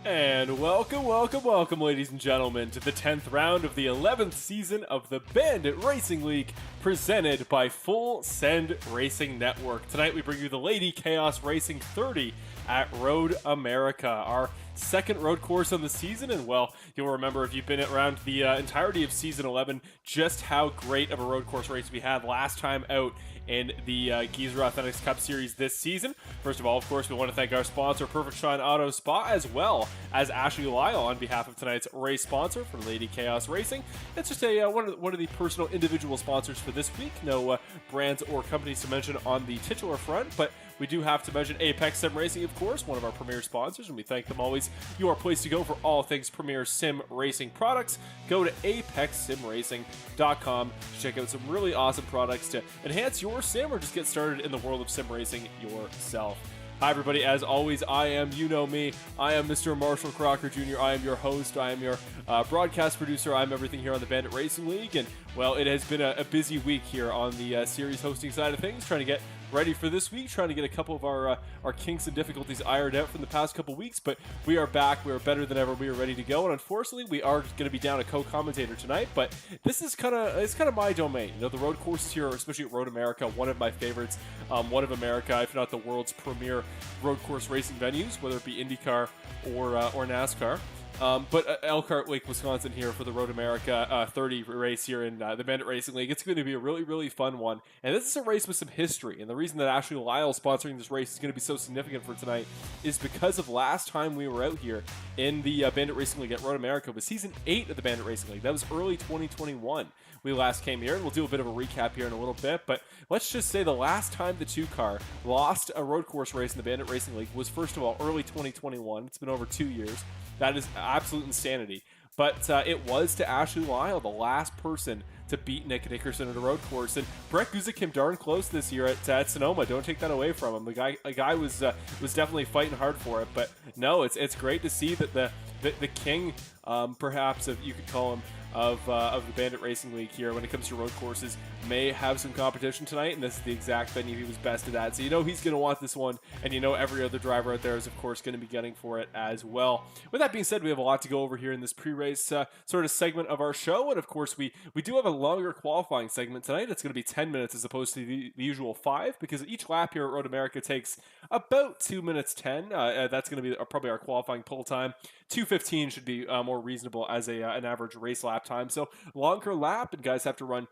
And welcome, ladies and gentlemen, to the 10th round of the 11th season of the Bandit Racing League, presented by Full Send Racing Network. Tonight we bring you the Lady Chaos Racing 30 at Road America, our second road course on the season, and well, you'll remember if you've been around the entirety of Season 11, just how great of a road course race we had last time out in the Geezer Authentics Cup Series this season. First of all, of course, we want to thank our sponsor, Perfect Shine Auto Spa, as well as Ashley Lyle on behalf of tonight's race sponsor for Lady Chaos Racing. It's just a one of the personal individual sponsors for this week. No brands or companies to mention on the titular front, but we do have to mention Apex Sim Racing, of course, one of our premier sponsors, and we thank them always. Your place to go for all things premier sim racing products. Go to apexsimracing.com to check out some really awesome products to enhance your sim or just get started in the world of sim racing yourself. Hi, everybody. As always, I am, you know me, I am Mr. Marshall Crocker Jr. I am your host. I am your broadcast producer. I'm everything here on the Bandit Racing League. And, well, it has been a busy week here on the series hosting side of things, trying to get ready for this week, trying to get a couple of our kinks and difficulties ironed out from the past couple weeks. But we are back. We are better than ever. We are ready to go. And unfortunately, we are going to be down a co-commentator tonight. But this is kind of my domain. You know, the road courses here, especially at Road America, one of my favorites. One of America, if not the world's premier road course racing venues, whether it be IndyCar or NASCAR. But Elkhart Lake, Wisconsin here for the Road America 30 race here in the Bandit Racing League. It's going to be a really, really fun one. And this is a race with some history. And the reason that Ashley Lyle sponsoring this race is going to be so significant for tonight is because of last time we were out here in the Bandit Racing League at Road America was Season 8 of the Bandit Racing League. That was early 2021. We last came here, and we'll do a bit of a recap here in a little bit. But let's just say the last time the two-car lost a road course race in the Bandit Racing League was, first of all, early 2021. It's been over 2 years. That is absolute insanity. But it was to Ashley Lyle, the last person to beat Nick Nickerson at a road course. And Brett Guzik came darn close this year at Sonoma. Don't take that away from him. The guy was definitely fighting hard for it. But no, it's great to see that the king, perhaps, if you could call him, of the Bandit Racing League here when it comes to road courses may have some competition tonight, and this is the exact venue he was bested at. So you know he's going to want this one, and you know every other driver out there is, of course, going to be gunning for it as well. With that being said, we have a lot to go over here in this pre-race sort of segment of our show, and of course we do have a longer qualifying segment tonight. It's going to be 10 minutes as opposed to the usual 5, because each lap here at Road America takes about 2 minutes 10. That's going to be probably our qualifying pull time. 2:15 should be more reasonable as an average race lap time. So longer lap, and guys have to run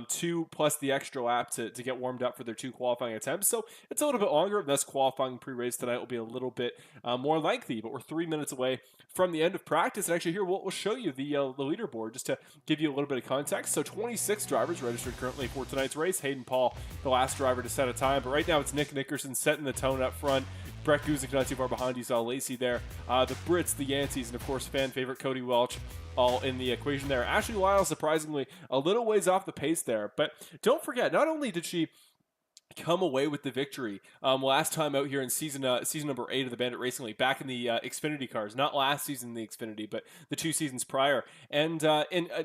2 plus the extra lap to get warmed up for their 2 qualifying attempts. So it's a little bit longer. Thus, qualifying pre-race tonight will be a little bit more lengthy. But we're 3 minutes away from the end of practice. And actually, here we'll show you the leaderboard just to give you a little bit of context. So 26 drivers registered currently for tonight's race. Hayden Paul, the last driver to set a time. But right now, it's Nick Nickerson setting the tone up front. Brett Guzik not too far behind. You saw Lacey there. The Brits, the Yanceys, and of course fan favorite Cody Welch all in the equation there. Ashley Lyle, surprisingly, a little ways off the pace there. But don't forget, not only did she come away with the victory last time out here in season number 8 of the Bandit Racing League, back in the Xfinity cars, not last season in the Xfinity, but the 2 seasons prior, and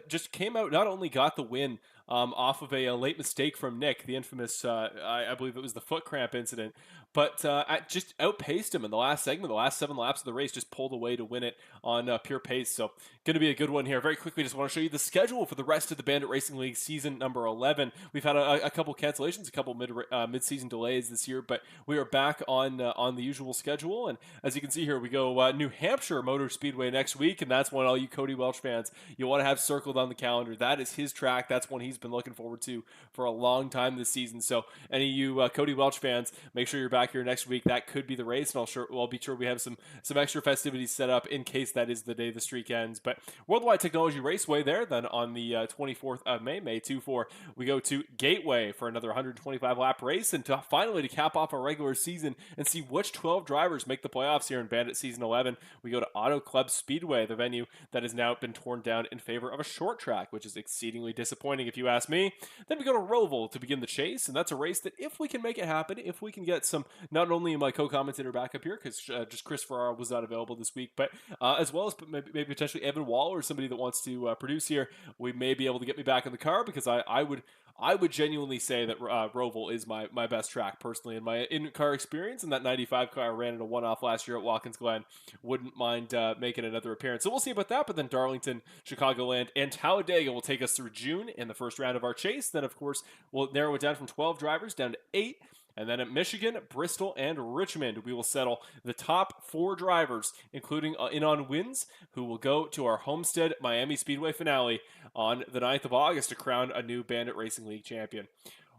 just came out, not only got the win off of a late mistake from Nick, the infamous, I believe it was the foot cramp incident, but just outpaced him in the last segment. The last 7 laps of the race, just pulled away to win it on pure pace. So going to be a good one here. Very quickly, just want to show you the schedule for the rest of the Bandit Racing League season number 11. We've had a couple cancellations, a couple mid-season delays this year, but we are back on the usual schedule. And as you can see here, we go New Hampshire Motor Speedway next week, and that's one all you Cody Welch fans you want to have circled on the calendar. That is his track. That's one he's been looking forward to for a long time this season. So any of you Cody Welch fans, make sure you're back here next week. That could be the race, and I'll be sure we have some extra festivities set up in case that is the day the streak ends. But Worldwide Technology Raceway there, then on the 24th of May 2-4, we go to Gateway for another 125 lap race, and finally to cap off our regular season and see which 12 drivers make the playoffs here in Bandit Season 11, we go to Auto Club Speedway, the venue that has now been torn down in favor of a short track, which is exceedingly disappointing if you ask me. Then we go to Roval to begin the chase, and that's a race that if we can make it happen, if we can get some not only my co-commentator back up here, because just Chris Ferrara was not available this week, but as well as maybe potentially Evan Wall or somebody that wants to produce here, we may be able to get me back in the car, because I would genuinely say that Roval is my best track personally in my in-car experience, and that 95 car I ran in a one-off last year at Watkins Glen. Wouldn't mind making another appearance. So we'll see about that, but then Darlington, Chicagoland, and Talladega will take us through June in the first round of our chase. Then, of course, we'll narrow it down from 12 drivers down to 8. And then at Michigan, Bristol, and Richmond, we will settle the top 4 drivers, including in on wins, who will go to our Homestead Miami Speedway finale on the 9th of August to crown a new Bandit Racing League champion.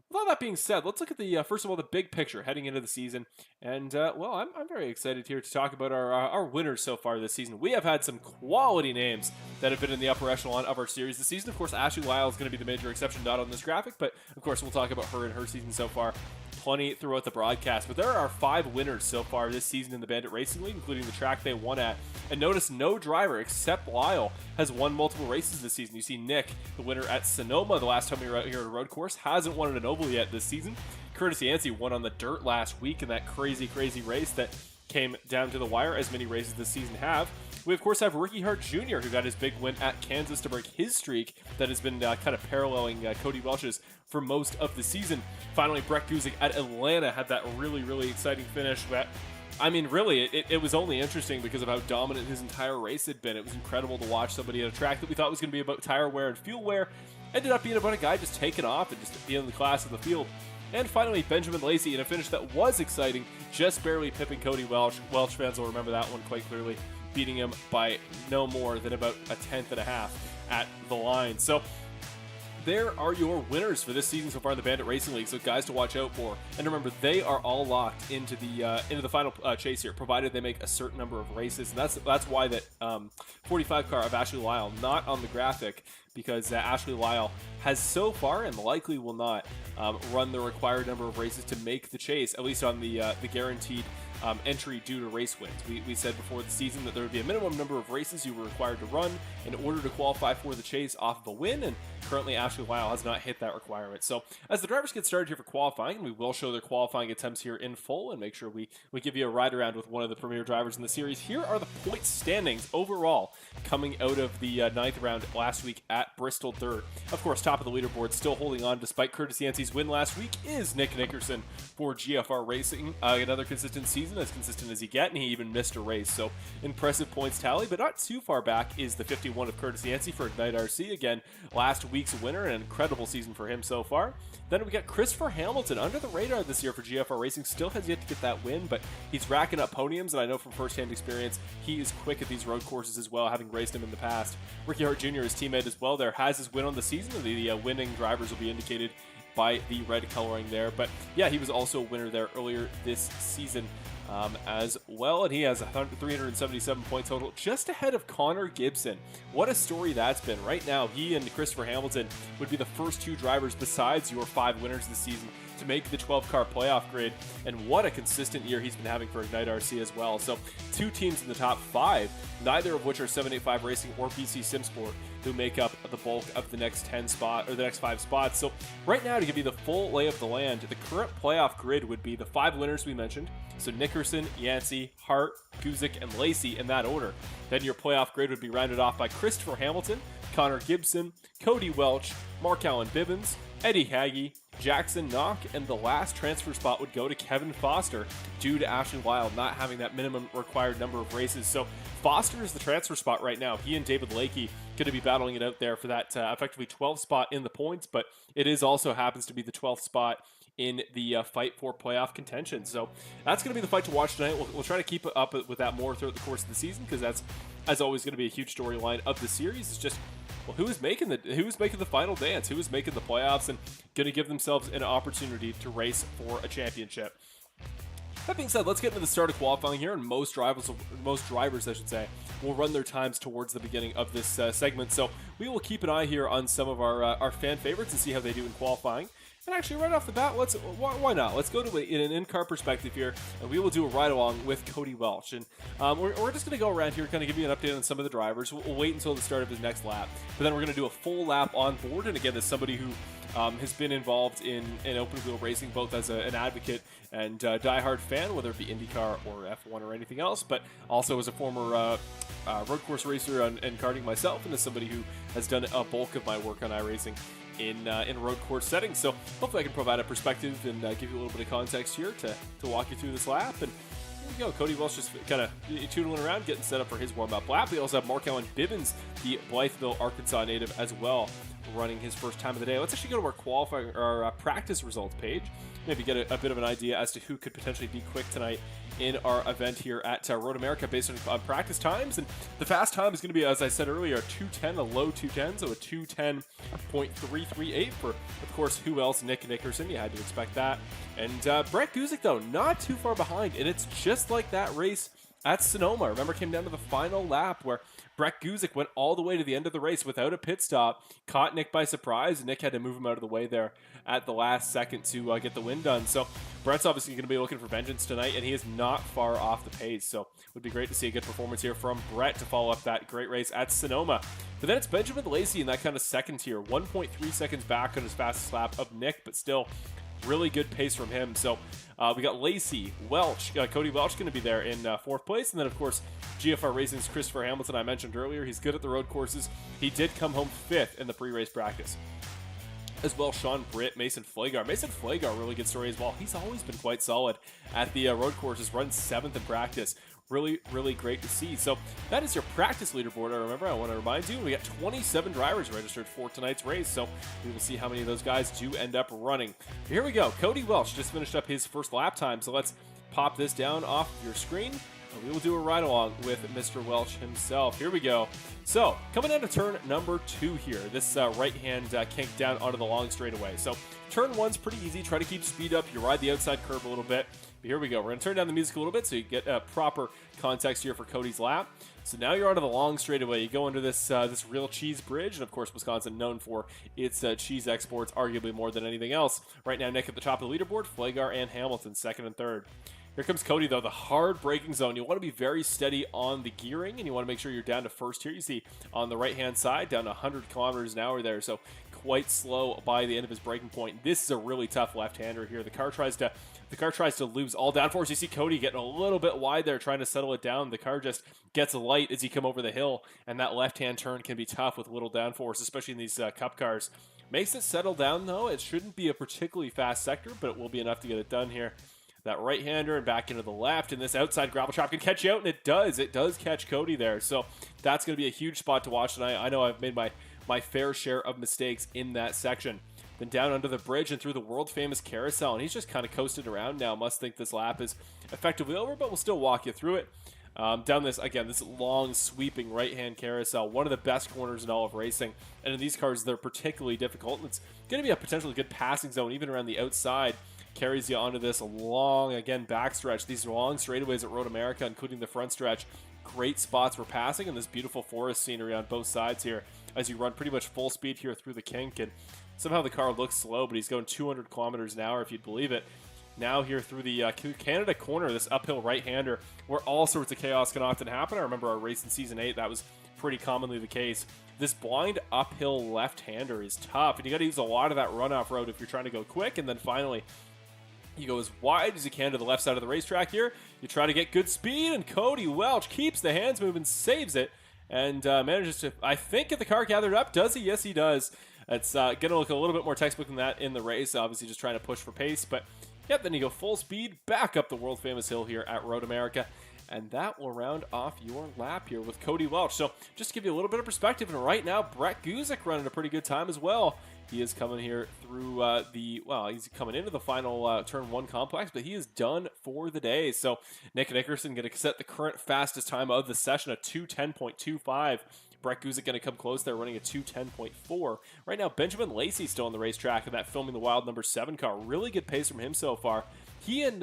With all that being said, let's look at the first of all the big picture heading into the season, and well, I'm very excited here to talk about our winners so far this season. We have had some quality names that have been in the upper echelon of our series this season. Of course, Ashley Lyle is going to be the major exception, not on this graphic, but of course we'll talk about her and her season so far. Plenty throughout the broadcast, but there are 5 winners so far this season in the Bandit Racing League, including the track they won at. And notice no driver except Lyle has won multiple races this season. You see Nick, the winner at Sonoma the last time we were out here at a road course, hasn't won at an oval yet this season. Curtis Yancey won on the dirt last week in that crazy race that came down to the wire, as many races this season have. We, of course, have Ricky Hart Jr., who got his big win at Kansas to break his streak that has been kind of paralleling Cody Welch's for most of the season. Finally, Brett Guzik at Atlanta had that really exciting finish. But, I mean, really, it was only interesting because of how dominant his entire race had been. It was incredible to watch somebody at a track that we thought was going to be about tire wear and fuel wear ended up being about a guy just taking off and just being in the class of the field. And finally, Benjamin Lacey in a finish that was exciting, just barely pipping Cody Welch. Welch fans will remember that one quite clearly, beating him by no more than about a tenth and a half at the line. So there are your winners for this season so far in the Bandit Racing League. So guys to watch out for. And remember, they are all locked into the final chase here, provided they make a certain number of races. And that's why that 45 car of Ashley Lyle not on the graphic, because Ashley Lyle has so far and likely will not run the required number of races to make the chase, at least on the guaranteed entry due to race wins. We said before the season that there would be a minimum number of races you were required to run in order to qualify for the chase off of a win, and currently Ashley Lyle has not hit that requirement. So as the drivers get started here for qualifying, we will show their qualifying attempts here in full and make sure we give you a ride around with one of the premier drivers in the series. Here are the point standings overall coming out of the ninth round last week at Bristol Dirt. Of course, top of the leaderboard, still holding on despite Curtis Yancey's win last week, is Nick Nickerson for GFR Racing. Another consistent season, as consistent as he get, and he even missed a race. So impressive points tally, but not too far back is the 51 of Curtis Yancey for Ignite RC. Again, last week's winner, an incredible season for him so far. Then we got Christopher Hamilton under the radar this year for GFR Racing. Still has yet to get that win, but he's racking up podiums, and I know from firsthand experience he is quick at these road courses as well, having raced him in the past. Ricky Hart Jr., his teammate as well, there has his win on the season. The winning drivers will be indicated by the red coloring there. But yeah, he was also a winner there earlier this season as well, and he has 377 point total, just ahead of Connor Gibson. What a story that's been. Right now, he and Christopher Hamilton would be the first 2 drivers besides your 5 winners this season to make the 12-car playoff grid, and what a consistent year he's been having for Ignite RC as well. So 2 teams in the top 5, neither of which are 785 Racing or BC SimSport, who make up the bulk of the next 10 spot or the next 5 spots. So right now, to give you the full lay of the land, the current playoff grid would be the 5 winners we mentioned. So Nickerson, Yancey, Hart, Guzik, and Lacey in that order. Then your playoff grid would be rounded off by Christopher Hamilton, Connor Gibson, Cody Welch, Mark Allen Bibbins, Eddie Hagee, Jackson Knock, and the last transfer spot would go to Kevin Foster due to Ashley Lyle not having that minimum required number of races. So Foster is the transfer spot right now. He and David Lakey going to be battling it out there for that effectively 12th spot in the points, but it is also happens to be the 12th spot in the fight for playoff contention. So that's going to be the fight to watch tonight. We'll try to keep up with that more throughout the course of the season, because that's, as always, going to be a huge storyline of the series. It's just, well, who is making the final dance? Who is making the playoffs and going to give themselves an opportunity to race for a championship? That being said, let's get into the start of qualifying here, and most drivers, I should say, will run their times towards the beginning of this segment. So we will keep an eye here on some of our fan favorites and see how they do in qualifying. And actually, right off the bat, why not? Let's go to an in-car perspective here, and we will do a ride-along with Cody Welch. And we're just going to go around here, kind of give you an update on some of the drivers. We'll wait until the start of his next lap, but then we're going to do a full lap on board. And again, as somebody who has been involved in open-wheel racing, both as an advocate and diehard fan, whether it be IndyCar or F1 or anything else, but also as a former road course racer and karting myself, and as somebody who has done a bulk of my work on iRacing in road course settings. So hopefully I can provide a perspective and give you a little bit of context here to walk you through this lap. And there we go. Cody Welch just kind of tootling around, getting set up for his warm-up lap. We also have Mark Allen Bibbins, the Blytheville, Arkansas native as well, running his first time of the day. Let's actually go to our qualifying or practice results page. Maybe get a bit of an idea as to who could potentially be quick tonight in our event here at Road America based on practice times. And the fast time is going to be, as I said earlier, a 2:10, a low 2:10, so a 2:10.338 for, of course, who else? Nick Nickerson. You had to expect that. And Brett Guzik, though, not too far behind. And it's just like that race at Sonoma. Remember, it came down to the final lap where Brett Guzik went all the way to the end of the race without a pit stop, caught Nick by surprise, and Nick had to move him out of the way there at the last second to get the win done. So Brett's obviously going to be looking for vengeance tonight, and he is not far off the pace. So it would be great to see a good performance here from Brett to follow up that great race at Sonoma. But then it's Benjamin Lacey in that kind of second tier, 1.3 seconds back on his fastest lap of Nick, but still really good pace from him. So we got Lacey, Welch, Cody Welch going to be there in fourth place. And then, of course, GFR Racing's Christopher Hamilton, I mentioned earlier. He's good at the road courses. He did come home fifth in the pre-race practice. As well, Sean Britt, Mason Flagar. Mason Flagar, really good story as well. He's always been quite solid at the road courses, run seventh in practice. Really, really great to see. So that is your practice leaderboard. I want to remind you, we got 27 drivers registered for tonight's race. So we will see how many of those guys do end up running. Here we go. Cody Welch just finished up his first lap time. So let's pop this down off of your screen. We will do a ride along with Mr. Welch himself. Here we go. So coming down to turn number 2 here. This right hand kink down onto the long straightaway. So turn 1's pretty easy. Try to keep speed up. You ride the outside curve a little bit. But here we go. We're going to turn down the music a little bit so you get proper context here for Cody's lap. So now you're onto the long straightaway. You go under this real cheese bridge, and of course Wisconsin known for its cheese exports, arguably more than anything else. Right now, Nick at the top of the leaderboard, Flagar and Hamilton second and third. Here comes Cody, though, the hard braking zone. You want to be very steady on the gearing, and you want to make sure you're down to first here. You see on the right-hand side, down to 100 kilometers an hour there, so quite slow by the end of his braking point. This is a really tough left-hander here. The car tries to lose all downforce. You see Cody getting a little bit wide there, trying to settle it down. The car just gets light as he come over the hill, and that left-hand turn can be tough with little downforce, especially in these Cup cars. Makes it settle down, though. It shouldn't be a particularly fast sector, but it will be enough to get it done here. That right-hander and back into the left, and this outside gravel trap can catch you out, and it does. It does catch Cody there, so that's going to be a huge spot to watch tonight. I know I've made my fair share of mistakes in that section. Then down under the bridge and through the world-famous carousel, and he's just kind of coasted around now. Must think this lap is effectively over, but we'll still walk you through it. Down this, again, this long, sweeping right-hand carousel, one of the best corners in all of racing. And in these cars, they're particularly difficult, and it's going to be a potentially good passing zone, even around the outside. Carries you onto this long, again, backstretch. These long straightaways at Road America, including the front stretch. Great spots for passing, and this beautiful forest scenery on both sides here as you run pretty much full speed here through the kink. And somehow the car looks slow, but he's going 200 kilometers an hour, if you'd believe it. Now here through the Canada corner, this uphill right-hander, where all sorts of chaos can often happen. I remember our race in Season 8, that was pretty commonly the case. This blind uphill left-hander is tough, and you got to use a lot of that runoff road if you're trying to go quick. And then finally, you go as wide as you can to the left side of the racetrack here. You try to get good speed, and Cody Welch keeps the hands moving, saves it, and manages to, I think, get the car gathered up. Does he? Yes, he does. It's going to look a little bit more textbook than that in the race, obviously just trying to push for pace. But, yep, then you go full speed back up the world-famous hill here at Road America. And that will round off your lap here with Cody Welch. So just to give you a little bit of perspective, and right now, Brett Guzik running a pretty good time as well. He is coming here through he's coming into the final turn 1 complex, but he is done for the day. So Nick Nickerson going to set the current fastest time of the session at 2:10.25. Brett Guzik going to come close there, running a 2:10.4. Right now, Benjamin Lacey still on the racetrack in that Filming the Wild number 7 car. Really good pace from him so far. He and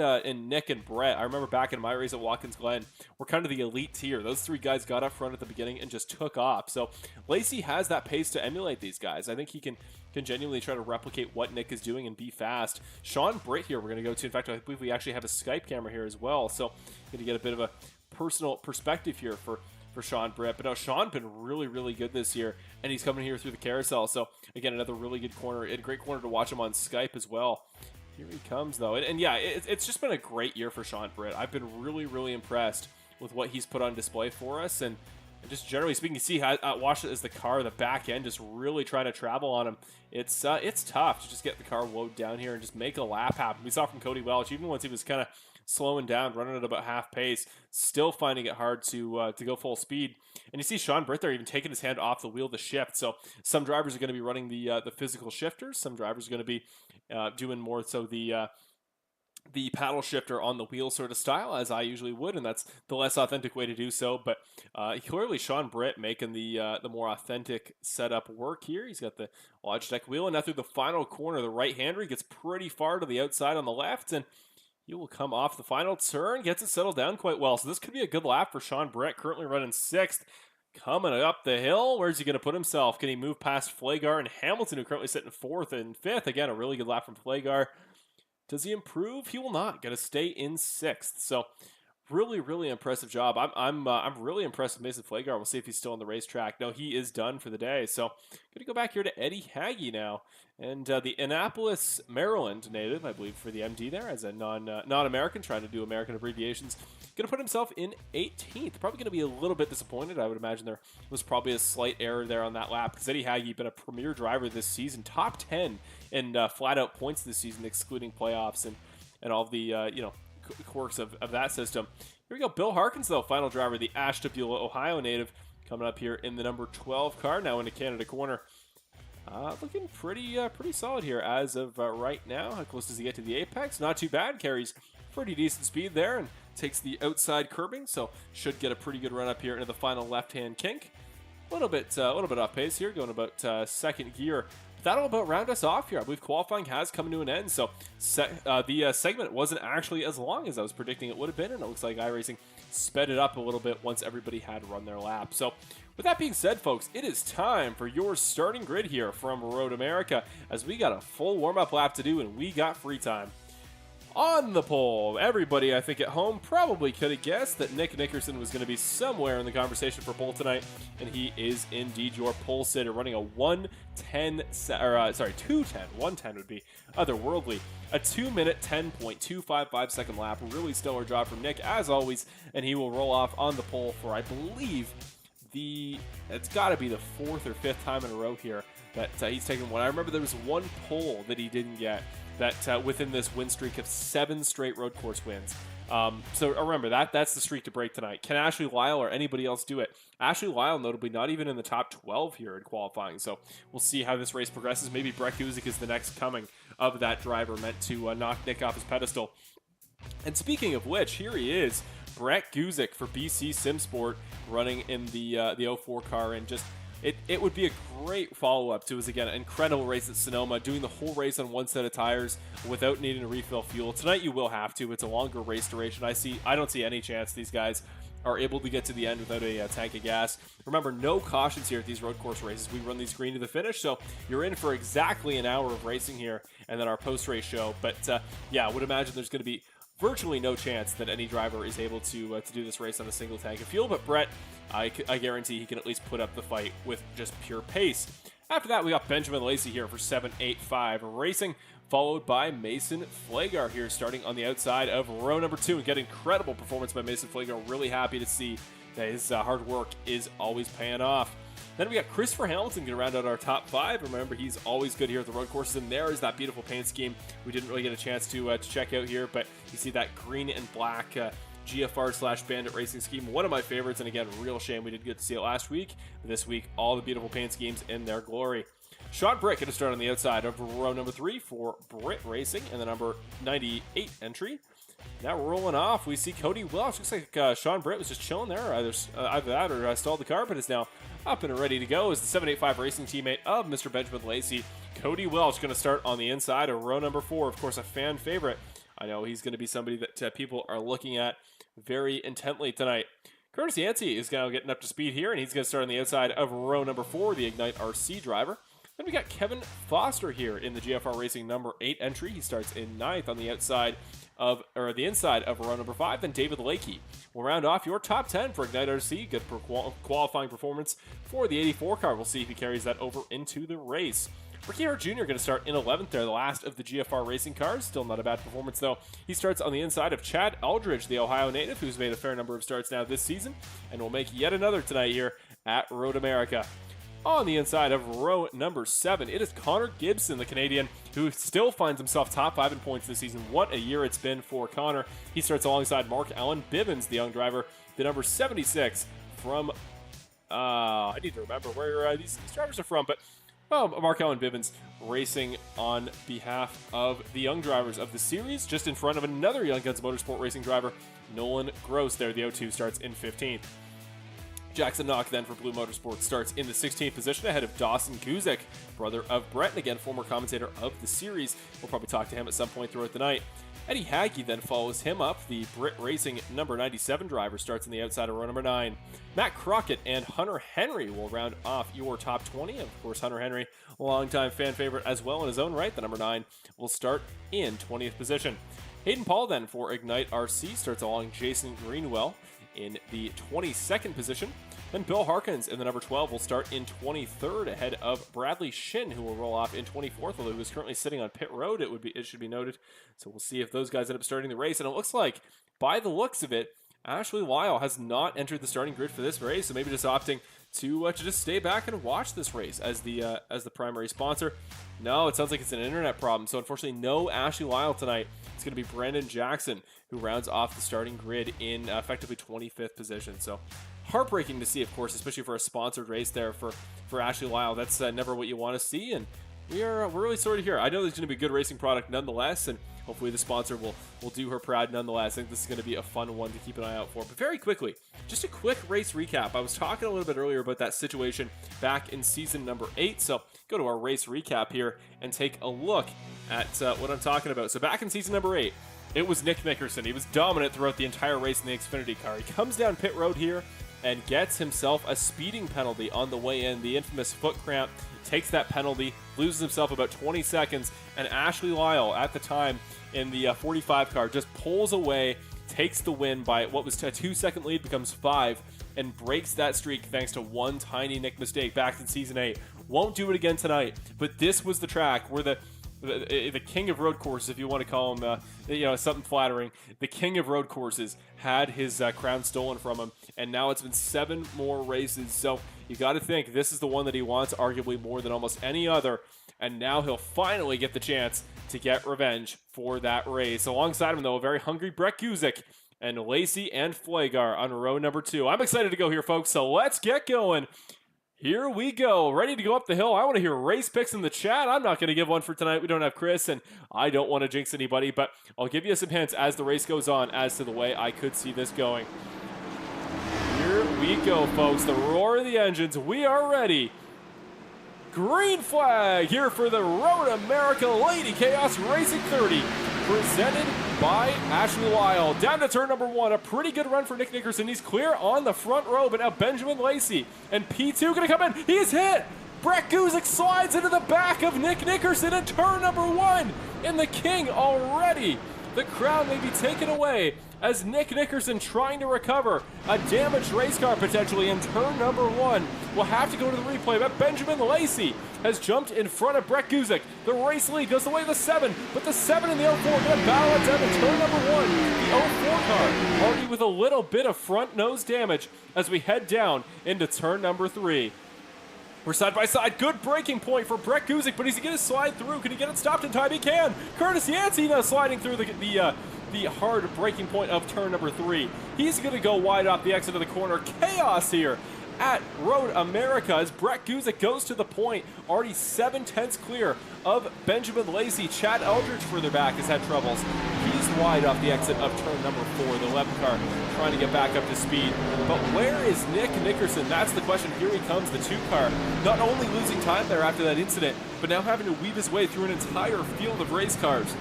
Nick and Brett, I remember back in my race at Watkins Glen, were kind of the elite tier. Those three guys got up front at the beginning and just took off. So Lacey has that pace to emulate these guys. I think he can genuinely try to replicate what Nick is doing and be fast. Sean Britt here we're going to go to. In fact, I believe we actually have a Skype camera here as well. So going to get a bit of a personal perspective here for Sean Britt. But no, Sean been really, really good this year, and he's coming here through the carousel. So again, another really good corner, and a great corner to watch him on Skype as well. Here he comes, though. And yeah, it's just been a great year for Sean Britt. I've been really, really impressed with what he's put on display for us. And just generally speaking, you see how watch it as the car, the back end, just really trying to travel on him. It's tough to just get the car low down here and just make a lap happen. We saw from Cody Welch, even once he was kind of slowing down, running at about half pace, still finding it hard to go full speed. And you see Sean Britt there even taking his hand off the wheel to shift. So some drivers are going to be running the physical shifters. Some drivers are going to be doing more so the paddle shifter on the wheel sort of style, as I usually would, and that's the less authentic way to do so. But clearly Sean Britt making the more authentic setup work here. He's got the Logitech wheel, and now through the final corner, the right-hander, he gets pretty far to the outside on the left, and he will come off the final turn, gets it settled down quite well. So this could be a good lap for Sean Britt, currently running 6th. Coming up the hill, where's he going to put himself? Can he move past Flagar and Hamilton, who currently sitting 4th and 5th? Again, a really good lap from Flagar. Does he improve? He will not. Going to stay in 6th. So really, really impressive job. I'm really impressed with Mason Flagar. We'll see if he's still on the racetrack. No, he is done for the day. So going to go back here to Eddie Hagee now, and the Annapolis, Maryland native, I believe, for the MD there, as a non-American trying to do American abbreviations. Going to put himself in 18th. Probably going to be a little bit disappointed. I would imagine there was probably a slight error there on that lap, because Eddie Hagee been a premier driver this season, top 10 in flat-out points this season, excluding playoffs and all of the quirks of that system. Here we go. Bill Harkins, though, final driver, the Ashtabula, Ohio native, coming up here in the number 12 car, now into Canada corner. Looking pretty solid here as of right now. How close does he get to the apex? Not too bad. Carries pretty decent speed there and takes the outside curbing, so should get a pretty good run up here into the final left-hand kink. A little bit off pace here, going about 2nd gear. That'll about round us off here. I believe qualifying has come to an end, so the segment wasn't actually as long as I was predicting it would have been, and it looks like iRacing sped it up a little bit once everybody had run their lap. So with that being said, folks, it is time for your starting grid here from Road America, as we got a full warm-up lap to do and we got free time. On the pole, everybody I think at home probably could have guessed that Nick Nickerson was going to be somewhere in the conversation for pole tonight, and he is indeed your pole sitter, running a 2:10, 110 would be otherworldly, a 2-minute 10.255 second lap. Really stellar job from Nick as always, and he will roll off on the pole for, I believe, it's got to be the 4th or 5th time in a row here that he's taken one. I remember there was one pole that he didn't get, that within this win streak of 7 straight road course wins. So remember, that's the streak to break tonight. Can Ashley Lyle or anybody else do it? Ashley Lyle, notably, not even in the top 12 here in qualifying. So we'll see how this race progresses. Maybe Brett Guzik is the next coming of that driver meant to knock Nick off his pedestal. And speaking of which, here he is, Brett Guzik for BC Simsport, running in the 04 car, and just it would be a great follow-up to his, again, incredible race at Sonoma, doing the whole race on one set of tires without needing to refill fuel. Tonight you will have to. It's a longer race duration. I don't see any chance these guys are able to get to the end without a tank of gas. Remember, no cautions here at these road course races. We run these green to the finish, so you're in for exactly an hour of racing here, and then our post-race show. But yeah, I would imagine there's going to be virtually no chance that any driver is able to do this race on a single tank of fuel, but Brett, I guarantee he can at least put up the fight with just pure pace. After that, we got Benjamin Lacey here for 7.85 Racing, followed by Mason Flagar here, starting on the outside of row number 2, and get incredible performance by Mason Flagar. Really happy to see that his hard work is always paying off. Then we got Christopher Hamilton going to round out our top 5. Remember, he's always good here at the road courses, and there is that beautiful paint scheme we didn't really get a chance to check out here, but you see that green and black GFR/Bandit racing scheme, one of my favorites, and again, real shame we didn't get to see it last week. This week, all the beautiful paint schemes in their glory. Sean Britt going to start on the outside of row number 3 for Britt Racing, and the number 98 entry. Now rolling off, we see Cody Welch. Looks like Sean Britt was just chilling there. Either that or stalled the car, but is now Up and ready to go is the 785 racing teammate of Mr. Benjamin Lacey, Cody Welch, going to start on the inside of row number 4. Of course, a fan favorite. I know he's going to be somebody that people are looking at very intently tonight. Curtis Yancey is now getting up to speed here, and he's going to start on the outside of row number 4, the Ignite RC driver. Then we got Kevin Foster here in the GFR Racing number 8 entry. He starts in 9th on the outside of, or the inside of row number 5. Then David Lakey will round off your top 10 for Ignite RC. Good qualifying performance for the 84 car. We'll see if he carries that over into the race. Ricky Hart Jr. going to start in 11th there, the last of the GFR Racing cars. Still not a bad performance, though. He starts on the inside of Chad Eldridge, the Ohio native, who's made a fair number of starts now this season, and will make yet another tonight here at Road America. On the inside of row number 7, it is Connor Gibson, the Canadian, who still finds himself top 5 in points this season. What a year it's been for Connor. He starts alongside Mark Allen Bivens, the young driver, the number 76 from, I need to remember where these drivers are from, but Mark Allen Bivens racing on behalf of the young drivers of the series, just in front of another Young Guns Motorsport Racing driver, Nolan Gross there. The O2 starts in 15th. Jackson Knock then for Blue Motorsports starts in the 16th position ahead of Dawson Guzik, brother of Brett, and again, former commentator of the series. We'll probably talk to him at some point throughout the night. Eddie Hagge then follows him up. The Brit Racing number 97 driver starts in the outside of row number 9. Matt Crockett and Hunter Henry will round off your top 20. Of course, Hunter Henry, a longtime fan favorite as well in his own right. The number 9 will start in 20th position. Hayden Paul then for Ignite RC starts along Jason Greenwell in the 22nd position. Then Bill Harkins in the number 12 will start in 23rd ahead of Bradley Shin, who will roll off in 24th, although he was currently sitting on pit road, it should be noted. So we'll see if those guys end up starting the race. And it looks like, by the looks of it, Ashley Lyle has not entered the starting grid for this race, so maybe just opting to just stay back and watch this race as the primary sponsor. No, it sounds like it's an internet problem, so unfortunately no Ashley Lyle tonight. It's going to be Brandon Jackson who rounds off the starting grid in effectively 25th position. So heartbreaking to see, of course, especially for a sponsored race there for Ashley Lyle. That's never what you want to see, and we're really sorry to hear. I know there's going to be a good racing product nonetheless, and hopefully the sponsor will do her proud nonetheless. I think this is going to be a fun one to keep an eye out for. But very quickly, just a quick race recap. I was talking a little bit earlier about that situation back in season number 8, so go to our race recap here and take a look at what I'm talking about. So back in season number 8, it was Nick Nickerson. He was dominant throughout the entire race in the Xfinity car. He comes down pit road here and gets himself a speeding penalty on the way in. The infamous foot cramp, takes that penalty, loses himself about 20 seconds, and Ashley Lyle at the time in the 45 car just pulls away, takes the win by what was a 2-second lead, becomes 5, and breaks that streak thanks to one tiny Nick mistake back in season 8. Won't do it again tonight, but this was the track where the king of road courses, if you want to call him, something flattering. The king of road courses had his crown stolen from him, and now it's been 7 more races. So you got to think this is the one that he wants, arguably more than almost any other. And now he'll finally get the chance to get revenge for that race. Alongside him, though, a very hungry Brett Guzik and Lacey and Flagar on row number 2. I'm excited to go here, folks. So let's get going. Here we go, ready to go up the hill. I want to hear race picks in the chat. I'm not going to give one for tonight. We don't have Chris, and I don't want to jinx anybody, but I'll give you some hints as the race goes on as to the way I could see this going. Here we go, folks. The roar of the engines. We are ready. Green flag here for the Road America Lady Chaos Racing 30, presented by Ashley Lyle. Down to turn number 1, a pretty good run for Nick Nickerson. He's clear on the front row, but now Benjamin Lacey and P2 going to come in. He's hit. Brett Guzik slides into the back of Nick Nickerson in turn number 1, and the king already. The crown may be taken away as Nick Nickerson trying to recover a damaged race car potentially in turn number 1. We'll have to go to the replay, but Benjamin Lacey has jumped in front of Brett Guzik. The race lead goes the way of the 7, but the 7 and the 04 going to battle it down to turn number 1. The 04 car already with a little bit of front nose damage as we head down into turn number 3. We're side by side. Good braking point for Brett Guzik, but he's going to slide through. Can he get it stopped in time? He can. Curtis Yancey now sliding through the hard braking point of turn number 3. He's going to go wide off the exit of the corner. Chaos here at Road America as Brett Guzik goes to the point. Already 7/10 clear of Benjamin Lacey. Chad Eldridge further back has had troubles. He's just wide off the exit of turn number 4. The 11 car trying to get back up to speed. But where is Nick Nickerson? That's the question. Here he comes, the 2 car. Not only losing time there after that incident, but now having to weave his way through an entire field of race cars.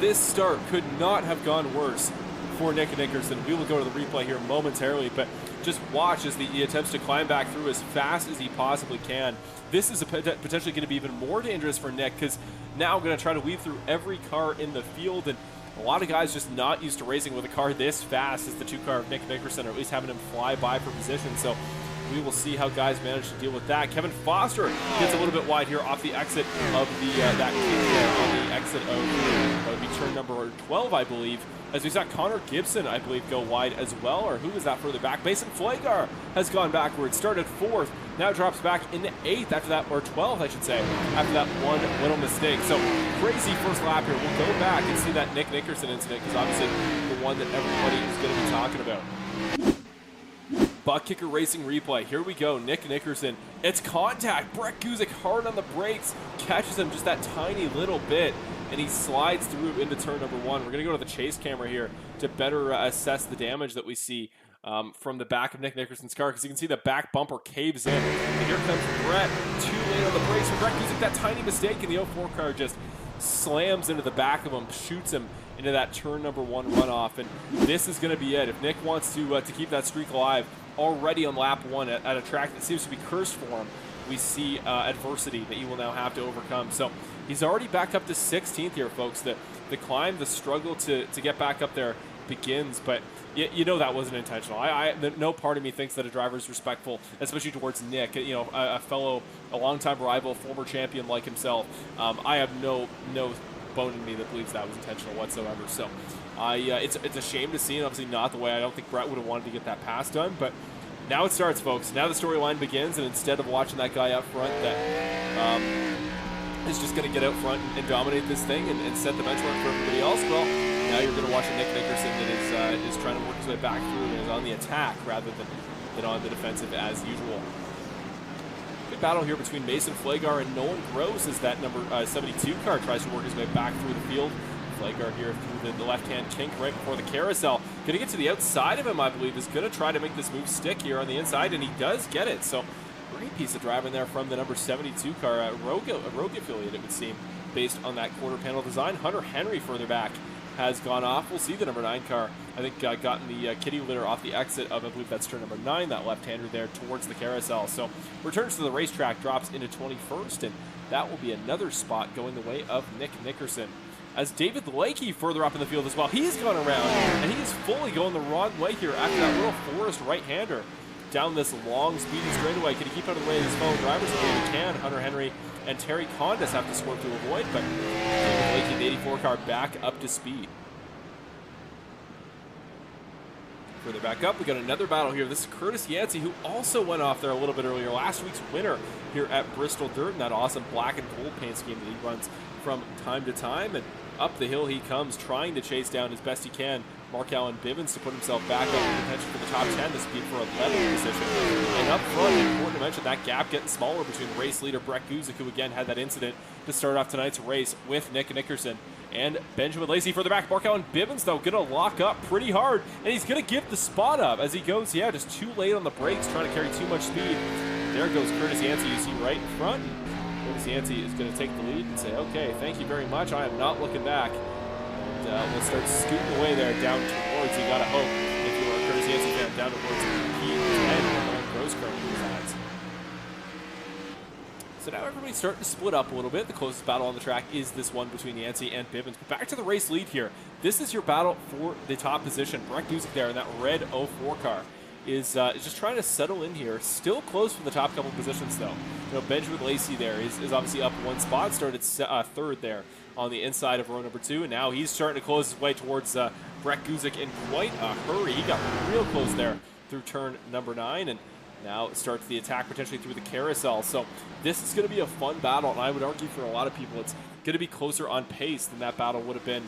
This start could not have gone worse for Nick Nickerson. We will go to the replay here momentarily, but just watch as he attempts to climb back through as fast as he possibly can. This is potentially going to be even more dangerous for Nick, because now going to try to weave through every car in the field, and a lot of guys just not used to racing with a car this fast as the 2 car of Nick Nickerson, or at least having him fly by for position. So we will see how guys manage to deal with that. Kevin Foster gets a little bit wide here off the exit of the that on the exit of that would be turn number 12, I believe. As we saw Connor Gibson, I believe, go wide as well, or who is that further back? Mason Flagar has gone backwards, started 4th, now drops back into 8th after that, or 12th, I should say, after that one little mistake. So crazy first lap here. We'll go back and see that Nick Nickerson incident, because obviously the one that everybody is going to be talking about. Butt Kicker Racing replay. Here we go. Nick Nickerson. It's contact. Brett Guzik hard on the brakes. Catches him just that tiny little bit, and he slides through into turn number 1. We're going to go to the chase camera here to better assess the damage that we see from the back of Nick Nickerson's car, because you can see the back bumper caves in. And here comes Brett. Too late on the brakes for Brett Guzik. That tiny mistake, and the 04 car just slams into the back of him, shoots him into that turn number 1 runoff. And this is going to be it. If Nick wants to keep that streak alive, already on lap 1 at a track that seems to be cursed for him, we see adversity that he will now have to overcome. So he's already back up to 16th here, folks. The climb, the struggle to get back up there begins, but you know that wasn't intentional. No part of me thinks that a driver is respectful, especially towards Nick, you know, a longtime rival, former champion like himself. I have no bone in me that believes that was intentional whatsoever. So it's a shame to see, and obviously not the way I don't think Brett would have wanted to get that pass done, but now it starts, folks. Now the storyline begins, and instead of watching that guy up front that is just going to get out front and dominate this thing and set the benchmark for everybody else, well, now you're going to watch a Nick Nickerson that is trying to work his way back through and is on the attack rather than on the defensive as usual. Good battle here between Mason Flagar and Nolan Gross as that number 72 car tries to work his way back through the field. Flagar here through the left-hand kink right before the carousel. Going to get to the outside of him, I believe, is going to try to make this move stick here on the inside, and he does get it. So great piece of driving there from the number 72 car, a Rogue affiliate, it would seem, based on that quarter panel design. Hunter Henry further back has gone off. We'll see the number 9 car, I think, gotten the kitty litter off the exit of, I believe that's turn number 9, that left-hander there towards the carousel. So returns to the racetrack, drops into 21st, and that will be another spot going the way of Nick Nickerson. As David Lakey further up in the field as well, he's gone around, and he is fully going the wrong way here after that little Forrest right-hander down this long, speedy straightaway. Can he keep out of the way of his fellow drivers? I believe he can. Hunter Henry and Terry Condis have to swerve to avoid, but David Lakey, the 84 car, back up to speed. Further back up, we got another battle here. This is Curtis Yancey, who also went off there a little bit earlier. Last week's winner here at Bristol Dirt in that awesome black and gold paint scheme that he runs from time to time. And up the hill he comes, trying to chase down as best he can Mark Allen Bivens to put himself back up in contention for the top 10. This would be for 11th position. And up front, important to mention, that gap getting smaller between race leader Brett Guzik, who again had that incident to start off tonight's race with Nick Nickerson, and Benjamin Lacey further back. Mark Allen Bivens, though, going to lock up pretty hard, and he's going to give the spot up as he goes, just too late on the brakes, trying to carry too much speed. There goes Curtis Yancey, you see right in front. Curtis Yancey is going to take the lead and say, okay, thank you very much, I am not looking back. And we'll start scooting away there down towards, you got to hope, if you are a Curtis Yancey fan, down towards P10 where Gross currently resides. So now everybody's starting to split up a little bit. The closest battle on the track is this one between Yancey and Bivens. But back to the race lead here. This is your battle for the top position. Brett Guzik there in that red 04 car is just trying to settle in here. Still close for the top couple positions, though. You know, Benjamin Lacey there is obviously up one spot. Started third there on the inside of row number 2. And now he's starting to close his way towards Brett Guzik in quite a hurry. He got real close there through turn number 9. And now it starts the attack potentially through the carousel. So this is going to be a fun battle, and I would argue for a lot of people it's going to be closer on pace than that battle would have been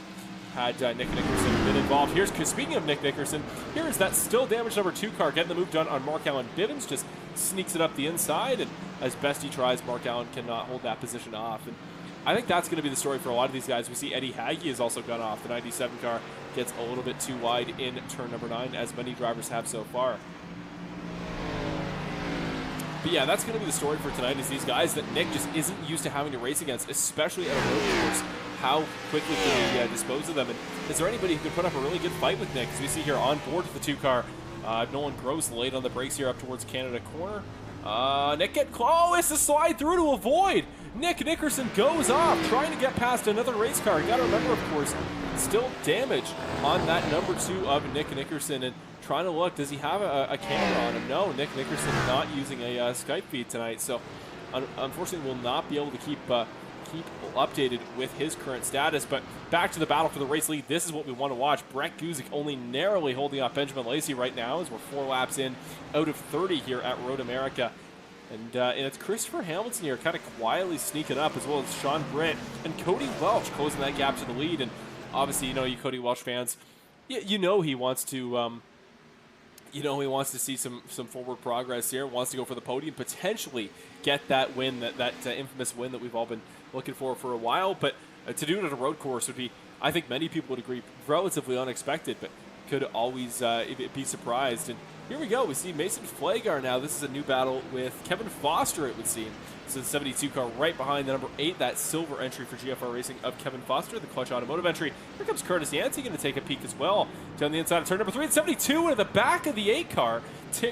had Nick Nickerson been involved. Speaking of Nick Nickerson, here is that still damaged number 2 car getting the move done on Mark Allen Bivens. Just sneaks it up the inside, and as best he tries, Mark Allen cannot hold that position off. And I think that's going to be the story for a lot of these guys. We see Eddie Hagge has also gone off. The 97 car gets a little bit too wide in turn number 9, as many drivers have so far. But yeah, that's going to be the story for tonight, is these guys that Nick just isn't used to having to race against, especially at a road course. How quickly can he dispose of them? And is there anybody who can put up a really good fight with Nick? As we see here on board with the 2 car, Nolan Gross late on the brakes here up towards Canada corner. Nick it's a slide through to avoid. Nick Nickerson goes off, trying to get past another race car. You got to remember, of course, still damage on that number 2 of Nick Nickerson, and trying to look, does he have a camera on him? No, Nick Nickerson not using a Skype feed tonight, so unfortunately will not be able to keep updated with his current status. But back to the battle for the race lead. This is what we want to watch. Brett Guzik only narrowly holding off Benjamin Lacey right now, as we're 4 laps in out of 30 here at Road America. And it's Christopher Hamilton here kind of quietly sneaking up, as well as Sean Britt and Cody Welch closing that gap to the lead. And obviously, you Cody Welch fans, he wants to he wants to see some forward progress here, wants to go for the podium, potentially get that win, that infamous win that we've all been looking for a while. But to do it at a road course would be, I think many people would agree, relatively unexpected, but could always be surprised. And here we go. We see Mason Flagar now. This is a new battle with Kevin Foster, it would seem. So the 72 car right behind the number 8, that silver entry for GFR Racing of Kevin Foster, the Clutch Automotive entry. Here comes Curtis Yancey going to take a peek as well. Down the inside of turn number 3, 72 into the back of the 8 car.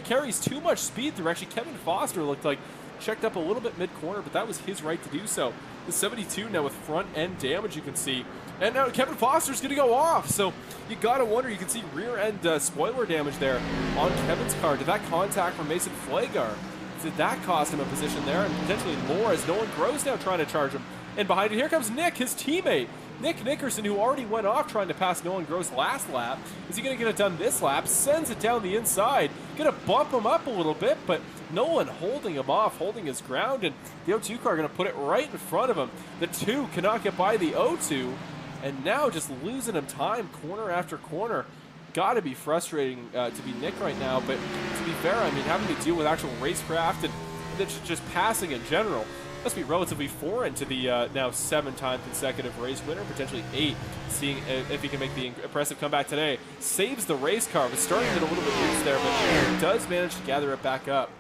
Carries too much speed through. Actually, Kevin Foster looked like checked up a little bit mid-corner, but that was his right to do so. The 72 now with front end damage, you can see. And now Kevin Foster's going to go off. So you got to wonder, you can see rear end spoiler damage there on Kevin's car. Did that contact from Mason Flagar? Did that cost him a position there, and potentially more, as Nolan Gross now trying to charge him? And behind it, here comes Nick, his teammate. Nick Nickerson, who already went off trying to pass Nolan Gross last lap. Is he going to get it done this lap? Sends it down the inside. Going to bump him up a little bit, but Nolan holding him off, holding his ground, and the O2 car going to put it right in front of him. The 2 cannot get by the O2, and now just losing him time corner after corner. Got to be frustrating to be Nick right now, but to be fair, I mean, having to deal with actual racecraft and just passing in general must be relatively foreign to the now 7-time consecutive race winner, potentially 8, seeing if he can make the impressive comeback today. Saves the race car, was starting to get a little bit loose there, but does manage to gather it back up.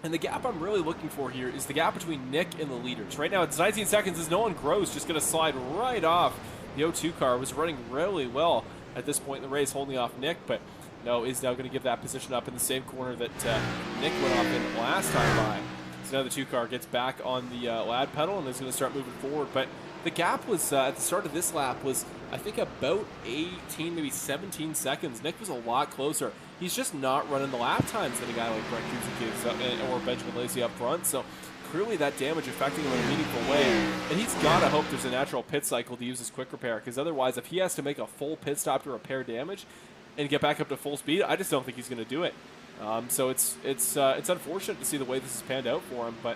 And the gap I'm really looking for here is the gap between Nick and the leaders. Right now it's 19 seconds as Nolan Gross just going to slide right off the O2 car. Was running really well at this point in the race, holding off Nick, but no, is now going to give that position up in the same corner that Nick went off in last time by. So now the 2 car gets back on the lad pedal and is going to start moving forward. But the gap was, at the start of this lap, was I think about 18, maybe 17 seconds. Nick was a lot closer. He's just not running the lap times than a guy like Brett Guzik or Benjamin Lacey up front. So clearly that damage affecting him in a meaningful way. And he's got to hope there's a natural pit cycle to use his quick repair, because otherwise, if he has to make a full pit stop to repair damage and get back up to full speed, I just don't think he's going to do it. So it's unfortunate to see the way this has panned out for him, but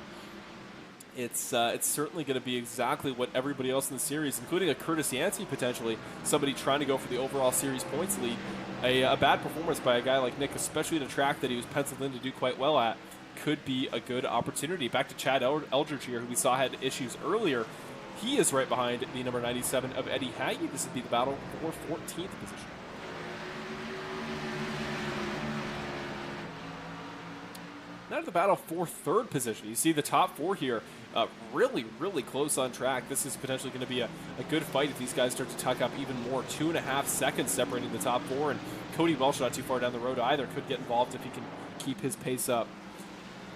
it's certainly going to be exactly what everybody else in the series, including a Curtis Yancey potentially, somebody trying to go for the overall series points lead. A bad performance by a guy like Nick, especially at a track that he was penciled in to do quite well at, could be a good opportunity. Back to Chad Eldridge here, who we saw had issues earlier. He is right behind the number 97 of Eddie Hagge. This would be the battle for 14th position. Now to the battle for 3rd position. You see the top 4 here, really, really close on track. This is potentially going to be a good fight if these guys start to tuck up even more. 2.5 seconds separating the top 4, and Cody Welch not too far down the road either. Could get involved if he can keep his pace up.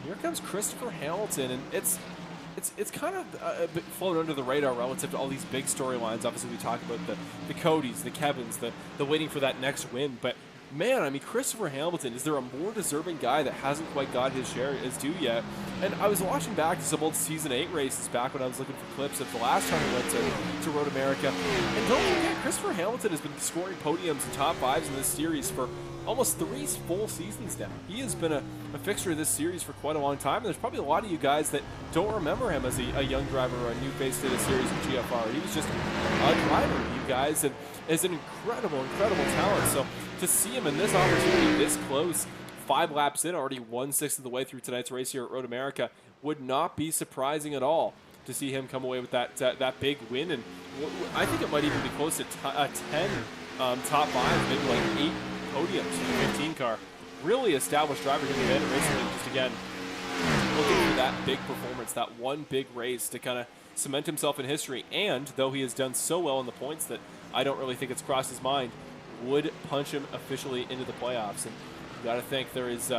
Here comes Christopher Hamilton, and it's kind of a bit flown under the radar relative to all these big storylines. Obviously, we talk about the Codys, the Kevins, the waiting for that next win, but man, I mean, Christopher Hamilton, is there a more deserving guy that hasn't quite got his share as due yet? And I was watching back to some old Season 8 races back when I was looking for clips of the last time we went to Road America. And don't forget, Christopher Hamilton has been scoring podiums and top 5s in this series for almost 3 full seasons now. He has been a fixture of this series for quite a long time, and there's probably a lot of you guys that don't remember him as a young driver or a new face to the series with GFR. He was just a driver, you guys, and is an incredible talent. So to see him in this opportunity this close, 5 laps in, already 1/6 of the way through tonight's race here at Road America, would not be surprising at all. to see him come away with that big win. And I think it might even be close to 10 top 5, maybe like 8 podiums in the 15 car. Really established driver here in the Bandit Racing League. Just again, looking for that big performance, that one big race to kind of cement himself in history. And though he has done so well in the points that I don't really think it's crossed his mind, would punch him officially into the playoffs. And you got to think there is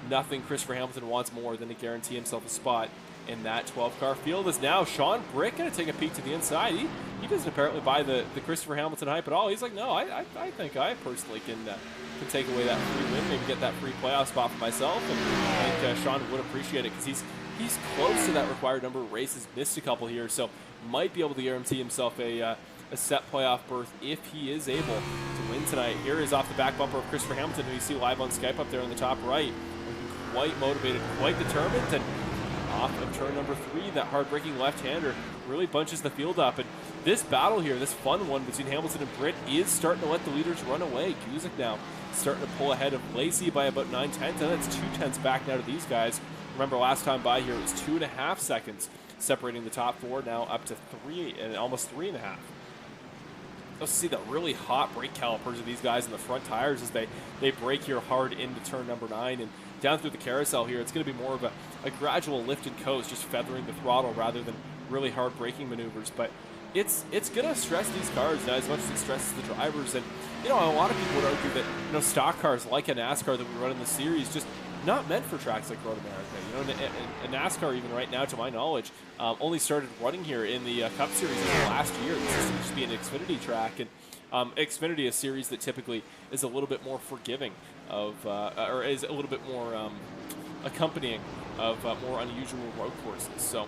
nothing Christopher Hamilton wants more than to guarantee himself a spot in that 12-car field. Is now Sean Britt going to take a peek to the inside. He doesn't apparently buy the Christopher Hamilton hype at all. He's like, no, I think I personally can take away that free win, maybe get that free playoff spot for myself. And I think Sean would appreciate it because he's close to that required number of races, missed a couple here, so might be able to guarantee himself a set playoff berth if he is able to win tonight. Here is off the back bumper of Christopher Hamilton, who you see live on Skype up there on the top right. Looking quite motivated, quite determined, and off of turn number 3, that hard-braking left-hander really bunches the field up. And this battle here, this fun one between Hamilton and Britt, is starting to let the leaders run away. Guzik now starting to pull ahead of Lacey by about 9/10, and that's 2/10 back now to these guys. Remember, last time by here, it was 2.5 seconds separating the top 4, now up to 3 and almost 3.5. Let's see the really hot brake calipers of these guys in the front tires as they brake here hard into turn number 9 and down through the carousel here. It's going to be more of a gradual lift and coast, just feathering the throttle rather than really hard braking maneuvers. But it's going to stress these cars now as much as it stresses the drivers. And a lot of people would argue that stock cars like a NASCAR that we run in the series just not meant for tracks like Road America. A NASCAR, even right now, to my knowledge, only started running here in the Cup Series last year. This used to just be an Xfinity track, and Xfinity, a series that typically is a little bit more forgiving of, or is a little bit more accompanying of more unusual road courses. So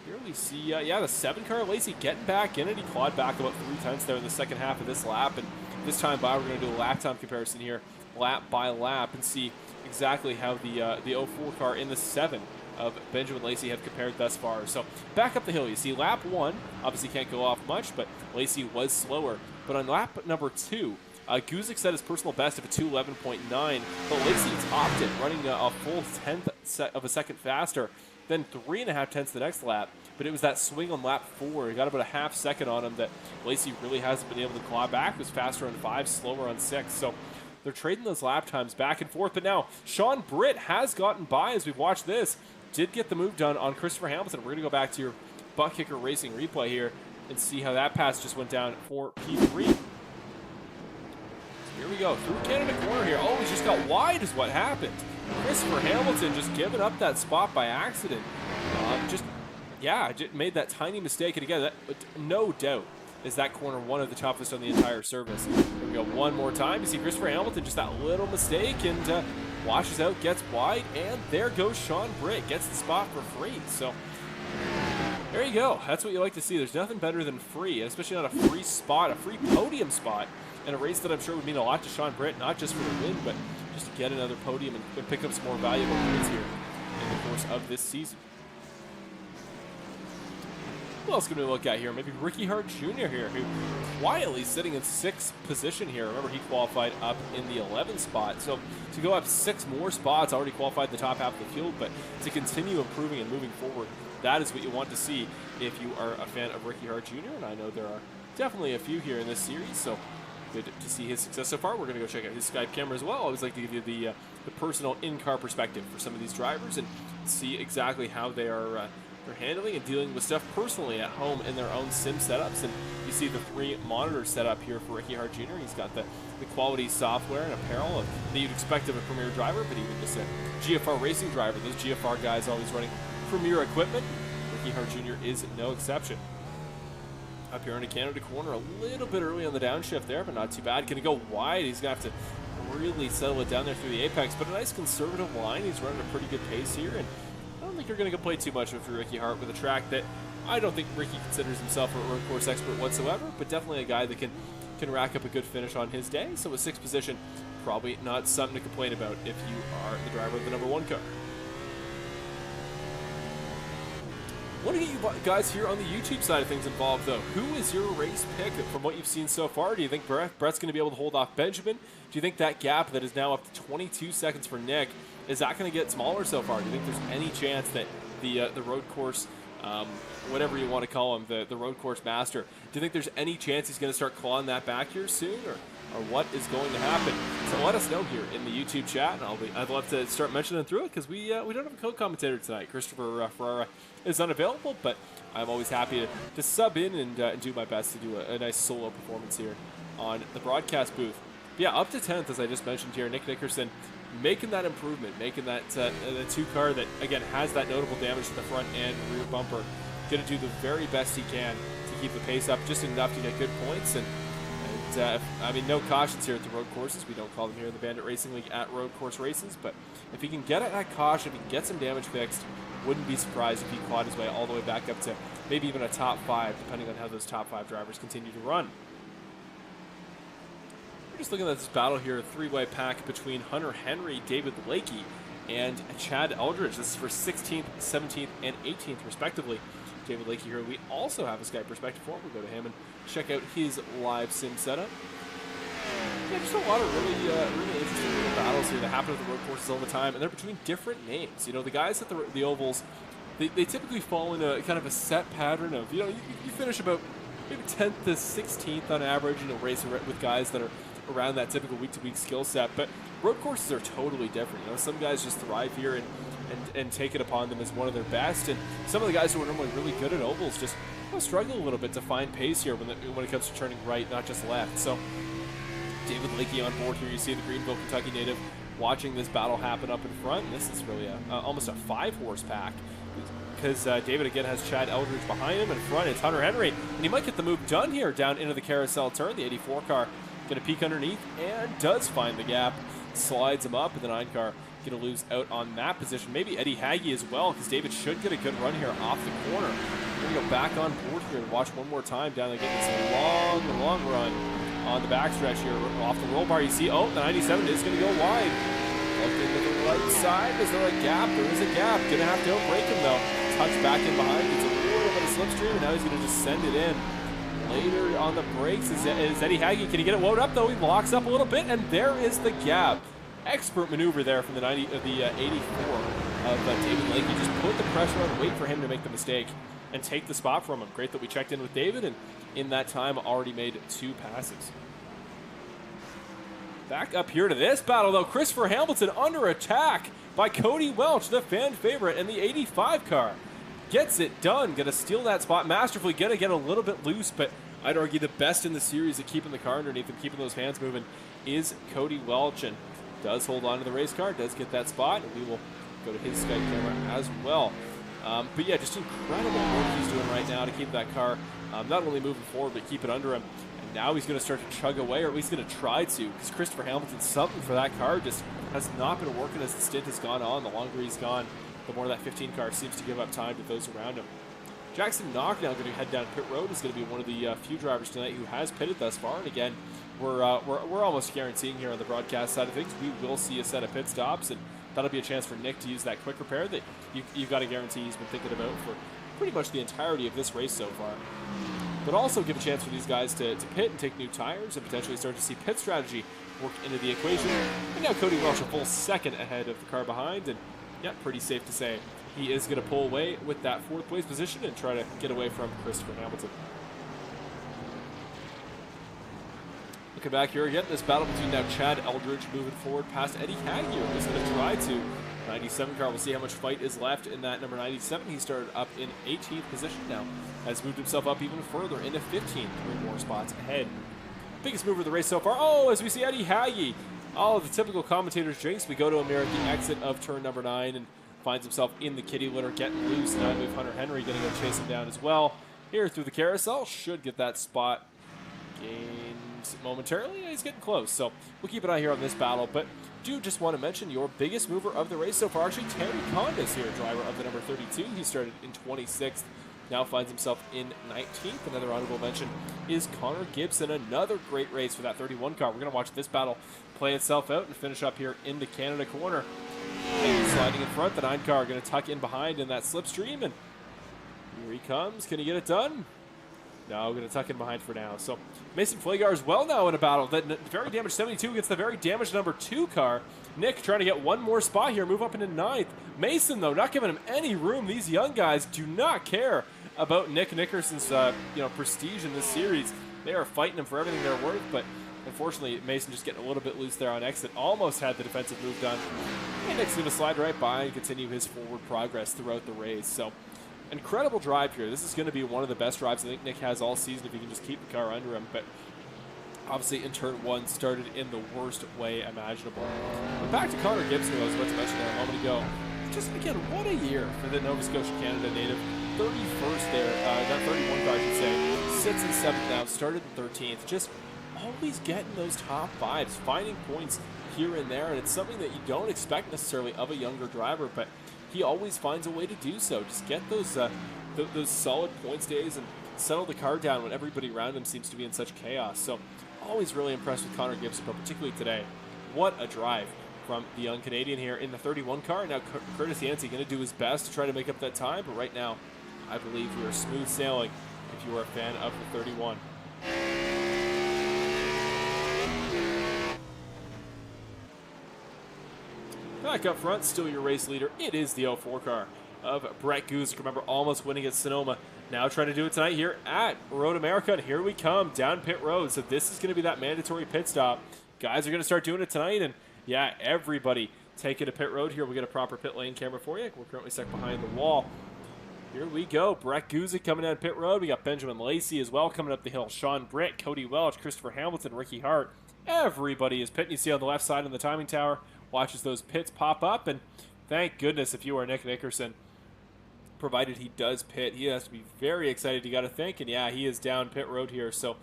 here we see, the 7-car Lacey getting back in it. He clawed back about 3/10 there in the second half of this lap, and this time by we're going to do a lap time comparison here, lap by lap, and see exactly how the 04 car in the 7 of Benjamin Lacey have compared thus far. So back up the hill, you see lap 1, obviously can't go off much, but Lacey was slower. But on lap number 2, Guzik set his personal best of a 2:11.9, but Lacey topped it, running a full 1/10 of a second faster, then 3.5 tenths the next lap. But it was that swing on lap 4, he got about a half second on him that Lacey really hasn't been able to claw back. It was faster on 5, slower on 6. So they're trading those lap times back and forth. But now Sean Britt has gotten by as we've watched this. Did get the move done on Christopher Hamilton. We're going to go back to your Butt Kicker Racing replay here and see how that pass just went down for P3. So here we go, through Canada corner here. Oh, he just got wide is what happened. Christopher Hamilton just giving up that spot by accident. Just made that tiny mistake. And again, no doubt is that corner one of the toughest on the entire service. Here we go one more time. You see Christopher Hamilton, just that little mistake, and washes out, gets wide, and there goes Sean Britt. Gets the spot for free. So there you go. That's what you like to see. There's nothing better than free, especially not a free spot, a free podium spot, in a race that I'm sure would mean a lot to Sean Britt, not just for the win, but just to get another podium and pick up some more valuable points here in the course of this season. Who else can we look at here? Maybe Ricky Hart Jr. here, who quietly sitting in 6th position here. Remember, he qualified up in the 11th spot. So to go up 6 more spots, already qualified in the top half of the field, but to continue improving and moving forward, that is what you want to see if you are a fan of Ricky Hart Jr. And I know there are definitely a few here in this series, so good to see his success so far. We're going to go check out his Skype camera as well. I always like to give you the personal in-car perspective for some of these drivers and see exactly how they are they're handling and dealing with stuff personally at home in their own sim setups. And you see the 3 monitors set up here for Ricky Hart Jr. He's got the quality software and apparel that you'd expect of a Premier driver, but even just a GFR racing driver. Those GFR guys always running Premier equipment. Ricky Hart Jr. is no exception. Up here in the Canada corner, a little bit early on the downshift there, but not too bad. Going to go wide. He's going to have to really settle it down there through the apex, but a nice conservative line. He's running a pretty good pace here, and I don't think you're going to complain too much with Ricky Hart with a track that I don't think Ricky considers himself a road course expert whatsoever, but definitely a guy that can rack up a good finish on his day. So a 6th position, probably not something to complain about if you are the driver of the number 1 car. I want to get you guys here on the YouTube side of things involved, though. Who is your race pick from what you've seen so far? Do you think Brett's going to be able to hold off Benjamin? Do you think that gap that is now up to 22 seconds for Nick, is that going to get smaller so far? Do you think there's any chance that the road course whatever you want to call him, the road course master. Do you think there's any chance he's going to start clawing that back here soon, or what is going to happen? So let us know here in the YouTube chat, and I'd love to start mentioning through it, because we don't have a co-commentator tonight. Christopher Ferrara is unavailable, but I'm always happy to sub in and do my best to do a nice solo performance here on the broadcast booth. But yeah, up to 10th, as I just mentioned here, Nick Nickerson making that improvement, making that the 2 car that, again, has that notable damage to the front and rear bumper. Going to do the very best he can to keep the pace up, just enough to get good points. And I mean, no cautions here at the road courses. We don't call them here in the Bandit Racing League at road course races. But if he can get at that caution, if he can get some damage fixed, wouldn't be surprised if he clawed his way all the way back up to maybe even a top 5, depending on how those top 5 drivers continue to run. We're just looking at this battle here, a 3-way pack between Hunter Henry, David Lakey, and Chad Eldridge. This is for 16th, 17th, and 18th, respectively. David Lakey here, we also have a Skype perspective for. We'll go to him and check out his live sim setup. Yeah, just a lot of really interesting little battles here that happen at the road courses all the time, and they're between different names. You know, the guys at the ovals, they typically fall in a kind of a set pattern of, you know, you finish about maybe 10th to 16th on average, you know, racing with guys that are around that typical week-to-week skill set. But road courses are totally different. You know, some guys just thrive here and take it upon them as one of their best, and some of the guys who are normally really good at ovals just struggle a little bit to find pace here when it comes to turning right, not just left. So David Lakey on board here. You see the Greenville, Kentucky native watching this battle happen up in front. This is really almost a 5-horse pack, because David again has Chad Eldridge behind him. In front it's Hunter Henry, and he might get the move done here down into the carousel turn. The 84 car going to peek underneath and does find the gap, slides him up, and the 9 car going to lose out on that position. Maybe Eddie Hagee as well, because David should get a good run here off the corner. We're going to go back on board here and watch one more time down there, getting this long run on the backstretch here off the roll bar. You see, oh, the 97 is going to go wide. Looking to the right side. Is there a gap? There is a gap. Going to have to outbrake him though. Touch back in behind. Gets a little bit of slipstream, and now he's going to just send it in. Later on the brakes is Eddie Hagee. Can he get it wound up though? He locks up a little bit, and there is the gap. Expert maneuver there from the 84 of David Lakey. Just put the pressure on, wait for him to make the mistake, and take the spot from him. Great that we checked in with David, and in that time already made 2 passes. Back up here to this battle though. Christopher Hamilton under attack by Cody Welch, the fan favorite, and the 85 car. Gets it done. Going to steal that spot masterfully. Going to get a little bit loose, but I'd argue the best in the series at keeping the car underneath and keeping those hands moving is Cody Welch, and does hold on to the race car, does get that spot, and we will go to his Skype camera as well. But yeah, just incredible work he's doing right now to keep that car not only moving forward, but keep it under him. And now he's going to start to chug away, or at least going to try to, because Christopher Hamilton's something for that car just has not been working as the stint has gone on. The longer he's gone, the more that 15 car seems to give up time to those around him. Jackson Knock now going to head down pit road. Is going to be one of the few drivers tonight who has pitted thus far. And again, we're almost guaranteeing here on the broadcast side of things, we will see a set of pit stops, and that'll be a chance for Nick to use that quick repair that you've got to guarantee he's been thinking about for pretty much the entirety of this race so far. But also give a chance for these guys to pit and take new tires and potentially start to see pit strategy work into the equation. And now Cody Welch a full second ahead of the car behind, and yeah, pretty safe to say he is going to pull away with that 4th place position and try to get away from Christopher Hamilton. Looking back here again, this battle between now Chad Eldridge moving forward past Eddie Hagee, who's going to try to 97 car. We'll see how much fight is left in that number 97. He started up in 18th position now, has moved himself up even further into 15th, 3 more spots ahead. Biggest mover of the race so far. Oh, as we see Eddie Hagee. All of the typical commentators' jinx. We go to him here at the exit of turn number 9 and finds himself in the kitty litter, getting loose. Now we have Hunter Henry going to go chase him down as well. Here through the carousel, should get that spot gained momentarily. Yeah, he's getting close, so we'll keep an eye here on this battle. But do just want to mention your biggest mover of the race so far, actually Terry Condas here, driver of the number 32. He started in 26th, now finds himself in 19th. Another honorable mention is Connor Gibson, another great race for that 31 car. We're going to watch this battle play itself out and finish up here in the Canada corner. And sliding in front, the 9 car going to tuck in behind in that slipstream, and here he comes. Can he get it done? No, going to tuck in behind for now. So Mason Flagar as well now in a battle. That very damaged 72 against the very damaged number 2 car. Nick trying to get one more spot here, move up into 9th. Mason, though, not giving him any room. These young guys do not care about Nick Nickerson's prestige in this series. They are fighting him for everything they're worth, but unfortunately, Mason just getting a little bit loose there on exit. Almost had the defensive move done. And Nick's going to slide right by and continue his forward progress throughout the race. So, incredible drive here. This is going to be one of the best drives I think Nick has all season if he can just keep the car under him. But obviously, in turn one, started in the worst way imaginable. But back to Connor Gibson, who I was about to mention there a moment ago. Just, again, what a year for the Nova Scotia, Canada native. 31st there, not 31 car, I should say. Sits in 7th now, started in 13th. Just always getting those top fives, finding points here and there, and it's something that you don't expect necessarily of a younger driver, but he always finds a way to do so. Just get those solid points days and settle the car down when everybody around him seems to be in such chaos. So always really impressed with Connor Gibson, but particularly today. What a drive from the young Canadian here in the 31 car. Now Curtis Yancey going to do his best to try to make up that time, but right now I believe we are smooth sailing if you are a fan of the 31. Back up front, still your race leader. It is the 04 car of Brett Guzik. Remember, almost winning at Sonoma. Now trying to do it tonight here at Road America. And here we come down pit road. So this is going to be that mandatory pit stop. Guys are going to start doing it tonight. And yeah, everybody taking a pit road here. We get a proper pit lane camera for you. We're currently stuck behind the wall. Here we go. Brett Guzik coming down pit road. We got Benjamin Lacey as well coming up the hill. Sean Britt, Cody Welch, Christopher Hamilton, Ricky Hart. Everybody is pitting. You see on the left side in the timing tower. Watches those pits pop up, and thank goodness if you are Nick Nickerson, provided he does pit, he has to be very excited, you got to think, and yeah, he is down pit road here, so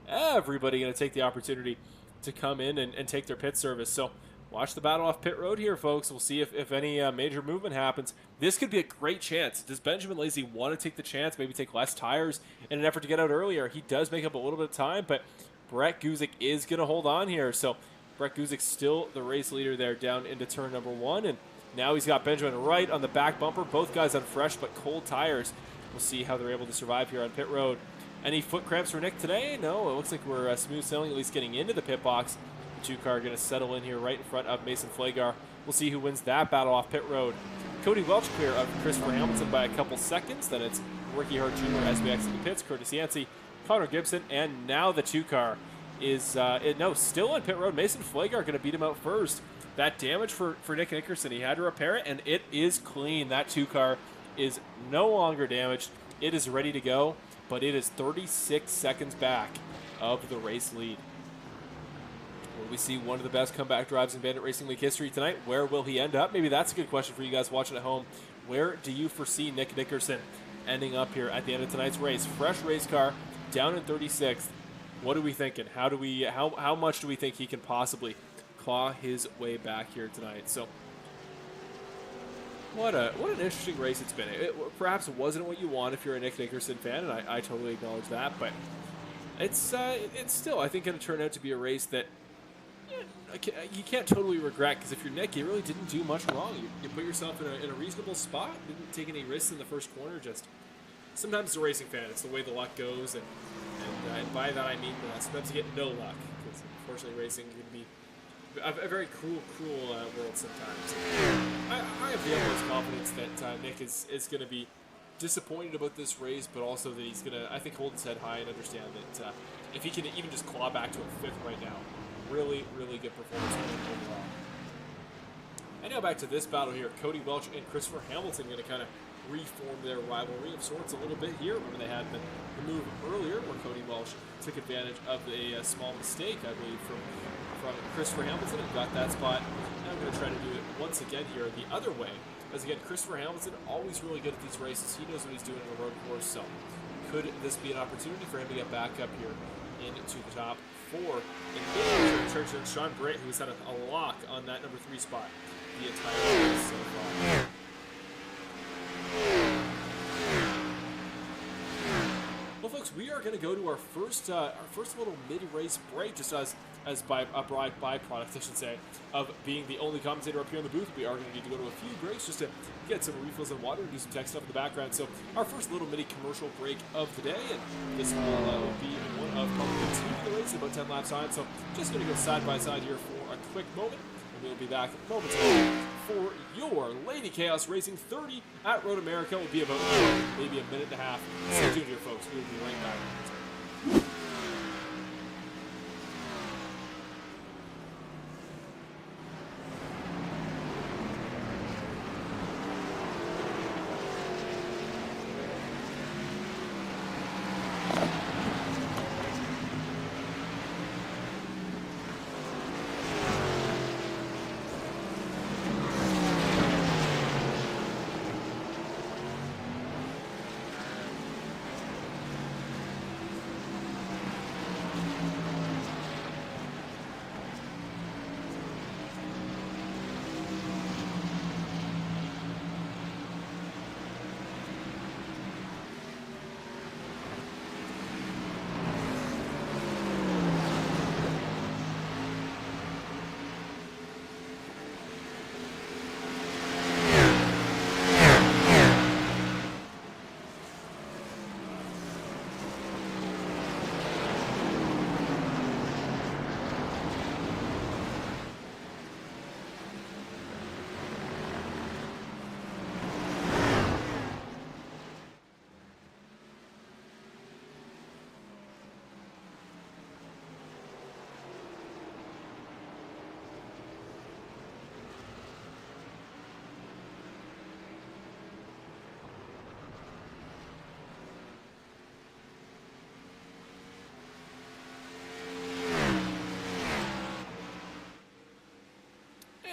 everybody going to take the opportunity to come in and take their pit service. So watch the battle off pit road here, folks. We'll see if any major movement happens. This could be a great chance. Does Benjamin Lacey want to take the chance, maybe take less tires in an effort to get out earlier? He does make up a little bit of time, but Brett Guzik is going to hold on here, so Brett Guzik still the race leader there down into turn number one, and now he's got Benjamin right on the back bumper. Both guys on fresh but cold tires. We'll see how they're able to survive here on pit road. Any foot cramps for Nick today? No, it looks like we're smooth sailing, at least getting into the pit box. The two car going to settle in here right in front of Mason Flagar. We'll see who wins that battle off pit road. Cody Welch clear of Christopher Hamilton by a couple seconds. Then it's Ricky Hart Jr. as we exit the pits. Curtis Yancey, Connor Gibson, and now the two car is still on pit road. Mason Flagar going to beat him out first. That damage for Nick Nickerson, he had to repair it, and it is clean. That two car is no longer damaged. It is ready to go, but it is 36 seconds back of the race lead. Will we see one of the best comeback drives in Bandit Racing League history tonight? Where will he end up? Maybe that's a good question for you guys watching at home. Where do you foresee Nick Nickerson ending up here at the end of tonight's race? Fresh race car, down in 36th. What are we thinking? How much do we think he can possibly claw his way back here tonight? So, what an interesting race it's been. Perhaps it wasn't what you want if you're a Nick Nickerson fan, and I totally acknowledge that. But it's still, I think, going to turn out to be a race that you can't totally regret, because if you're Nick, you really didn't do much wrong. You put yourself in a reasonable spot. Didn't take any risks in the first corner. Just sometimes as a racing fan, it's the way the luck goes, and by that I mean sometimes you get no luck, because unfortunately racing can be a very cruel world sometimes. I have the utmost confidence that Nick is going to be disappointed about this race, but also that he's going to, I think, hold his head high and understand that if he can even just claw back to a fifth right now, really, really good performance overall. And now back to this battle here. Cody Welch and Christopher Hamilton going to kind of reform their rivalry of sorts a little bit here. Remember, they had the move earlier where Cody Welch took advantage of a small mistake, I believe, from Christopher Hamilton and got that spot. Now I'm going to try to do it once again here the other way. As again, Christopher Hamilton, always really good at these races. He knows what he's doing in a road course, so could this be an opportunity for him to get back up here into the top four? And Church and Sean Britt, who's had a lock on that number 3 spot the entire race so far. Well, folks, we are going to go to our first little mid-race break, just as by a byproduct, I should say, of being the only commentator up here in the booth. We are going to need to go to a few breaks just to get some refills of water and do some tech stuff in the background. So our first little mini commercial break of the day, and this will be one of probably 2 of the race, about 10 laps on. So just going to go side by side here for a quick moment. and we'll be back momentarily for your Lady Chaos Racing 30 at Road America. It will be about maybe a minute and a half. Stay tuned here, folks. We'll be right back.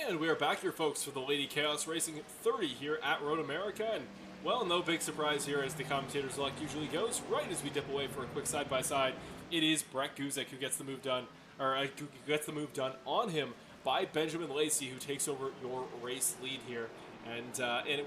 And we are back here, folks, for the Lady Chaos Racing 30 here at Road America. And, well, no big surprise here as the commentator's luck usually goes. Right as we dip away for a quick side-by-side, it is Brett Guzik who gets the move done, who gets the move done on him by Benjamin Lacey, who takes over your race lead here. And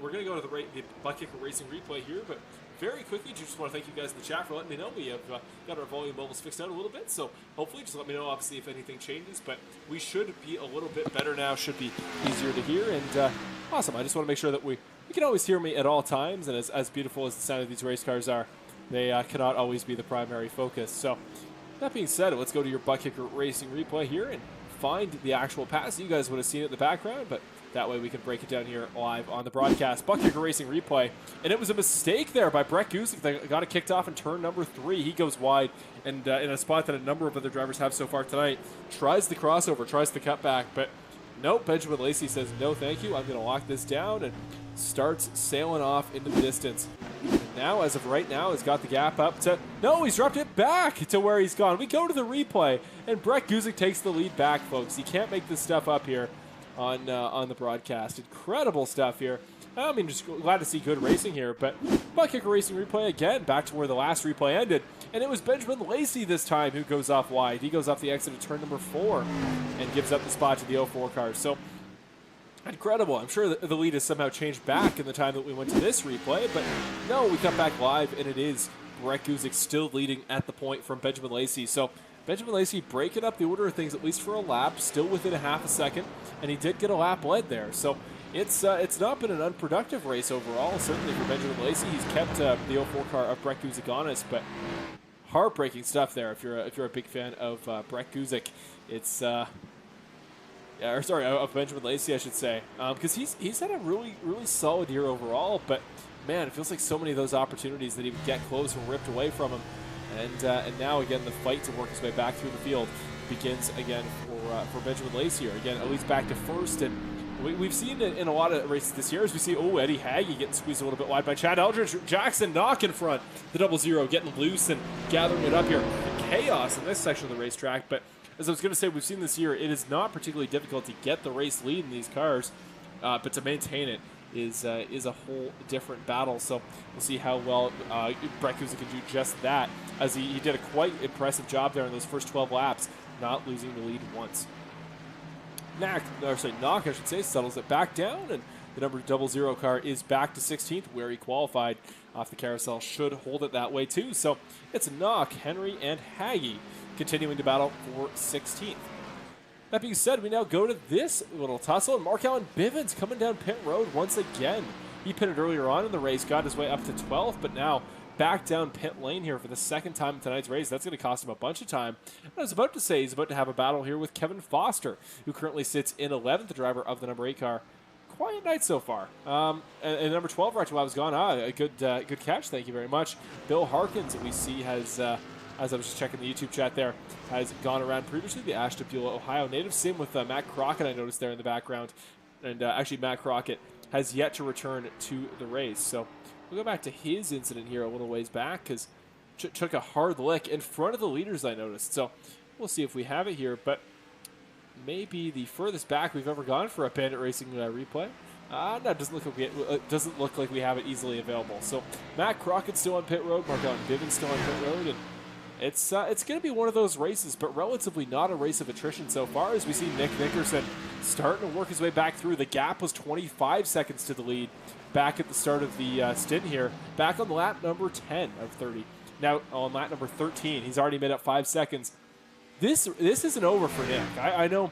we're going to go to the Butt Kicker Racing replay here, but very quickly, just want to thank you guys in the chat for letting me know. We have got our volume levels fixed out a little bit, so hopefully just let me know, obviously, if anything changes. But we should be a little bit better now, should be easier to hear. And awesome, I just want to make sure that you can always hear me at all times. And as beautiful as the sound of these race cars are, they cannot always be the primary focus. So that being said, let's go to your Butt Kicker Racing replay here and find the actual pass. You guys would have seen it in the background, but that way we can break it down here live on the broadcast. Butt Kicker Racing replay. And it was a mistake there by Brett Guzik that got it kicked off in turn number 3. He goes wide, and in a spot that a number of other drivers have so far tonight. Tries the crossover, tries the cutback, but nope, Benjamin Lacey says, no thank you, I'm going to lock this down, and starts sailing off into the distance. And now, as of right now, has got the gap up to... No, he's dropped it back to where he's gone. We go to the replay, and Brett Guzik takes the lead back, folks. You can't make this stuff up here on the broadcast. Incredible stuff here. I mean, just glad to see good racing here, but Butt Kicker Racing replay again, back to where the last replay ended, and it was Benjamin Lacey this time who goes off wide. He goes off the exit of turn number 4 and gives up the spot to the 04 cars. So, incredible. I'm sure the lead has somehow changed back in the time that we went to this replay, but no, we come back live, and it is Brett Guzik still leading at the point from Benjamin Lacey. So, Benjamin Lacey breaking up the order of things, at least for a lap, still within a half a second, and he did get a lap led there. So it's not been an unproductive race overall, certainly for Benjamin Lacey. He's kept the 04 car of Brett Guzik honest, but heartbreaking stuff there if you're a big fan of Brett Guzik. It's of Benjamin Lacey, I should say, because he's had a really solid year overall, but man, it feels like so many of those opportunities that he would get close were ripped away from him. And now, again, the fight to work his way back through the field begins again for Benjamin Lacey here. Again, at least back to first. And we've seen it in a lot of races this year as we see, Eddie Haggy getting squeezed a little bit wide by Chad Eldridge. Jackson Knock in front. The 00 getting loose and gathering it up here. Chaos in this section of the racetrack. But as I was going to say, we've seen this year, it is not particularly difficult to get the race lead in these cars. But to maintain it is a whole different battle. So we'll see how well Brett Guzik can do just that, as he did a quite impressive job there in those first 12 laps, not losing the lead once. Knock, I should say, settles it back down, and the number 00 car is back to 16th, where he qualified off the carousel. Should hold it that way too. So it's Knock, Henry, and Haggy continuing to battle for 16th. That being said, we now go to this little tussle, and Mark Allen Bivens coming down pit road once again. He pitted earlier on in the race, got his way up to 12th, but now back down pit lane here for the second time in tonight's race. That's going to cost him a bunch of time. I was about to say he's about to have a battle here with Kevin Foster, who currently sits in 11th, the driver of the number 8 car. Quiet night so far. And number 12 right while I was gone. A good catch. Thank you very much. Bill Harkins, that we see has, as I was just checking the YouTube chat there, has gone around previously. The Ashtabula, Ohio native. Same with Matt Crockett, I noticed there in the background. And actually, Matt Crockett has yet to return to the race. So we'll go back to his incident here a little ways back because took a hard lick in front of the leaders, I noticed. So we'll see if we have it here. But maybe the furthest back we've ever gone for a Bandit Racing replay. No, it doesn't look like we have it easily available. So Matt Crockett's still on pit road, Marcon Bivens still on pit road, and it's going to be one of those races, but relatively not a race of attrition so far, as we see Nick Nickerson starting to work his way back through. The gap was 25 seconds to the lead back at the start of the stint here, back on lap number 10 of 30. Now on lap number 13, he's already made up 5 seconds. This isn't over for Nick. I know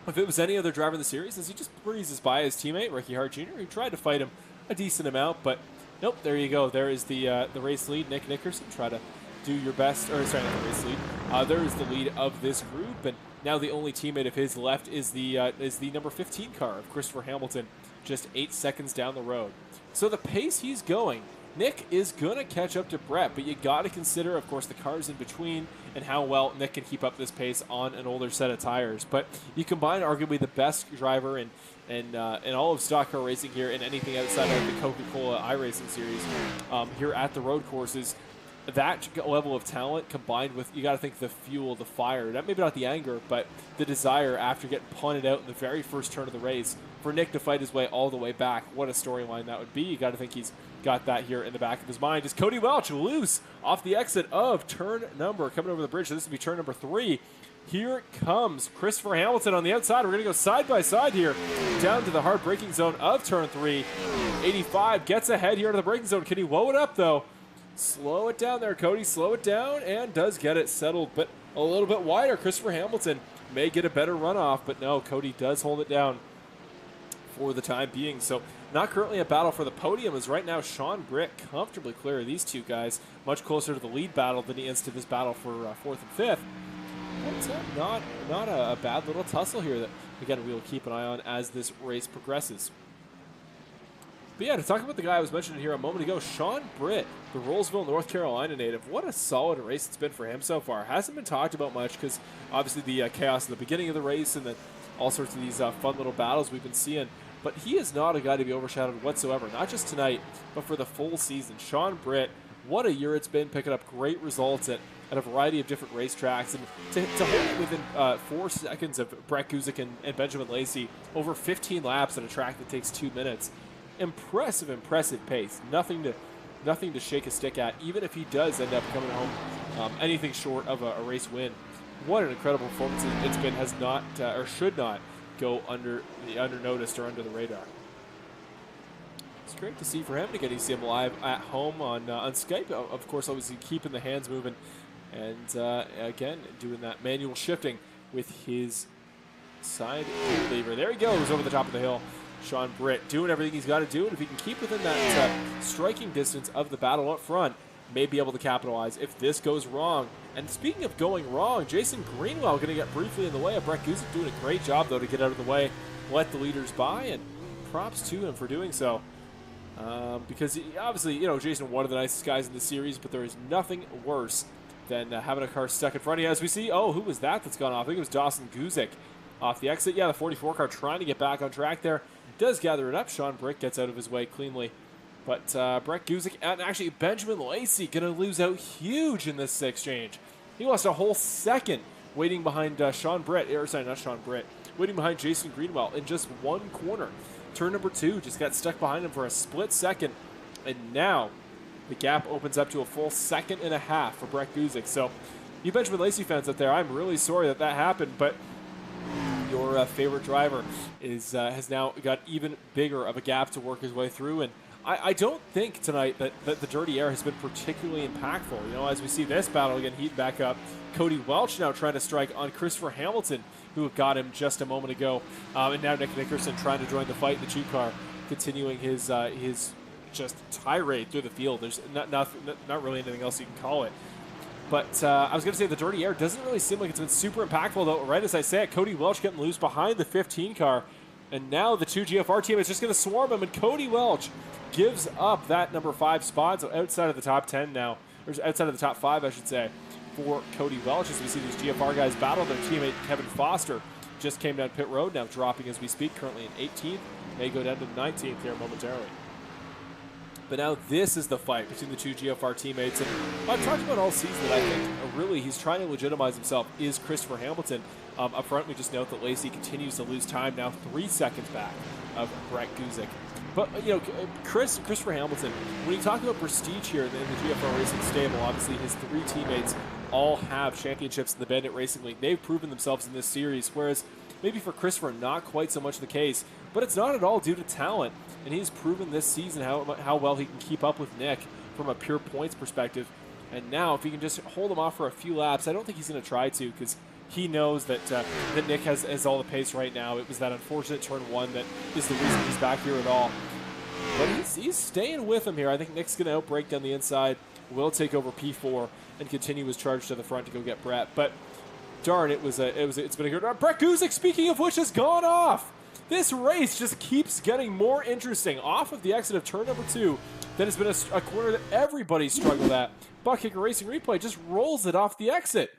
if it was any other driver in the series, as he just breezes by his teammate, Ricky Hart Jr., who tried to fight him a decent amount, but nope, there you go. There is the race lead, Nick Nickerson. Try to do your best, or sorry, not the race lead. There is the lead of this group, and now the only teammate of his left is the number 15 car of Christopher Hamilton, just 8 seconds down the road. So the pace he's going, Nick is going to catch up to Brett, but you got to consider, of course, the cars in between and how well Nick can keep up this pace on an older set of tires. But you combine arguably the best driver in all of stock car racing here and anything outside of the Coca-Cola iRacing series here at the road courses. That level of talent combined with, you got to think, the fuel, the fire, maybe not the anger, but the desire after getting punted out in the very first turn of the race for Nick to fight his way all the way back. What a storyline that would be. You got to think he's got that here in the back of his mind. Is Cody Welch loose off the exit of turn number, coming over the bridge. So this will be turn number 3. Here comes Christopher Hamilton on the outside. We're going to go side by side here down to the hard braking zone of turn 3. 85 gets ahead here to the braking zone. Can he woe it up, though? Slow it down there, Cody. Slow it down, and does get it settled, but a little bit wider. Christopher Hamilton may get a better runoff, but no, Cody does hold it down for the time being. So not currently a battle for the podium, as right now Sean Britt comfortably clear of these two guys, much closer to the lead battle than he is to this battle for 4th and 5th. But not a bad little tussle here that, again, we will keep an eye on as this race progresses. But yeah, to talk about the guy I was mentioning here a moment ago, Sean Britt, the Rollsville, North Carolina native. What a solid race it's been for him so far. Hasn't been talked about much because obviously the chaos in the beginning of the race and then all sorts of these fun little battles we've been seeing. But he is not a guy to be overshadowed whatsoever, not just tonight, but for the full season. Sean Britt, what a year it's been, picking up great results at a variety of different racetracks. And to hold it within 4 seconds of Brett Guzik and Benjamin Lacey over 15 laps at a track that takes 2 minutes. Impressive pace. Nothing to shake a stick at, even if he does end up coming home anything short of a race win. What an incredible performance it's been. Has not or should not go unnoticed or under the radar. It's great to see for him. Again, you see him live at home on Skype. Of course, obviously keeping the hands moving, and again doing that manual shifting with his side lever. There he goes over the top of the hill. Sean Britt doing everything he's got to do, and if he can keep within that striking distance of the battle up front, may be able to capitalize if this goes wrong. And speaking of going wrong, Jason Greenwell going to get briefly in the way of Brett Guzik, doing a great job, though, to get out of the way, let the leaders by, and props to him for doing so. Because obviously, you know, Jason, one of the nicest guys in the series, but there is nothing worse than having a car stuck in front of you. As we see, oh, who was that's gone off? I think it was Dawson Guzik off the exit. Yeah, the 44 car trying to get back on track there. Does gather it up. Sean Britt gets out of his way cleanly. But Brett Guzik, and actually Benjamin Lacey, going to lose out huge in this exchange. He lost a whole second waiting behind Sean Britt, or sorry, not Sean Britt, waiting behind Jason Greenwell in just one corner. Turn number 2 just got stuck behind him for a split second, and now the gap opens up to a full 1.5 seconds for Brett Guzik. So, you Benjamin Lacey fans out there, I'm really sorry that happened, but your favorite driver has now got even bigger of a gap to work his way through, and I don't think tonight that the dirty air has been particularly impactful. You know, as we see this battle again heat back up, Cody Welch now trying to strike on Christopher Hamilton, who got him just a moment ago, and now Nick Nickerson trying to join the fight in the 2 car, continuing his just tirade through the field. There's not really anything else you can call it. But I was going to say the dirty air doesn't really seem like it's been super impactful, though. Right as I say it, Cody Welch getting loose behind the 15 car. And now the 2 GFR teammates just going to swarm him, and Cody Welch gives up that number 5 spot. So outside of the top 10 now, or outside of the top 5, I should say, for Cody Welch, as we see these GFR guys battle. Their teammate Kevin Foster just came down pit road, now dropping as we speak, currently in 18th. May go down to 19th here momentarily. But now this is the fight between the 2 GFR teammates. And I've talked about all season that I think really he's trying to legitimize himself is Christopher Hamilton. Up front, we just note that Lacey continues to lose time, now 3 seconds back of Brett Guzik. But, you know, Christopher Hamilton, when you talk about prestige here in the GFR Racing stable, obviously his 3 teammates all have championships in the Bandit Racing League. They've proven themselves in this series, whereas maybe for Christopher, not quite so much the case. But it's not at all due to talent, and he's proven this season how well he can keep up with Nick from a pure points perspective. And now, if he can just hold him off for a few laps, I don't think he's going to try to, because he knows that that Nick has all the pace right now. It was that unfortunate turn 1 that is the reason he's back here at all. But he's staying with him here. I think Nick's going to outbreak down the inside, will take over P4, and continue his charge to the front to go get Brett. But darn, it's been a good run. Brett Guzik, speaking of which, has gone off. This race just keeps getting more interesting. Off of the exit of turn number 2, that has been a corner that everybody struggled at. Buckkicker Racing Replay just rolls it off the exit.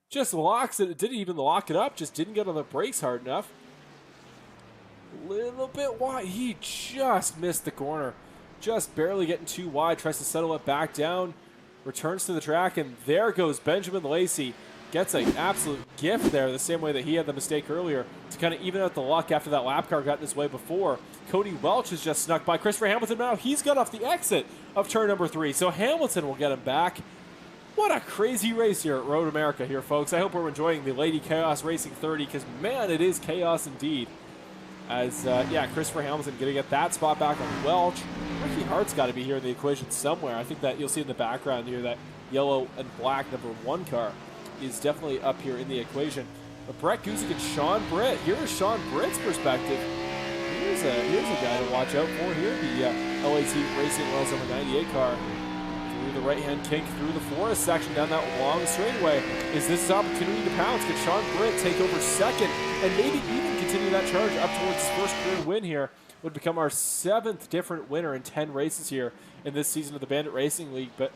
Just locks it. It didn't even lock it up. Just didn't get on the brakes hard enough. Little bit wide. He just missed the corner. Just barely getting too wide. Tries to settle it back down. Returns to the track, and there goes Benjamin Lacey. Gets an absolute gift there, the same way that he had the mistake earlier, to kind of even out the luck after that lap car got in his way before. Cody Welch has just snuck by Christopher Hamilton. Now he's got off the exit of turn number 3, so Hamilton will get him back. What a crazy race here at Road America here, folks. I hope we're enjoying the Lady Chaos Racing 30, because, man, it is chaos indeed. As, yeah, Christopher Hamilton going to get that spot back on Welch. Ricky Hart's got to be here in the equation somewhere. I think that you'll see in the background here that yellow and black number 1 car is definitely up here in the equation. But Brett Guzik and Sean Britt. Here is Sean Britt's perspective. Here's a guy to watch out for here. The LAT Racing Wells number 98 car. Through the right-hand kink, through the forest section, down that long straightaway. Is this his opportunity to pounce? Can Sean Britt take over second and maybe even continue that charge up towards his first career win here? Would become our 7th different winner in 10 races here in this season of the Bandit Racing League. But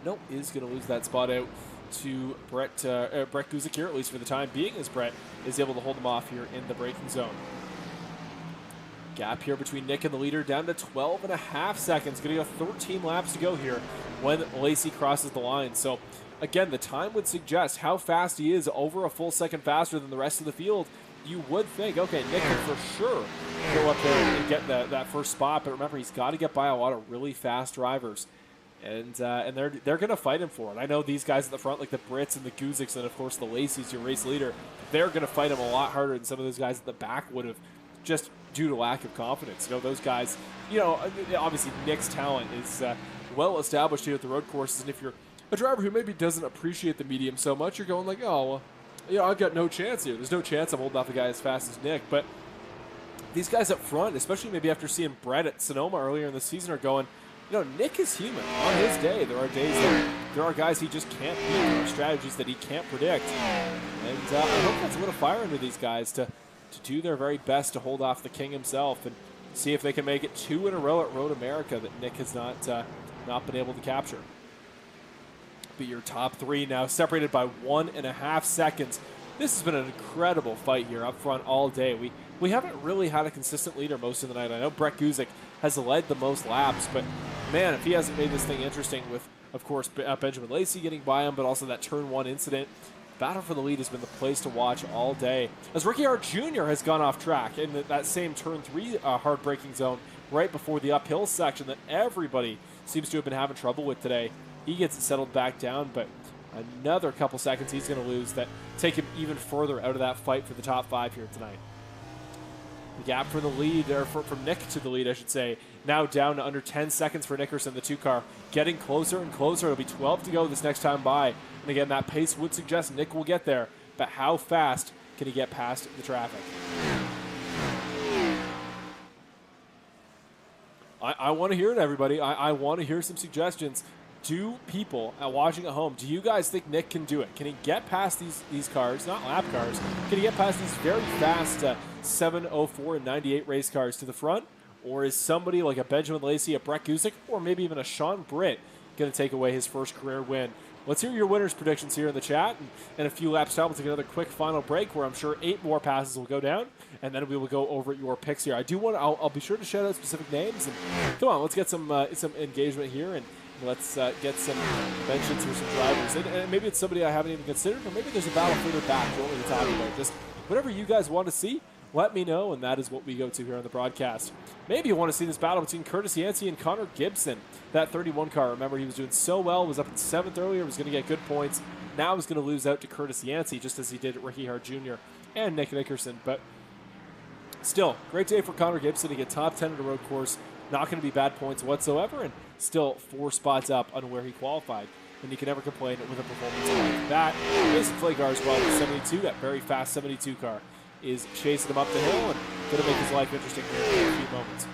no, is going to lose that spot out to Brett Guzik here, at least for the time being, as Brett is able to hold him off here in the braking zone. Gap here between Nick and the leader down to 12.5 seconds. Going to go 13 laps to go here when Lacey crosses the line. So again, the time would suggest how fast he is, over a full second faster than the rest of the field. You would think, okay, Nick can for sure go up there and get that first spot. But remember, he's got to get by a lot of really fast drivers. And they're going to fight him for it. I know these guys at the front, like the Brits and the Guziks, and of course the Lacey's, your race leader, they're going to fight him a lot harder than some of those guys at the back would have, just due to lack of confidence. You know, those guys, you know, obviously Nick's talent is well established here at the road courses, and if you're a driver who maybe doesn't appreciate the medium so much, you're going like, oh, well, you know, I've got no chance here. There's no chance I'm holding off a guy as fast as Nick. But these guys up front, especially maybe after seeing Brett at Sonoma earlier in the season, are going, you know, Nick is human. On his day, there are days that there are guys he just can't beat. There are strategies that he can't predict. And I hope that's a little fire into these guys to do their very best to hold off the king himself and see if they can make it 2 in a row at Road America that Nick has not been able to capture. But your top 3 now separated by 1.5 seconds. This has been an incredible fight here up front all day. We haven't really had a consistent leader most of the night. I know Brett Guzik has led the most laps, but man, if he hasn't made this thing interesting with, of course, Benjamin Lacey getting by him, but also that turn 1 incident, battle for the lead has been the place to watch all day. As Ricky Hart Jr. has gone off track in that same turn 3 hard braking zone right before the uphill section that everybody seems to have been having trouble with today. He gets it settled back down, but another couple seconds he's going to lose that take him even further out of that fight for the top 5 here tonight. The gap for the lead, or from Nick to the lead, I should say, now down to under 10 seconds for Nickerson, the 2 car. Getting closer and closer. It'll be 12 to go this next time by. And again, that pace would suggest Nick will get there. But how fast can he get past the traffic? I want to hear it, everybody. I want to hear some suggestions. Do people watching at home, do you guys think Nick can do it? Can he get past these cars, not lap cars, can he get past these very fast 704 and 98 race cars to the front? Or is somebody like a Benjamin Lacey, a Brett Guzik, or maybe even a Sean Britt going to take away his first career win? Let's hear your winners' predictions here in the chat. And a few laps down, we'll take another quick final break where I'm sure 8 more passes will go down. And then we will go over your picks here. I'll be sure to shout out specific names. And come on, let's get some engagement here. And let's get some mentions for some drivers. And maybe it's somebody I haven't even considered. Or maybe there's a battle further back. What we're talking about. Just whatever you guys want to see, let me know, and that is what we go to here on the broadcast. Maybe you want to see this battle between Curtis Yancey and Connor Gibson. That 31 car, remember, he was doing so well, was up in 7th earlier, was going to get good points. Now he's going to lose out to Curtis Yancey, just as he did at Ricky Hart Jr. and Nick Nickerson. But still, great day for Connor Gibson to get top 10 in the road course. Not going to be bad points whatsoever, and still 4 spots up on where he qualified. And you can never complain with a performance like that. Mason Flagar as well with 72, that very fast 72 car is chasing him up the hill and going to make his life interesting here in a few moments.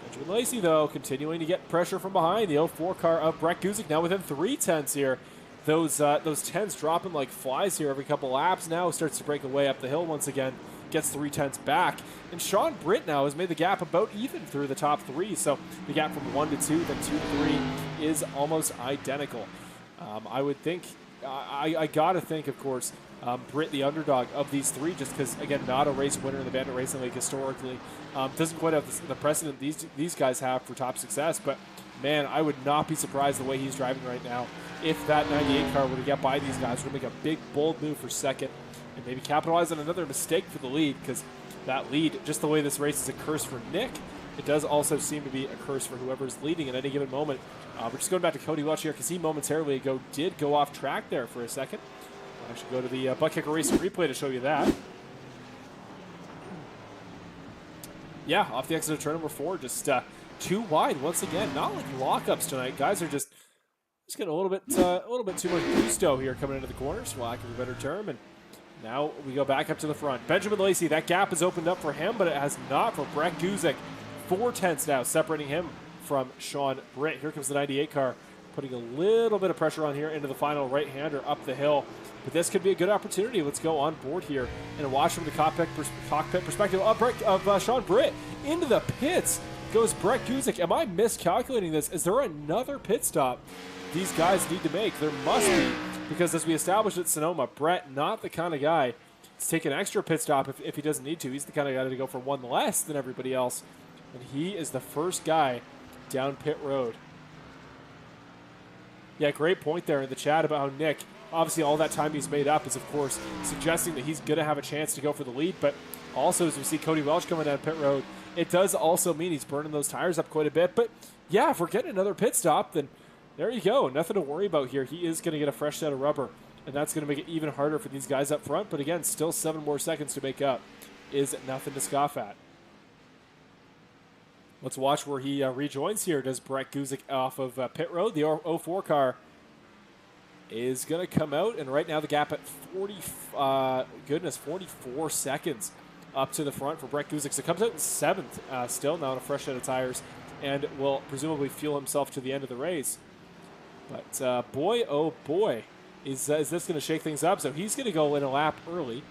Benjamin Lacey, though, continuing to get pressure from behind. The 04 car of Brett Guzik now within 3 tenths here. Those 10s dropping like flies here every couple laps. Now starts to break away up the hill once again. Gets 3 tenths back. And Sean Britt now has made the gap about even through the top 3. So the gap from 1 to 2, then 2 to 3 is almost identical. I would think, I got to think, of course, Britt, the underdog of these 3, just because, again, not a race winner in the Bandit Racing League historically. Doesn't quite have the precedent these guys have for top success, but, man, I would not be surprised the way he's driving right now. If that 98 car were to get by these guys, we're going to make a big, bold move for second and maybe capitalize on another mistake for the lead, because that lead, just the way this race is a curse for Nick, it does also seem to be a curse for whoever's leading at any given moment. We're just going back to Cody Welch here, because he momentarily ago did go off track there for a second. I'll actually go to the Butt Kicker Racing replay to show you that. Yeah, off the exit of turn number 4, just too wide once again. Not like lockups tonight. Guys are just getting a little bit too much gusto here coming into the corners, for lack of a better term. And now we go back up to the front. Benjamin Lacey, that gap has opened up for him, but it has not for Brett Guzik. 4 tenths now separating him from Sean Britt. Here comes the 98 car, putting a little bit of pressure on here into the final right-hander up the hill. But this could be a good opportunity. Let's go on board here and watch from the cockpit perspective of Sean Britt. Into the pits goes Brett Guzik. Am I miscalculating this? Is there another pit stop these guys need to make? There must be, because as we established at Sonoma, Brett, not the kind of guy to take an extra pit stop if he doesn't need to. He's the kind of guy to go for 1 less than everybody else. And he is the first guy down pit road. Yeah, great point there in the chat about how Nick, obviously all that time he's made up is, of course, suggesting that he's going to have a chance to go for the lead. But also, as we see Cody Welch coming down pit road, it does also mean he's burning those tires up quite a bit. But yeah, if we're getting another pit stop, then there you go. Nothing to worry about here. He is going to get a fresh set of rubber, and that's going to make it even harder for these guys up front. But again, still 7 more seconds to make up is nothing to scoff at. Let's watch where he rejoins here. Does Brett Guzik off of pit road? The 04 car is going to come out, and right now the gap at 44 seconds up to the front for Brett Guzik. So it comes out in 7th still now on a fresh set of tires, and will presumably fuel himself to the end of the race. But boy, oh boy, is this going to shake things up. So he's going to go in a lap early.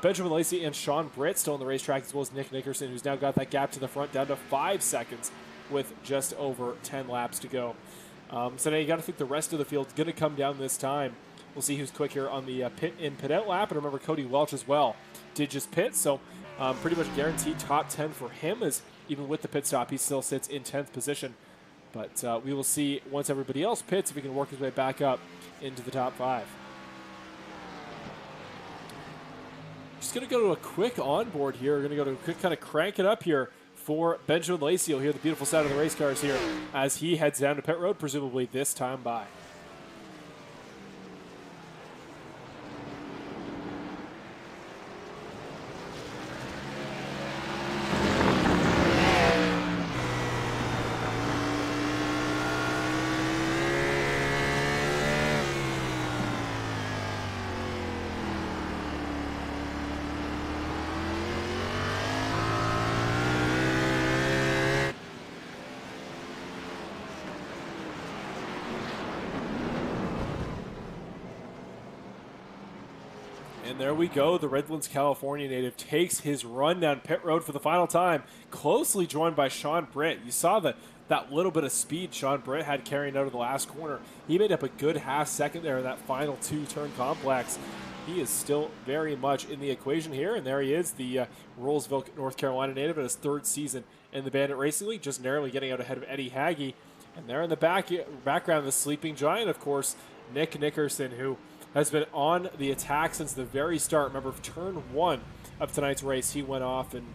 Benjamin Lacey and Sean Britt still on the racetrack, as well as Nick Nickerson, who's now got that gap to the front down to 5 seconds with just over 10 laps to go. So now you got to think the rest of the field's going to come down this time. We'll see who's quick here on the pit in, pit out lap. And remember, Cody Welch as well did just pit, so pretty much guaranteed top 10 for him, as even with the pit stop, he still sits in 10th position. But we will see once everybody else pits if he can work his way back up into the top 5. Just going to go to a quick onboard here. We're going to go to a quick kind of crank it up here for Benjamin Lacey. You'll hear the beautiful sound of the race cars here as he heads down to pit road, presumably this time by. And there we go. The Redlands, California native takes his run down pit road for the final time, closely joined by Sean Britt. You saw that little bit of speed Sean Britt had carrying out of the last corner. He made up a good half second there in that final two-turn complex. He is still very much in the equation here, and there he is, the Rolesville, North Carolina native in his third season in the Bandit Racing League, just narrowly getting out ahead of Eddie Hagge. And there in the background, the sleeping giant, of course, Nick Nickerson, who has been on the attack since the very start. Remember, turn one of tonight's race, he went off and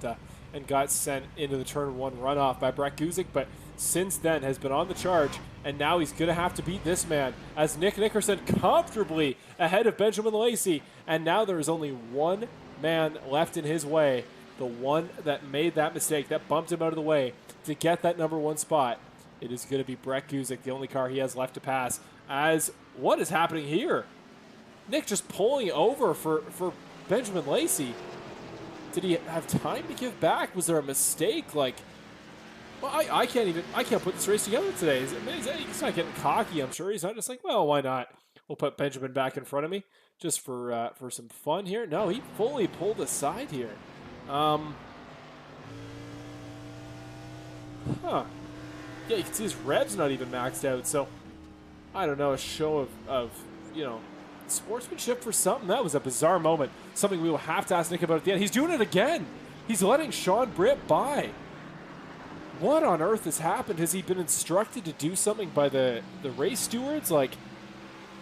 got sent into the turn one runoff by Brett Guzik, but since then has been on the charge, and now he's going to have to beat this man as Nick Nickerson comfortably ahead of Benjamin Lacey, and now there is only one man left in his way, the one that made that mistake, that bumped him out of the way to get that number one spot. It is going to be Brett Guzik, the only car he has left to pass. As what is happening here? Nick just pulling over for Benjamin Lacey. Did he have time to give back? Was there a mistake? Like, well, I can't put this race together today. He's not getting cocky, I'm sure. He's not just like, well, why not? We'll put Benjamin back in front of me just for some fun here. No, he fully pulled aside here. Yeah, you can see his revs not even maxed out. So, I don't know, a show of you know, sportsmanship for something. That was a bizarre moment. Something we will have to ask Nick about at the end. He's doing it again. He's letting Sean Britt by. What on earth has happened? Has he been instructed to do something by the race stewards? Like,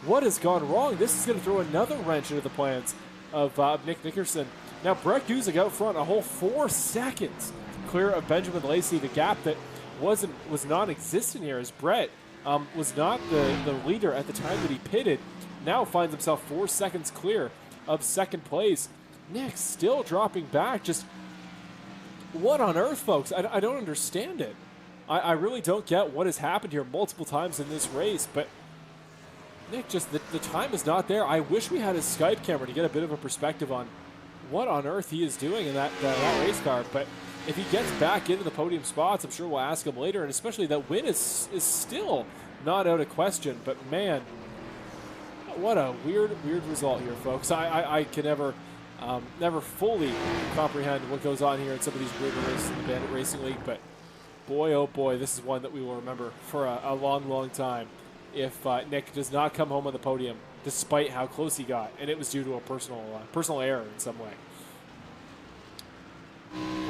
what has gone wrong? This is going to throw another wrench into the plans of Nick Nickerson. Now, Brett Guzik out front, a whole 4 seconds clear of Benjamin Lacey. The gap that was non-existent here, as Brett was not the leader at the time that he pitted. Now finds himself 4 seconds clear of second place. Nick still dropping back. Just what on earth, folks? I don't understand it. I really don't get what has happened here multiple times in this race, but Nick, just the time is not there. I wish we had his Skype camera to get a bit of a perspective on what on earth he is doing in that race car. But if he gets back into the podium spots, I'm sure we'll ask him later, and especially that win is still not out of question. But man, what a weird result here, folks. I can never fully comprehend what goes on here in some of these weird races in the Bandit Racing League, but boy, oh boy, this is one that we will remember for a long, long time if Nick does not come home on the podium, despite how close he got, and it was due to a personal error in some way.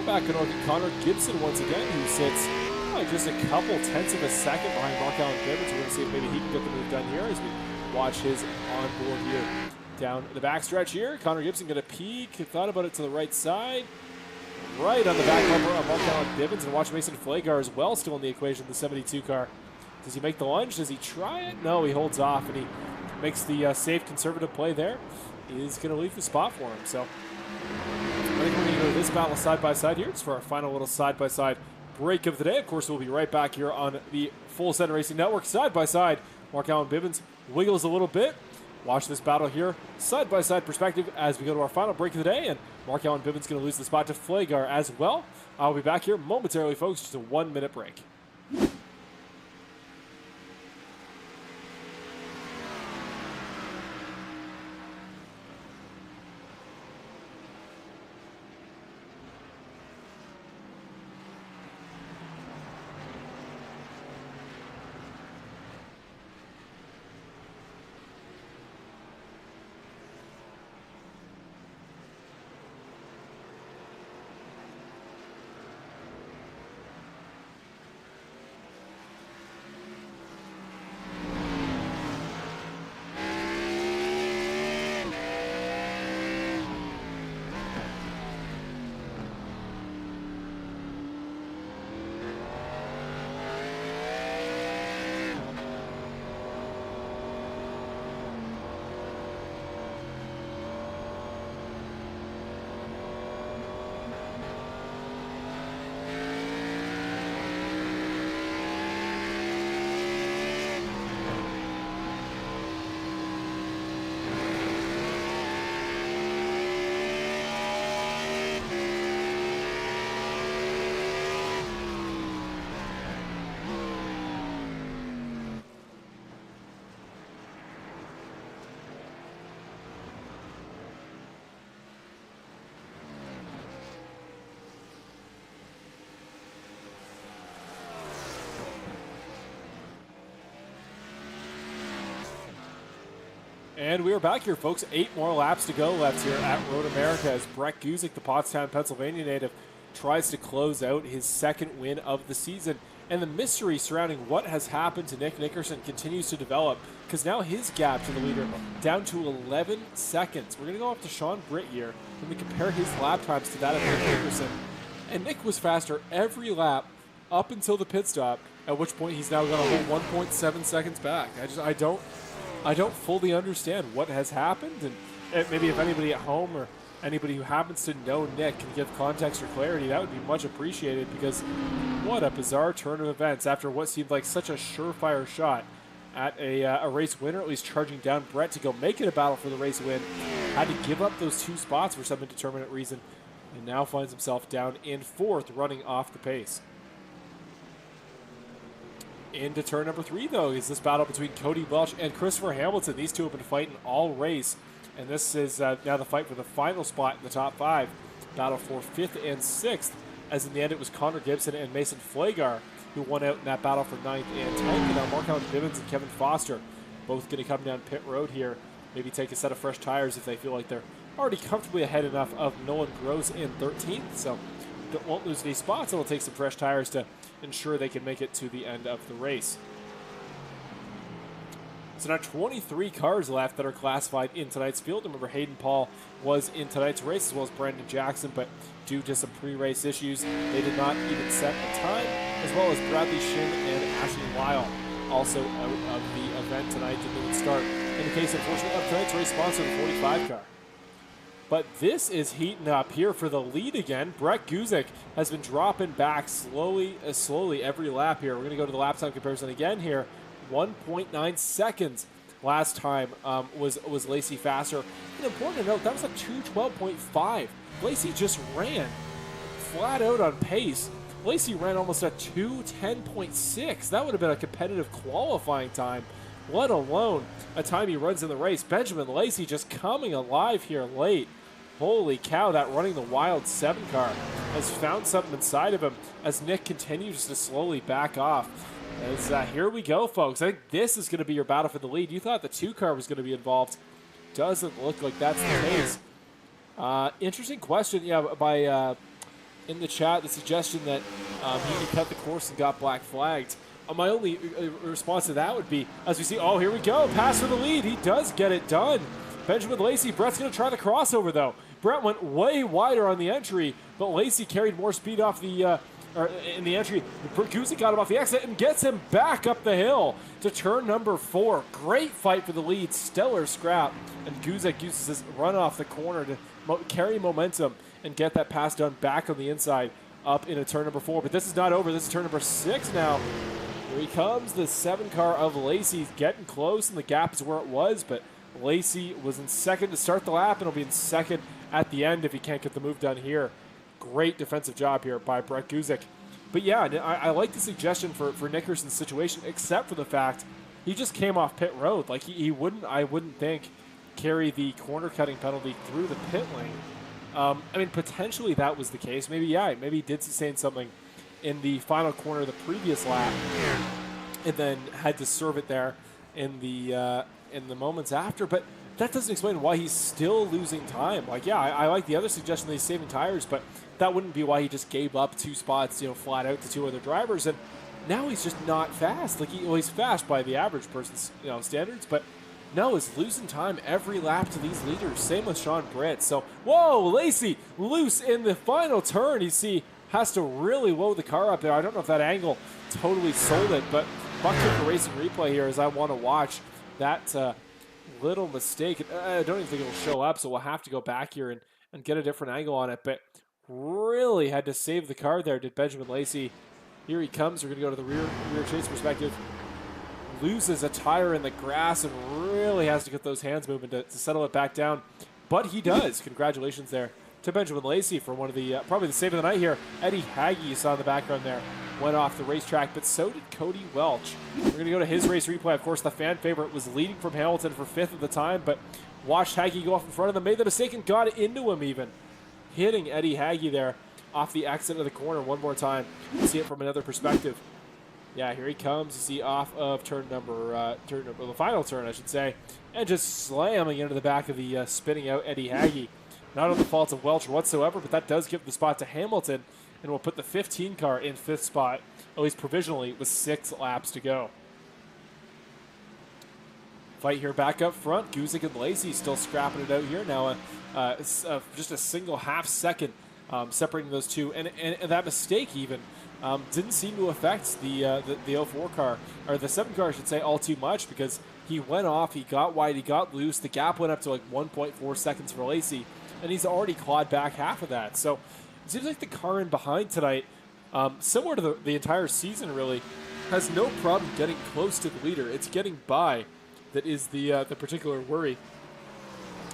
Back in order, Connor Gibson once again, who sits just a couple tenths of a second behind Mark Allen Gibbons. We're going to see if maybe he can get the move done here as we watch his onboard here. Down the backstretch here, Connor Gibson going to peek, thought about it to the right side. Right on the back bumper of Mark Allen Gibbons, and watch Mason Flagar as well still in the equation, the 72 car. Does he make the lunge? Does he try it? No, he holds off, and he makes the safe conservative play there. He is going to leave the spot for him. So I think we're going to go to this battle side by side here. It's for our final little side by side break of the day. Of course, we'll be right back here on the Full Send Racing Network side by side. Mark Allen Gibbons wiggles a little bit. Watch this battle here, side by side perspective as we go to our final break of the day. And Mark Allen Gibbons going to lose the spot to Flagar as well. I'll be back here momentarily, folks. Just a 1 minute break. And we are back here, folks. 8 more laps to go left here at Road America as Brett Guzik, the Pottstown, Pennsylvania native, tries to close out his second win of the season. And the mystery surrounding what has happened to Nick Nickerson continues to develop, because now his gap to the leader down to 11 seconds. We're going to go up to Sean Britt here and we compare his lap times to that of Nick Nickerson. And Nick was faster every lap up until the pit stop, at which point he's now going to hold 1.7 seconds back. I don't fully understand what has happened, and maybe if anybody at home or anybody who happens to know Nick can give context or clarity, that would be much appreciated, because what a bizarre turn of events after what seemed like such a surefire shot at a race winner, at least charging down Brett to go make it a battle for the race win. Had to give up those 2 spots for some indeterminate reason, and now finds himself down in 4th, running off the pace. Into turn number 3, though, is this battle between Cody Welch and Christopher Hamilton. These two have been fighting all race, and this is now the fight for the final spot in the top 5. Battle for 5th and 6th, as in the end it was Connor Gibson and Mason Flagar who won out in that battle for 9th and 10th. And now Mark-Allen Bivens and Kevin Foster both going to come down pit road here, maybe take a set of fresh tires if they feel like they're already comfortably ahead enough of Nolan Gross in 13th. So won't lose any spots, and will take some fresh tires to ensure they can make it to the end of the race. So now 23 cars left that are classified in tonight's field. Remember, Hayden Paul was in tonight's race, as well as Brandon Jackson, but due to some pre-race issues, they did not even set a time, as well as Bradley Shin and Ashley Lyle also out of the event tonight, didn't even start. In the case, unfortunately, of tonight's race sponsor, the 45 car. But this is heating up here for the lead again. Brett Guzik has been dropping back slowly every lap here. We're going to go to the lap time comparison again here. 1.9 seconds last time was Lacey faster. And important to note, that was a 2:12.5. Lacey just ran flat out on pace. Lacey ran almost a 2:10.6. That would have been a competitive qualifying time, let alone a time he runs in the race. Benjamin Lacey just coming alive here late. Holy cow, that running the wild 7 car has found something inside of him as Nick continues to slowly back off. As here we go, folks. I think this is going to be your battle for the lead. You thought the 2 car was going to be involved. Doesn't look like that's the case. Interesting question, yeah, by in the chat, the suggestion that he cut the course and got black flagged. My only response to that would be, as we see, oh, here we go, pass for the lead. He does get it done. Benjamin Lacey, Brett's going to try the crossover, though. Brett went way wider on the entry, but Lacey carried more speed off the in the entry. Guzik got him off the exit and gets him back up the hill to turn number 4. Great fight for the lead, stellar scrap, and Guzik uses his run off the corner to carry momentum and get that pass done back on the inside up into turn number 4. But this is not over. This is turn number 6 now. Here he comes, the 7 car of Lacey, getting close, and the gap is where it was, but Lacey was in 2nd to start the lap, and will be in 2nd at the end if he can't get the move done here. Great defensive job here by Brett Guzik. But yeah, I like the suggestion for Nickerson's situation, except for the fact he just came off pit road. Like he wouldn't, I wouldn't think, carry the corner cutting penalty through the pit lane. I mean, potentially that was the case. Maybe, yeah, maybe he did sustain something in the final corner of the previous lap, and then had to serve it there in the moments after. But that doesn't explain why he's still losing time. Like, yeah, I like the other suggestion that he's saving tires, but that wouldn't be why he just gave up 2 spots, flat out to 2 other drivers. And now he's just not fast. Like, he's fast by the average person's, standards, but no, he's losing time every lap to these leaders. Same with Sean Britt. So, whoa, Lacey loose in the final turn. You see, has to really load the car up there. I don't know if that angle totally sold it, but Buck took a racing replay here as I want to watch that little mistake. I don't even think it'll show up, so we'll have to go back here and get a different angle on it. But really had to save the car there, did Benjamin Lacey. Here he comes. We're going to go to the rear chase perspective. Loses a tire in the grass and really has to get those hands moving to settle it back down. But he does. Congratulations there to Benjamin Lacey for one of the, probably the save of the night here. Eddie Haggy, you saw in the background there, went off the racetrack, but so did Cody Welch. We're going to go to his race replay. Of course, the fan favorite was leading from Hamilton for 5th at the time, but watched Haggy go off in front of them, made the mistake and got into him even. Hitting Eddie Haggy there off the exit of the corner one more time. See it from another perspective. Yeah, here he comes. You see off of the final turn, I should say, and just slamming into the back of the spinning out Eddie Hagee. Not on the fault of Welch whatsoever, but that does give the spot to Hamilton, and will put the 15 car in 5th spot, at least provisionally, with 6 laps to go. Fight here back up front. Guzik and Lacey still scrapping it out here. Now just a single half second separating those two. And that mistake even didn't seem to affect the 04 car, or the 7 car, I should say, all too much, because he went off, he got wide, he got loose. The gap went up to like 1.4 seconds for Lacey, and he's already clawed back half of that. So it seems like the car in behind tonight, similar to the entire season really, has no problem getting close to the leader. It's getting by that is the particular worry.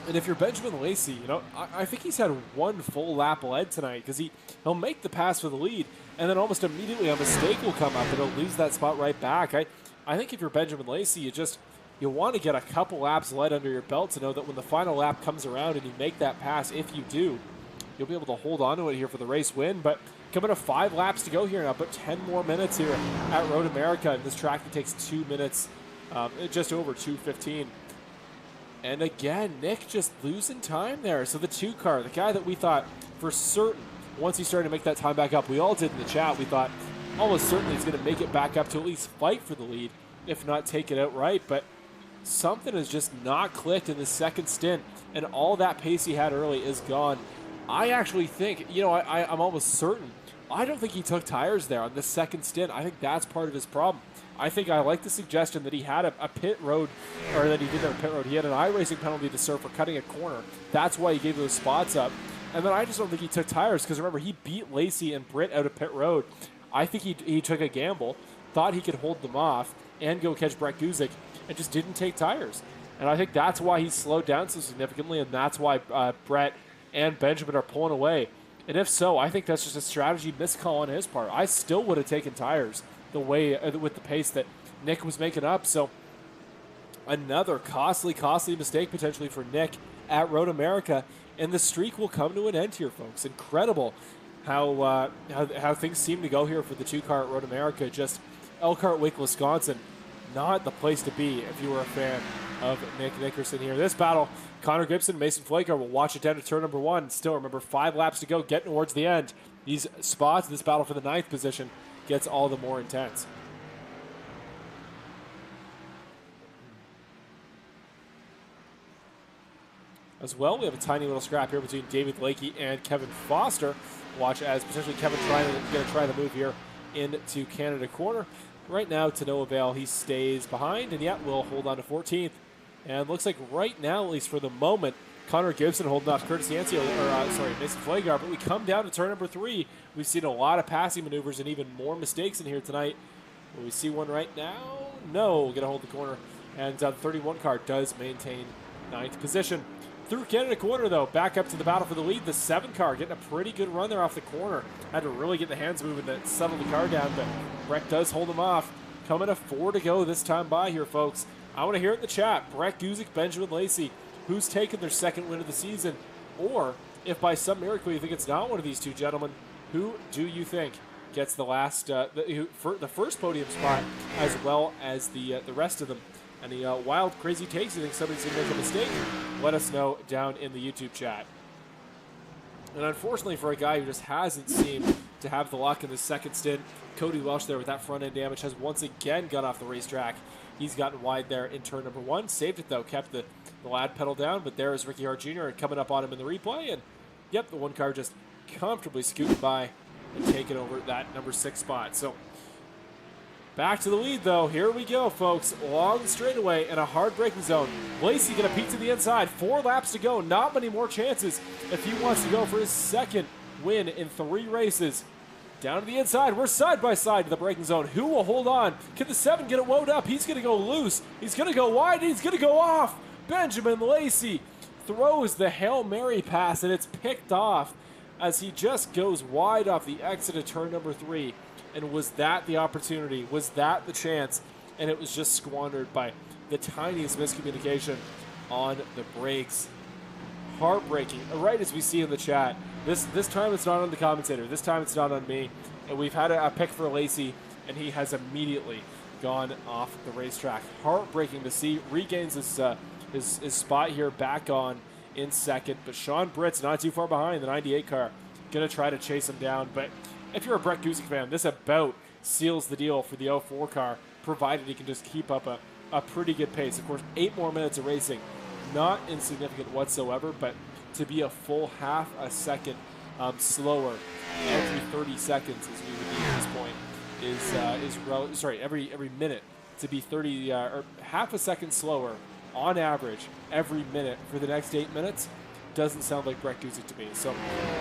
And if you're Benjamin Lacey, you know, I think he's had one full lap led tonight, because he'll make the pass for the lead, and then almost immediately a mistake will come up and he'll lose that spot right back. I think if you're Benjamin Lacey, you want to get a couple laps led under your belt to know that when the final lap comes around and you make that pass, if you do, you'll be able to hold on to it here for the race win. But coming to 5 laps to go here now, but 10 more minutes here at Road America, and this track that takes 2 minutes, just over 2:15. And again, Nick just losing time there. So the 2 car, the guy that we thought for certain, once he started to make that time back up, we all did in the chat, we thought almost certainly he's going to make it back up to at least fight for the lead, if not take it outright. But something has just not clicked in the second stint, and all that pace he had early is gone. I actually think, you know, I'm almost certain, I don't think he took tires there on the second stint. I think that's part of his problem. I think I like the suggestion that he had a pit road, or that he didn't have a pit road. He had an iRacing penalty to serve for cutting a corner. That's why he gave those spots up. And then I just don't think he took tires, because remember, he beat Lacey and Britt out of pit road. I think he took a gamble, thought he could hold them off and go catch Brett Guzik, and just didn't take tires. And I think that's why he slowed down so significantly, and that's why Brett and Benjamin are pulling away. And if so, I think that's just a strategy miscall on his part. I still would have taken tires the way with the pace that Nick was making up. So another costly mistake potentially for Nick at Road America, and the streak will come to an end here, folks. Incredible how things seem to go here for the 2 car at Road America. Just Elkhart, Wake, Wisconsin, not the place to be if you were a fan of Nick Nickerson here. This battle, Connor Gibson, Mason Flakar will watch it down to turn number 1. Still, remember, 5 laps to go, getting towards the end. These spots, this battle for the 9th position, gets all the more intense. As well, we have a tiny little scrap here between David Lakey and Kevin Foster. Watch as potentially Kevin going to try the move here into Canada corner. Right now, to no avail, he stays behind, and yet will hold on to 14th. And looks like right now, at least for the moment, Connor Gibson holding off Curtis Yancey, Mason Flaggar. But we come down to turn number 3. We've seen a lot of passing maneuvers and even more mistakes in here tonight. Will we see one right now? No, going to hold the corner. And the 31 car does maintain 9th position. Through Canada corner, though, back up to the battle for the lead. The 7 car getting a pretty good run there off the corner. Had to really get the hands moving to settle the car down, but Brett does hold him off. Coming to 4 to go this time by here, folks. I want to hear it in the chat. Brett Guzik, Benjamin Lacey, who's taken their 2nd win of the season? Or, if by some miracle you think it's not one of these 2 gentlemen, who do you think gets the last, the first podium spot, as well as the rest of them? Any wild, crazy takes? You think somebody's going to make a mistake? Let us know down in the YouTube chat. And unfortunately for a guy who just hasn't seemed to have the luck in the second stint, Cody Welch there with that front end damage has once again got off the racetrack. He's gotten wide there in turn number 1. Saved it though, kept the lad pedal down, but there is Ricky Hart Jr. coming up on him in the replay. And yep, the 1 car just comfortably scooting by and taking over that number 6 spot. So back to the lead, though. Here we go, folks. Long straightaway and a hard braking zone. Lacey going to peek to the inside. 4 laps to go. Not many more chances if he wants to go for his 2nd win in 3 races. Down to the inside. We're side by side to the braking zone. Who will hold on? Can the 7 get it wound up? He's going to go loose. He's going to go wide. He's going to go off. Benjamin Lacey throws the Hail Mary pass, and it's picked off as he just goes wide off the exit of turn number 3. And was that the opportunity? Was that the chance? And it was just squandered by the tiniest miscommunication on the brakes. Heartbreaking. Right as we see in the chat, this time it's not on the commentator. This time it's not on me. And we've had a pick for Lacey and he has immediately gone off the racetrack. Heartbreaking to see. Regains his spot here back on in second, but Sean Britt's not too far behind the 98 car. Going to try to chase him down, but if you're a Brett Guzik fan, this about seals the deal for the 04 car, provided he can just keep up a pretty good pace. Of course, 8 more minutes of racing, not insignificant whatsoever, but to be a full half a second slower every 30 seconds, as we would be at this point, every minute to be 30 or half a second slower on average every minute for the next 8 minutes doesn't sound like Brett Guzik to me. So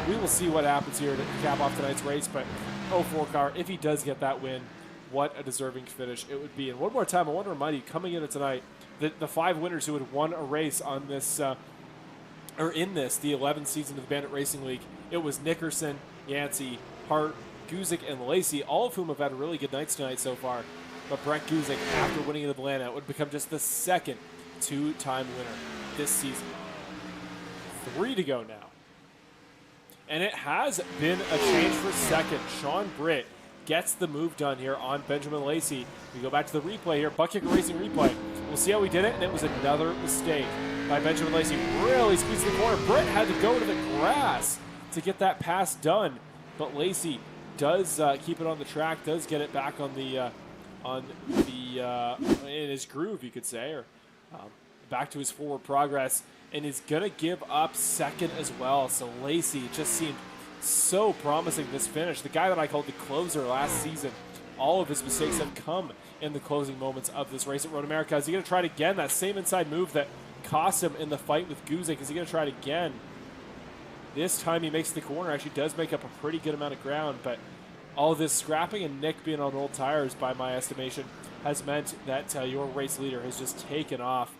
we will see what happens here to cap off tonight's race. But 04 car, if he does get that win, what a deserving finish it would be. And one more time, I want to remind you, coming into tonight, the 5 winners who had won a race on this, the 11th season of the Bandit Racing League, it was Nickerson, Yancey, Hart, Guzik, and Lacey, all of whom have had really good nights tonight so far. But Brett Guzik, after winning in Atlanta, would become just the second 2-time winner this season. 3 to go now. And it has been a change for second. Sean Britt gets the move done here on Benjamin Lacey. We go back to the replay here, Butt Kicker Racing replay. We'll see how he did it, and it was another mistake by Benjamin Lacey. Really squeezed the corner. Britt had to go to the grass to get that pass done, but Lacey does keep it on the track, does get it back on the in his groove, you could say, or back to his forward progress, and is going to give up second as well. So Lacey just seemed so promising this finish. The guy that I called the closer last season, all of his mistakes have come in the closing moments of this race at Road America. Is he going to try it again? That same inside move that cost him in the fight with Guzik, is he going to try it again? This time he makes the corner, actually does make up a pretty good amount of ground, but all of this scrapping and Nick being on old tires, by my estimation, has meant that your race leader has just taken off.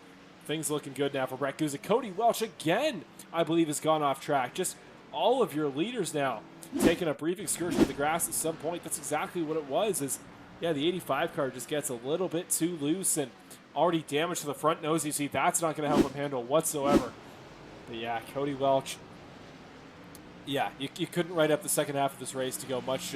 Things looking good now for Brett Guzik. Cody Welch again, I believe, has gone off track. Just all of your leaders now taking a brief excursion to the grass at some point. That's exactly what it was. The 85 car just gets a little bit too loose and already damaged to the front nose. You see, that's not going to help him handle whatsoever. But yeah, Cody Welch. Yeah, you couldn't write up the second half of this race to go much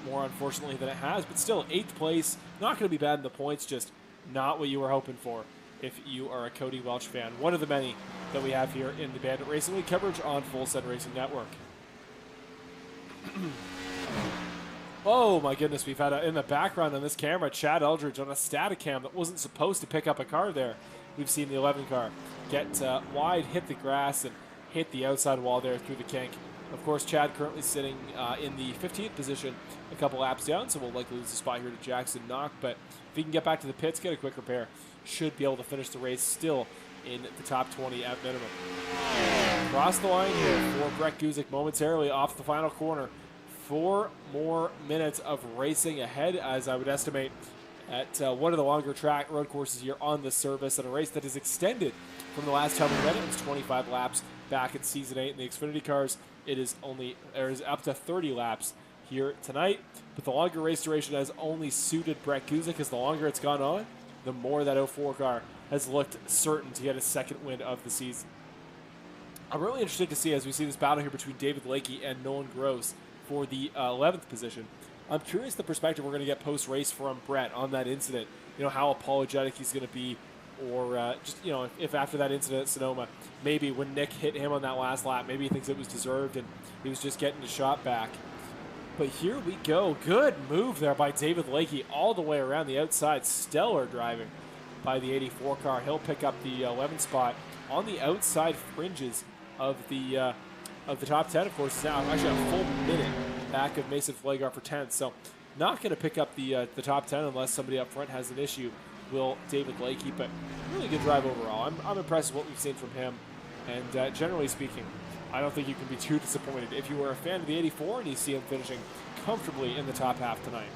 more, unfortunately, than it has. But still, 8th place, not going to be bad in the points, just not what you were hoping for if you are a Cody Welch fan. One of the many that we have here in the Bandit Racing League coverage on Full Send Racing Network. Oh my goodness, we've had in the background on this camera, Chad Eldridge on a Staticam that wasn't supposed to pick up a car there. We've seen the 11 car get wide, hit the grass, and hit the outside wall there through the kink. Of course, Chad currently sitting in the 15th position, a couple laps down, so we'll likely lose the spot here to Jackson Knock. But if he can get back to the pits, get a quick repair, should be able to finish the race still in the top 20 at minimum. Across the line here for Brett Guzik momentarily off the final corner. 4 more minutes of racing ahead, as I would estimate, at one of the longer track road courses here on the service, at a race that is extended from the last time we ran it. It was 25 laps back in Season 8 in the Xfinity cars. It is up to 30 laps here tonight, but the longer race duration has only suited Brett Guzik, as the longer it's gone on, the more that 04 car has looked certain to get a second win of the season. I'm really interested to see, as we see this battle here between David Lakey and Nolan Gross for the 11th position. I'm curious the perspective we're going to get post-race from Brett on that incident. How apologetic he's going to be, or if after that incident at Sonoma, maybe when Nick hit him on that last lap, maybe he thinks it was deserved and he was just getting his shot back. But here we go. Good move there by David Lakey all the way around the outside. Stellar driving by the 84 car. He'll pick up the 11th spot on the outside fringes of the top 10. Of course, is now actually a full minute back of Mason Flagar for 10th. So not going to pick up the top 10 unless somebody up front has an issue. Will David Lakey, but really good drive overall. I'm impressed with what we've seen from him, and generally speaking, I don't think you can be too disappointed if you were a fan of the 84 and you see him finishing comfortably in the top half tonight.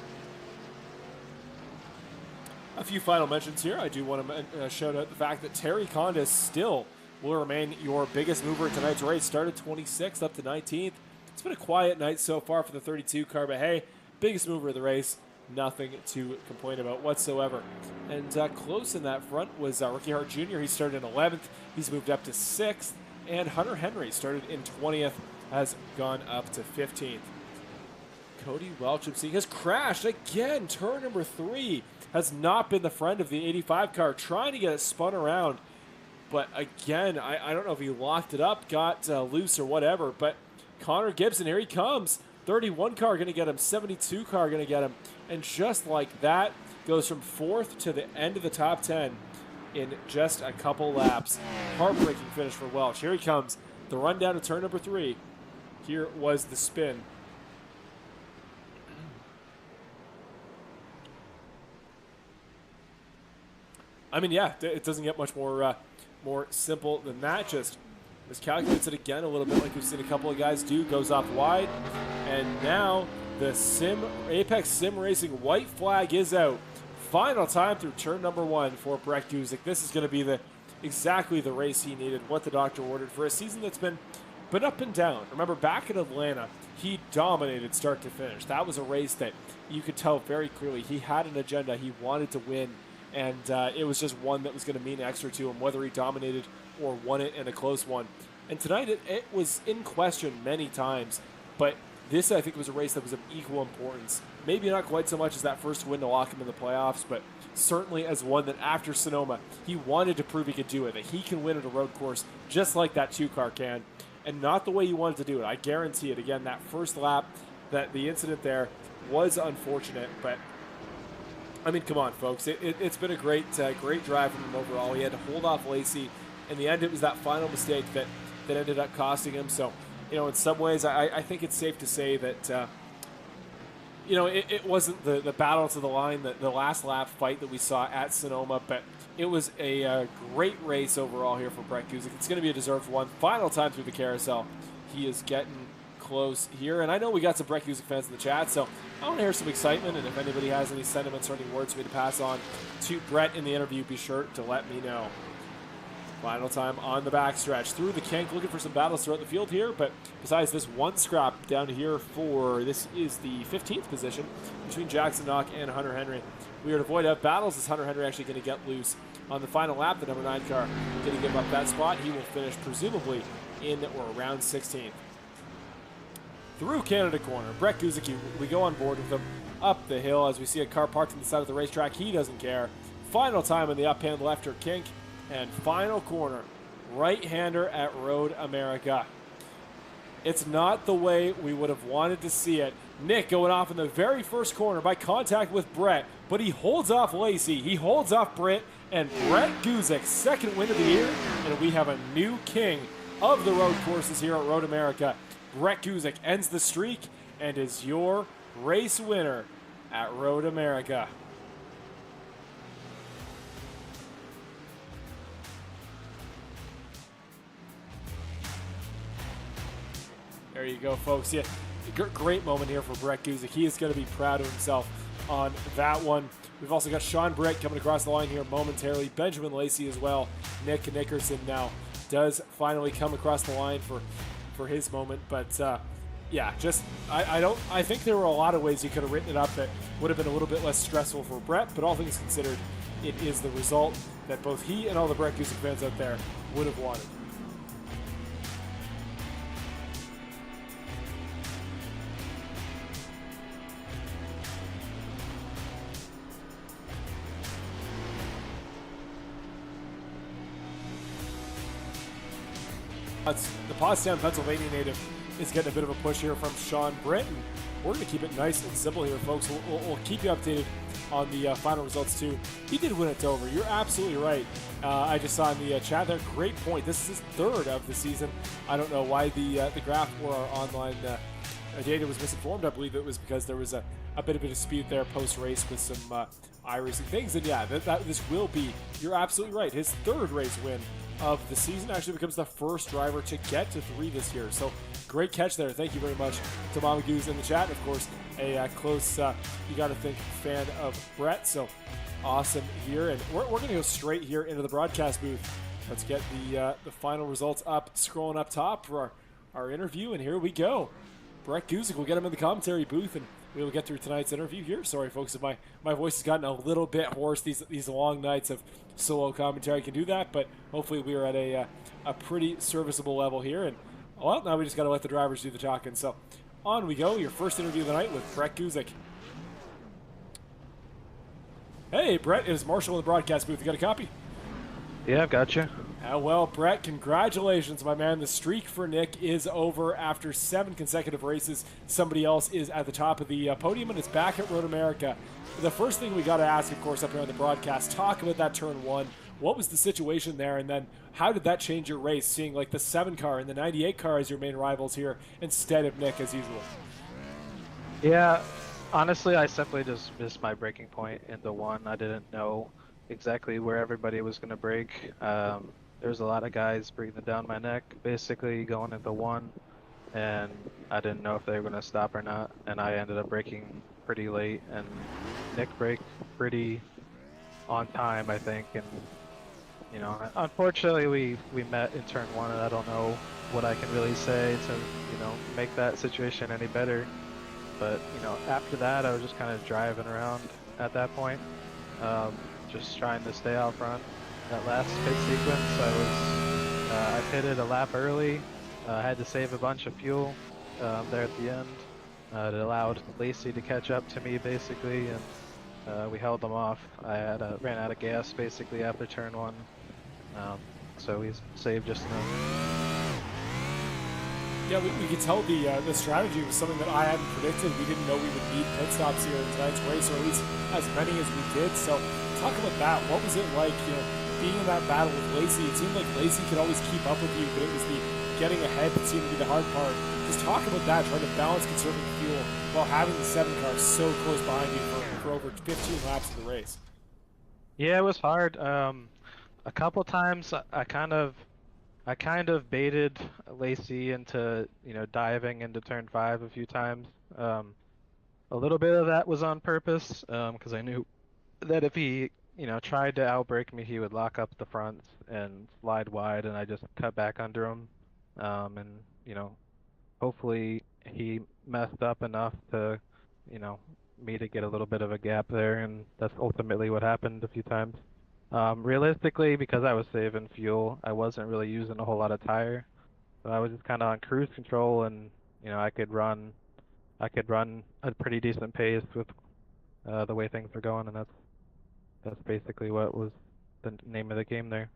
A few final mentions here. I do want to shout out the fact that Terry Condis still will remain your biggest mover in tonight's race. Started 26th up to 19th. It's been a quiet night so far for the 32 car, but hey, biggest mover of the race. Nothing to complain about whatsoever. And close in that front was Ricky Hart Jr. He started in 11th. He's moved up to 6th. And Hunter Henry started in 20th, has gone up to 15th. Cody Welch, I'm seeing, has crashed again. Turn number 3 has not been the friend of the 85 car, trying to get it spun around. But again, I don't know if he locked it up, got loose or whatever, but Connor Gibson, here he comes. 31 car going to get him, 72 car going to get him. And just like that, goes from 4th to the end of the top 10 in just a couple laps. Heartbreaking finish for Welch. Here he comes. The run down to turn number 3. Here was the spin. I mean, yeah, it doesn't get much more simple than that. Just miscalculates it again a little bit like we've seen a couple of guys do. Goes off wide. And now the Apex Sim Racing white flag is out. Final time through turn number 1 for Brett Guzik. This is going to be exactly the race he needed, what the doctor ordered for a season that's been up and down. Remember, back in Atlanta, he dominated start to finish. That was a race that you could tell very clearly he had an agenda. He wanted to win, and it was just one that was going to mean extra to him, whether he dominated or won it in a close one. And tonight, it was in question many times, but this, I think, was a race that was of equal importance. Maybe not quite so much as that first win to lock him in the playoffs, but certainly as one that after Sonoma, he wanted to prove he could do it, that he can win at a road course just like that 2-car can, and not the way he wanted to do it. I guarantee it. Again, that first lap, that the incident there was unfortunate, but I mean, come on, folks. It's been a great drive from him overall. He had to hold off Lacey. In the end, it was that final mistake that ended up costing him. So, you know, in some ways, I think it's safe to say that, you know, it wasn't the battle to the line, the last lap fight that we saw at Sonoma, but it was a great race overall here for Brett Guzik. It's going to be a deserved one. Final time through the carousel. He is getting close here, and I know we got some Brett Guzik fans in the chat, so I want to hear some excitement, and if anybody has any sentiments or any words for me to pass on to Brett in the interview, be sure to let me know. Final time on the backstretch through the kink, looking for some battles throughout the field here, but besides this one scrap down here this is the 15th position between Jackson Knock and Hunter Henry. We are to avoid up battles. Is Hunter Henry actually going to get loose on the final lap? The number 9 car going to give up that spot. He will finish presumably in or around 16th. Through Canada Corner, Brett Guzik, we go on board with him up the hill as we see a car parked on the side of the racetrack. He doesn't care. Final time in the up-hand lefter kink. And final corner, right-hander at Road America. It's not the way we would have wanted to see it. Nick going off in the very first corner by contact with Brett, but he holds off Lacey. He holds off Britt, and Brett Guzik, second win of the year, and we have a new king of the road courses here at Road America. Brett Guzik ends the streak and is your race winner at Road America. There you go, folks. Yeah, great moment here for Brett Guzik. He is going to be proud of himself on that one. We've also got Sean Britt coming across the line here momentarily. Benjamin Lacey as well. Nick Nickerson now does finally come across the line for his moment. But yeah, just I think there were a lot of ways he could have written it up that would have been a little bit less stressful for Brett. But all things considered, it is the result that both he and all the Brett Guzik fans out there would have wanted. The Pottstown, Pennsylvania native is getting a bit of a push here from Sean Britt. And we're going to keep it nice and simple here, folks. We'll keep you updated on the final results, too. He did win at Dover. You're absolutely right. I just saw in the chat there, great point. This is his third of the season. I don't know why the graph or our online data was misinformed. I believe it was because there was a bit of a dispute there post-race with some iRacing things. And yeah, this will be, you're absolutely right, his third race win of the season. Actually becomes the first driver to get to 3 this year. So great catch there. Thank you very much to Mama Goose in the chat. Of course, a close, you got to think, fan of Brett. So awesome here. And we're going to go straight here into the broadcast booth. Let's get the final results up, scrolling up top for our interview. And here we go. Brett Guzik, we'll get him in the commentary booth, and we will get through tonight's interview here. Sorry, folks, if my voice has gotten a little bit hoarse. These long nights of solo commentary can do that, but hopefully we are at a pretty serviceable level here. And well, now we just got to let the drivers do the talking. So On we go. Your first interview of the night with Brett Guzik. Hey, Brett, it is Marshall in the broadcast booth. You got a copy? Yeah, I've got you. Well, Brett, congratulations, my man. The streak for Nick is over after 7 consecutive races. Somebody else is at the top of the podium and is back at Road America. The first thing we got to ask, of course, up here on the broadcast, talk about that turn 1. What was the situation there, and then how did that change your race, seeing like the 7 car and the 98 car as your main rivals here instead of Nick as usual? Yeah, honestly, I simply just missed my breaking point in the one. I didn't know exactly where everybody was going to break. There's a lot of guys breathing down my neck, basically going into one, and I didn't know if they were going to stop or not. And I ended up breaking pretty late, and Nick braked pretty on time, I think. And unfortunately, we met in turn one, and I don't know what I can really say to make that situation any better. But after that, I was just kind of driving around at that point, just trying to stay out front. That last pit sequence, I pitted a lap early. I had to save a bunch of fuel there at the end. It allowed Lacey to catch up to me basically, and we held them off. Ran out of gas basically after turn one, so we saved just enough. Yeah, we could tell the strategy was something that I hadn't predicted. We didn't know we would need pit stops here in tonight's race, or at least as many as we did. So talk about that. What was it like, being in that battle with Lacey? It seemed like Lacey could always keep up with you, but it was the getting ahead that seemed to be the hard part. Just talk about that, trying to balance conserving fuel while having the 7 car so close behind you for over 15 laps of the race. Yeah, it was hard. A couple times I kind of baited Lacey into, diving into turn 5 a few times. A little bit of that was on purpose, because I knew that if he, tried to outbrake me, he would lock up the front and slide wide, and I just cut back under him. And, hopefully he messed up enough to, you know, me to get a little bit of a gap there, and that's ultimately what happened a few times. Realistically, because I was saving fuel, I wasn't really using a whole lot of tire, so I was just kind of on cruise control, and I could run a pretty decent pace with the way things were going, and that's basically what was the name of the game there.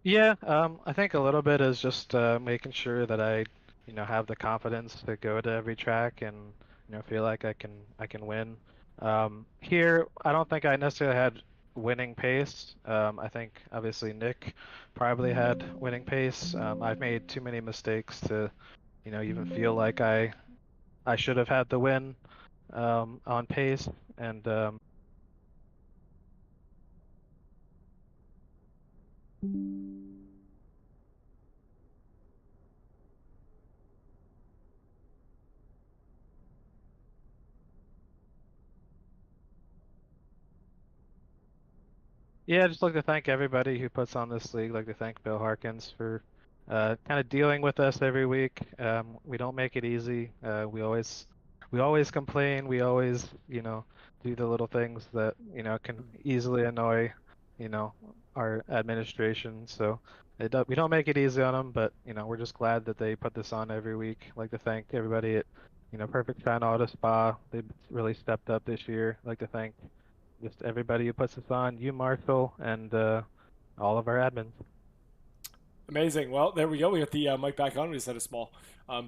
Yeah, I think a little bit is just making sure that I, have the confidence to go to every track and, feel like I can win. Here, I don't think I necessarily had winning pace. I think obviously Nick probably had winning pace. I've made too many mistakes to, even feel like I should have had the win on pace, and yeah, I'd just like to thank everybody who puts on this league. Like to thank Bill Harkins for kind of dealing with us every week. We don't make it easy. We always complain. We always, do the little things that, can easily annoy, you know, our administration. So we don't make it easy on them, but, we're just glad that they put this on every week. Like to thank everybody at, Perfect Shine Auto Spa. They've really stepped up this year. Like to thank just everybody who puts us on, you, Marshall, and all of our admins. Amazing. Well, there we go. We got the mic back on. We just had a small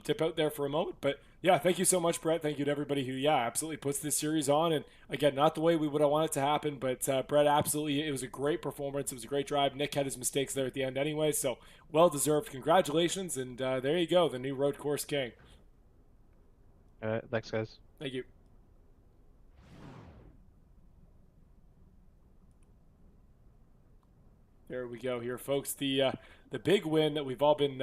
tip out there for a moment. But yeah, thank you so much, Brett. Thank you to everybody who, yeah, absolutely puts this series on. And again, not the way we would have wanted it to happen, but Brett, absolutely, it was a great performance. It was a great drive. Nick had his mistakes there at the end anyway. So well deserved. Congratulations. And there you go, the new road course king. All right, thanks, guys. Thank you. There we go here, folks. The big win that we've all been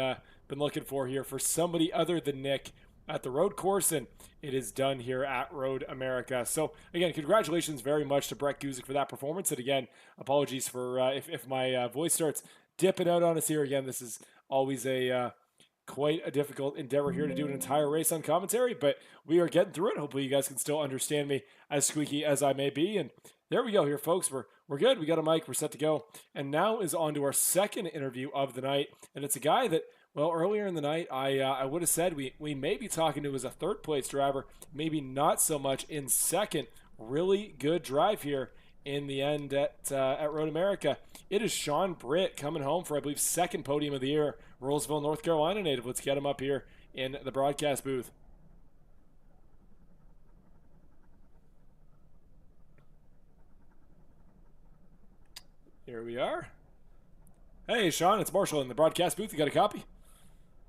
looking for here for somebody other than Nick. at the road course, and it is done here at Road America. So again, congratulations very much to Brett Guzik for that performance. And again, apologies for if my voice starts dipping out on us here again. This is always a quite a difficult endeavor here to do an entire race on commentary, but we are getting through it. Hopefully, you guys can still understand me, as squeaky as I may be. And there we go, here, folks. We're good. We got a mic. We're set to go. And now is on to our second interview of the night, and it's a guy that. Well, earlier in the night, I would have said we may be talking to as a third place driver, maybe not so much in second. Really good drive here in the end at Road America. It is Sean Britt coming home for, I believe, second podium of the year. Rollsville, North Carolina native. Let's get him up here in the broadcast booth. Here we are. Hey, Sean, it's Marshall in the broadcast booth. You got a copy?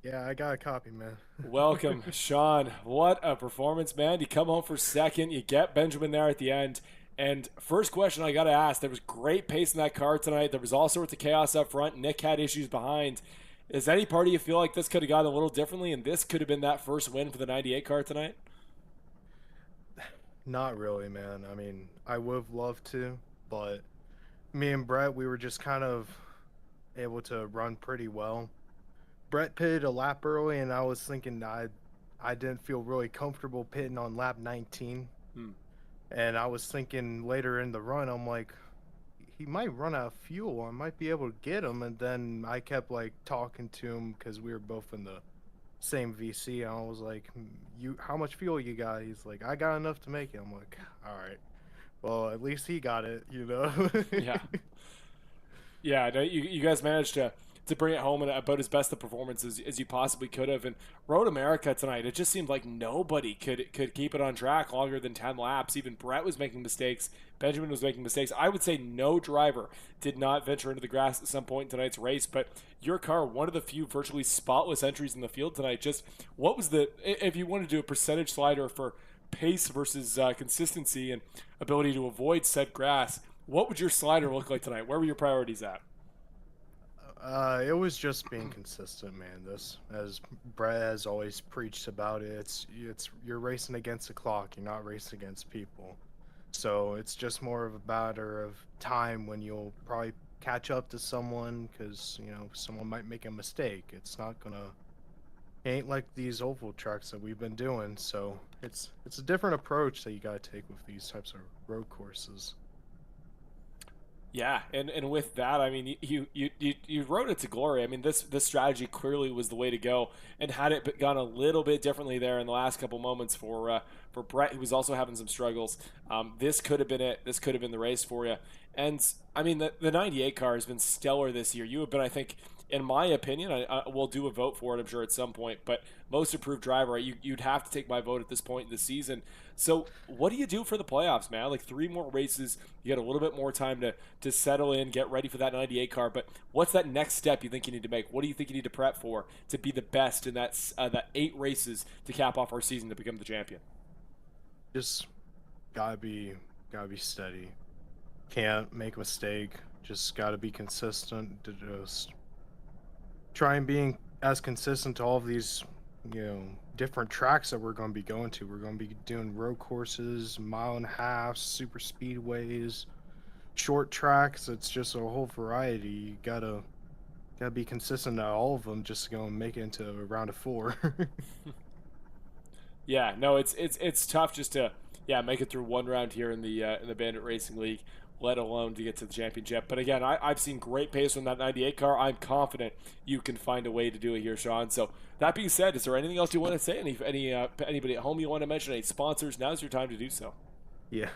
Yeah, I got a copy, man. Welcome, Sean. What a performance, man. You come home for second. You get Benjamin there at the end. And first question I got to ask, there was great pace in that car tonight. There was all sorts of chaos up front. Nick had issues behind. Is any part of you feel like this could have gone a little differently and this could have been that first win for the 98 car tonight? Not really, man. I mean, I would have loved to, but me and Brett, we were just kind of able to run pretty well. Brett pitted a lap early, and I was thinking I didn't feel really comfortable pitting on lap 19. And I was thinking later in the run, I'm like, he might run out of fuel. I might be able to get him. And then I kept like talking to him because we were both in the same VC. And I was like, how much fuel you got? He's like, I got enough to make it. I'm like, all right. Well, at least he got it, you know? Yeah. Yeah, no, you guys managed to bring it home in about as best a performance as you possibly could have. And Road America tonight, it just seemed like nobody could keep it on track longer than 10 laps. Even Brett was making mistakes. Benjamin was making mistakes. I would say no driver did not venture into the grass at some point in tonight's race, but your car, one of the few virtually spotless entries in the field tonight. Just what was if you want to do a percentage slider for pace versus consistency and ability to avoid said grass, what would your slider look like tonight? Where were your priorities at? It was just being consistent, man. This, as Brett has always preached about it, it's you're racing against the clock. You're not racing against people. So it's just more of a matter of time when you'll probably catch up to someone because someone might make a mistake. It's not gonna. It ain't like these oval tracks that we've been doing. So it's a different approach that you gotta take with these types of road courses. Yeah, and with that, I mean, you rode it to glory. I mean, this strategy clearly was the way to go. And had it gone a little bit differently there in the last couple moments for Brett, who was also having some struggles, this could have been it. This could have been the race for you. And I mean, the 98 car has been stellar this year. You have been, I think, in my opinion, I will do a vote for it, I'm sure, at some point, but most improved driver, you'd have to take my vote at this point in the season. So what do you do for the playoffs, man? Like 3 more races, you got a little bit more time to settle in, get ready for that 98 car, but what's that next step you think you need to make? What do you think you need to prep for to be the best in that 8 races to cap off our season to become the champion? Just gotta be steady. Can't make a mistake. Just gotta be consistent to just try and being as consistent to all of these, different tracks that we're going to be going to. We're going to be doing road courses, mile and a half, super speedways, short tracks. It's just a whole variety. You gotta be consistent at all of them just to go and make it into a round of 4. Yeah, no, it's tough just to make it through one round here in the Bandit Racing League, let alone to get to the championship. But again, I've seen great pace on that 98 car. I'm confident you can find a way to do it here, Sean. So that being said, is there anything else you want to say? Anybody at home you want to mention? Any sponsors? Now's your time to do so. Yeah,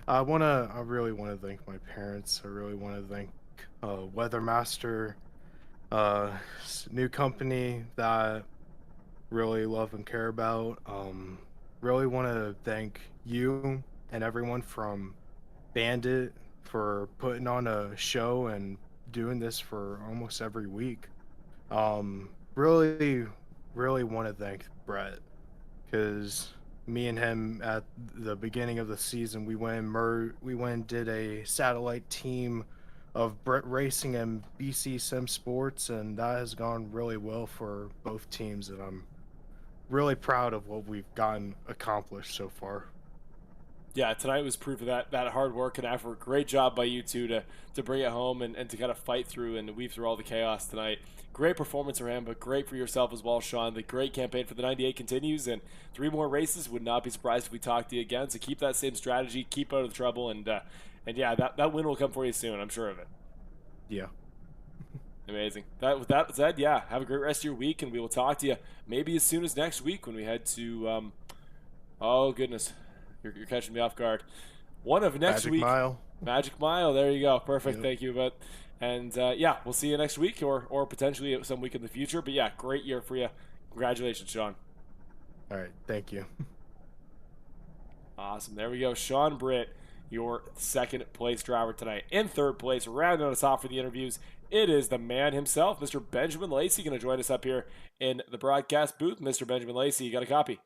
I really want to thank my parents. I really want to thank Weathermaster, new company that really love and care about. Really want to thank you and everyone from Bandit for putting on a show and doing this for almost every week. Really, really want to thank Brett because me and him at the beginning of the season, we went and did a satellite team of Brett Racing and BC Sim Sports, and that has gone really well for both teams, and I'm really proud of what we've gotten accomplished so far. Yeah, tonight was proof of that hard work and effort. Great job by you two to bring it home and to kind of fight through and weave through all the chaos tonight. Great performance for him, but great for yourself as well, Sean. The great campaign for the 98 continues, and 3 more races. Would not be surprised if we talk to you again. So keep that same strategy, keep out of the trouble, and yeah, that win will come for you soon. I'm sure of it. Yeah. Amazing. With that said, yeah, have a great rest of your week, and we will talk to you maybe as soon as next week when we head to. Oh goodness, you're catching me off guard. One of next Magic week. Mile. Magic Mile. There you go. Perfect. Yep. Thank you. Yeah, we'll see you next week or potentially some week in the future. But yeah, great year for you. Congratulations, Sean. All right. Thank you. Awesome. There we go. Sean Britt, your second place driver tonight. In third place, rounding us off for the interviews, it is the man himself, Mr. Benjamin Lacey, going to join us up here in the broadcast booth. Mr. Benjamin Lacey, you got a copy?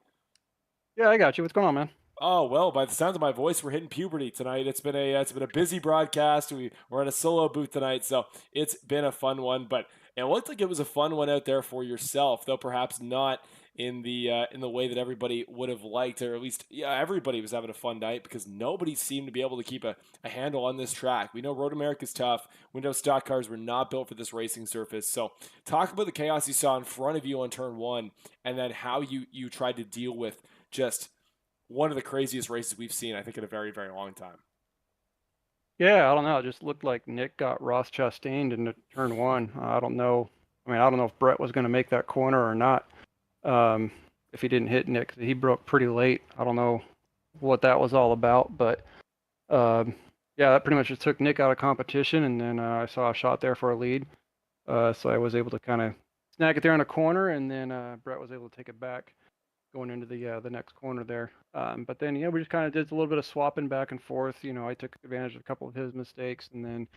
Yeah, I got you. What's going on, man? Oh well, by the sounds of my voice, we're hitting puberty tonight. It's been a busy broadcast. We're in a solo booth tonight, so it's been a fun one. But it looked like it was a fun one out there for yourself, though perhaps not in the way that everybody would have liked, or at least everybody was having a fun night because nobody seemed to be able to keep a handle on this track. We know Road America's tough. We know stock cars were not built for this racing surface. So talk about the chaos you saw in front of you on turn one, and then how you tried to deal with just one of the craziest races we've seen, I think, in a very, very long time. Yeah, I don't know. It just looked like Nick got Ross Chastained into turn one. I don't know. I mean, I don't know if Brett was going to make that corner or not. If he didn't hit Nick, he broke pretty late. I don't know what that was all about, but yeah, that pretty much just took Nick out of competition. And then I saw a shot there for a lead, so I was able to kind of snag it there in a corner, and then Brett was able to take it back going into the next corner there. But then, we just kind of did a little bit of swapping back and forth. I took advantage of a couple of his mistakes, and then,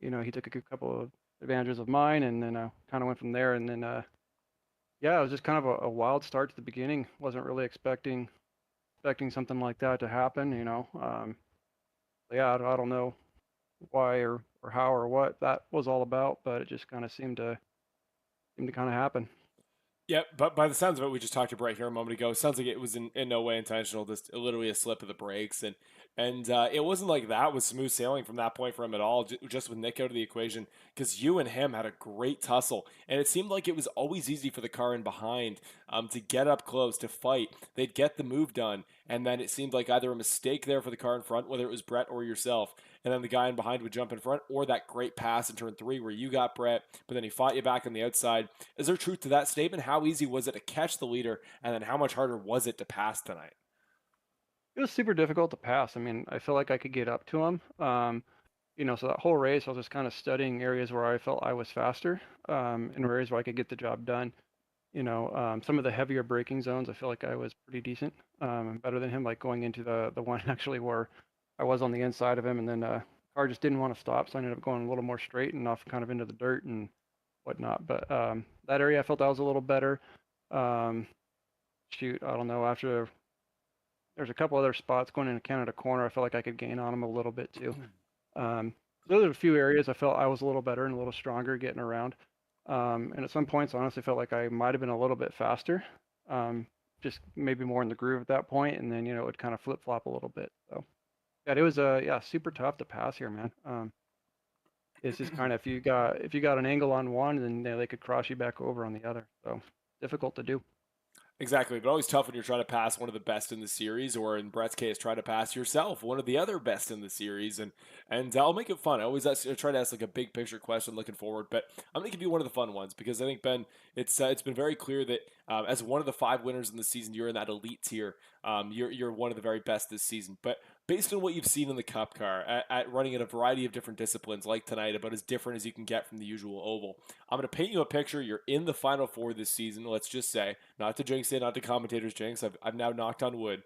he took a couple of advantages of mine, and then kind of went from there. And then, yeah, it was just kind of a wild start to the beginning. Wasn't really expecting something like that to happen, yeah, I don't know why or how or what that was all about, but it just kind of seemed to kind of happen. Yeah, but by the sounds of it, we just talked to Brett here a moment ago. It sounds like it was in no way intentional, just literally a slip of the brakes, and it wasn't like that was smooth sailing from that point for him at all. Just with Nick out of the equation, because you and him had a great tussle, and it seemed like it was always easy for the car in behind to get up close to fight. They'd get the move done, and then it seemed like either a mistake there for the car in front, whether it was Brett or yourself, and then the guy in behind would jump in front, or that great pass in turn 3 where you got Brett, but then he fought you back on the outside. Is there truth to that statement? How easy was it to catch the leader, and then how much harder was it to pass tonight? It was super difficult to pass. I mean, I feel like I could get up to him. So that whole race, I was just kind of studying areas where I felt I was faster, and areas where I could get the job done. Some of the heavier braking zones, I feel like I was pretty decent, better than him. Like going into the one actually where I was on the inside of him, and then car just didn't want to stop, so I ended up going a little more straight and off kind of into the dirt and whatnot. But that area, I felt I was a little better. Shoot, I don't know. After there's a couple other spots going into Canada Corner, I felt like I could gain on him a little bit too. Those are a few areas I felt I was a little better and a little stronger getting around. And at some points, I honestly felt like I might have been a little bit faster, just maybe more in the groove at that point, and then it would kind of flip flop a little bit. So yeah, it was super tough to pass here, man. It's just kind of if you got an angle on one, then they could cross you back over on the other. So difficult to do. Exactly, but always tough when you're trying to pass one of the best in the series, or in Brett's case, try to pass yourself, one of the other best in the series, and I'll make it fun. I always try to ask like a big picture question looking forward, but I'm going to give you one of the fun ones because I think, Ben, it's been very clear that as one of the 5 winners in the season, you're in that elite tier. You're one of the very best this season, but based on what you've seen in the Cup car, at running in a variety of different disciplines like tonight, about as different as you can get from the usual oval, I'm going to paint you a picture. You're in the Final Four this season, let's just say, not to jinx it, not to commentators jinx, I've now knocked on wood,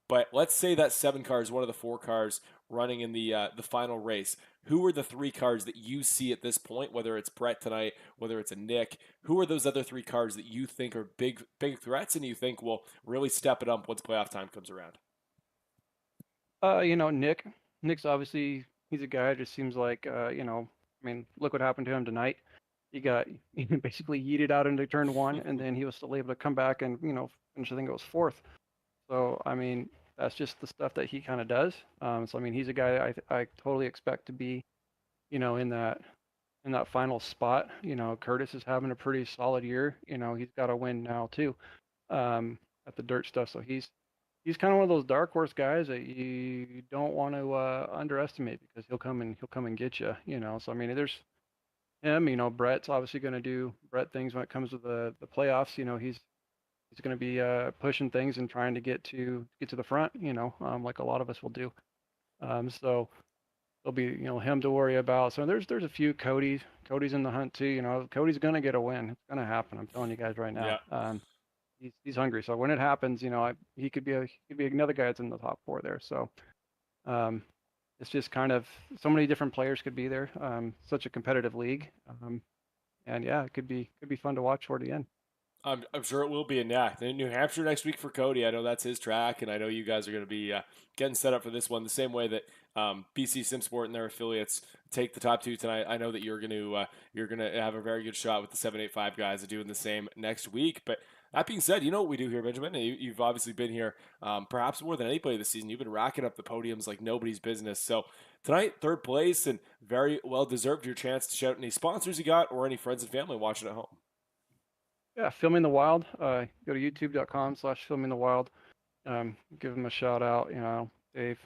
but let's say that 7 car is one of the 4 cars running in the final race. Who are the 3 cars that you see at this point, whether it's Brett tonight, whether it's a Nick? Who are those other 3 cars that you think are big threats and you think will really step it up once playoff time comes around? Nick's obviously, he's a guy that just seems like, I mean, look what happened to him tonight. He got basically yeeted out into turn 1, and then he was still able to come back and, finished, I think it was 4th. So, I mean, that's just the stuff that he kind of does. So, I mean, he's a guy I totally expect to be, in that final spot. Curtis is having a pretty solid year. He's got a win now too, at the dirt stuff. So he's kind of one of those dark horse guys that you don't want to underestimate, because he'll come and get you. So I mean, there's him. Brett's obviously going to do Brett things when it comes to the playoffs. He's going to be pushing things and trying to get to the front. Like a lot of us will do. So there'll be him to worry about. So there's a few Cody's in the hunt too. Cody's going to get a win. It's going to happen. I'm telling you guys right now. Yeah. He's hungry. So when it happens, he could be another guy that's in the top 4 there. So it's just kind of so many different players could be there. Such a competitive league. And yeah, it could be fun to watch toward the end. I'm sure it will be. And yeah, in New Hampshire next week for Cody. I know that's his track, and I know you guys are going to be getting set up for this one the same way that BC SimSport and their affiliates take the top 2 tonight. I know that you're going to have a very good shot with the 785 guys doing the same next week. But that being said, you know what we do here, Benjamin. You've obviously been here perhaps more than anybody this season. You've been racking up the podiums like nobody's business. So tonight, 3rd place, and very well deserved your chance to shout any sponsors you got or any friends and family watching at home. Yeah, Filming the Wild. Go to youtube.com/filmingthewild. Give them a shout out. They've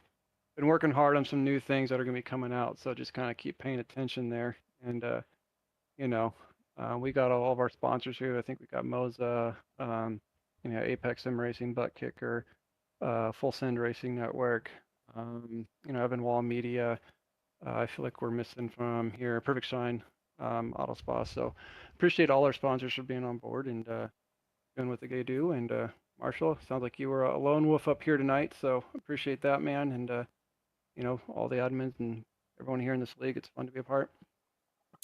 been working hard on some new things that are going to be coming out, so just kind of keep paying attention there. And we got all of our sponsors here. I think we got Moza, Apex Sim Racing, Butt Kicker, Full Send Racing Network, Evan Wall Media. I feel like we're missing from here Perfect Shine, Auto Spa. So appreciate all our sponsors for being on board and doing what they do. And Marshall, sounds like you were a lone wolf up here tonight, so appreciate that, man. And all the admins and everyone here in this league. It's fun to be a part.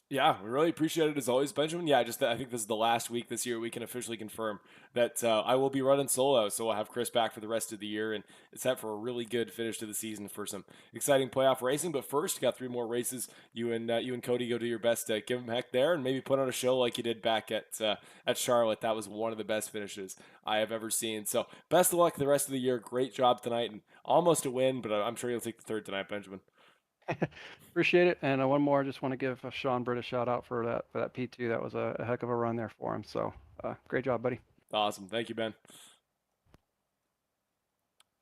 Yeah, we really appreciate it as always, Benjamin. Yeah, I think this is the last week this year we can officially confirm that I will be running solo, so we'll have Chris back for the rest of the year, and it's set for a really good finish to the season for some exciting playoff racing. But first, you got 3 more races. You and Cody go do your best to give them heck there, and maybe put on a show like you did back at Charlotte. That was one of the best finishes I have ever seen. So best of luck the rest of the year. Great job tonight, and almost a win, but I'm sure you'll take the 3rd tonight, Benjamin. Appreciate it. And one more, I just want to give Sean Britt a shout out for that P2. That was a heck of a run there for him. So great job, buddy. Awesome. Thank you, Ben.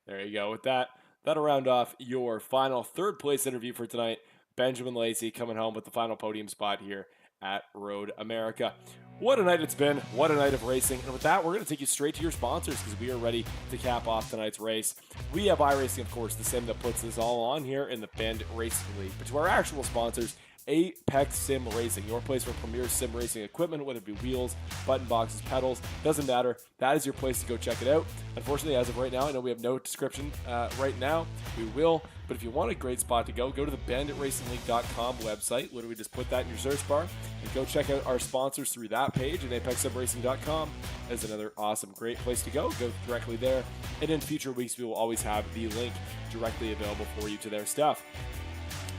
There you go. With that'll round off your final 3rd place interview for tonight. Benjamin Lacey coming home with the final podium spot here at Road America. What a night it's been. What a night of racing. And with that, we're going to take you straight to your sponsors because we are ready to cap off tonight's race. We have iRacing, of course, the sim that puts this all on here in the Bend Racing League. But to our actual sponsors, Apex Sim Racing, your place for premier sim racing equipment, whether it be wheels, button boxes, pedals, doesn't matter. That is your place to go check it out. Unfortunately, as of right now, I know we have no description right now. We will. But if you want a great spot to go to the BanditRacingLeague.com website. Literally just put that in your search bar and go check out our sponsors through that page. And ApexSimRacing.com is another awesome, great place to go. Go directly there. And in future weeks, we will always have the link directly available for you to their stuff.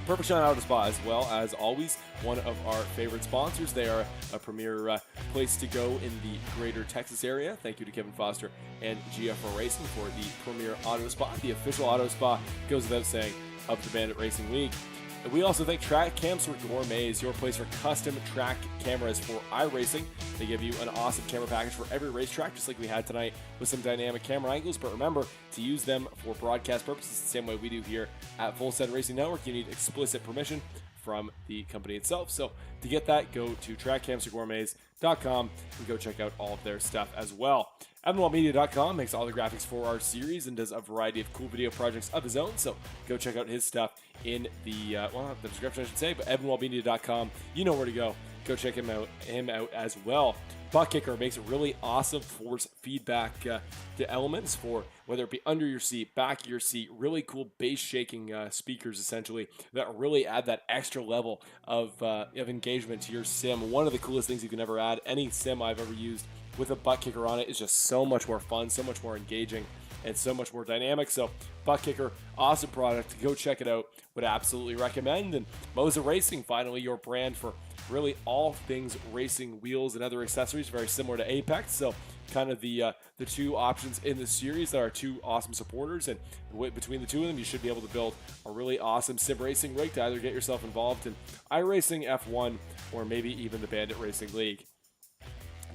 Perfect Shine Auto Spa, as well as always, one of our favorite sponsors. They are a premier place to go in the greater Texas area. Thank you to Kevin Foster and GFR Racing for the premier auto spa. The official auto spa, goes without saying, of the Bandit Racing League. And we also thank Track Cams for Gourmets, your place for custom track cameras for iRacing. They give you an awesome camera package for every racetrack, just like we had tonight with some dynamic camera angles. But remember to use them for broadcast purposes the same way we do here at Full Send Racing Network. You need explicit permission from the company itself. So to get that, go to trackcamsforgourmets.com and go check out all of their stuff as well. EvanWallMedia.com makes all the graphics for our series and does a variety of cool video projects of his own. So go check out his stuff in the description, I should say. But EvanWallMedia.com, you know where to go. Go check him out as well. Butt Kicker makes really awesome force feedback to elements for whether it be under your seat, back of your seat, really cool bass shaking speakers essentially that really add that extra level of engagement to your sim. One of the coolest things you can ever add. Any sim I've ever used with a Butt Kicker on it is just so much more fun, so much more engaging, and so much more dynamic. So Butt Kicker, awesome product. Go check it out. Would absolutely recommend. And Moza Racing, finally your brand for really all things racing, wheels and other accessories, very similar to Apex. So kind of the two options in the series that are two awesome supporters, and between the two of them, you should be able to build a really awesome sim racing rig to either get yourself involved in iRacing, F1, or maybe even the Bandit Racing League.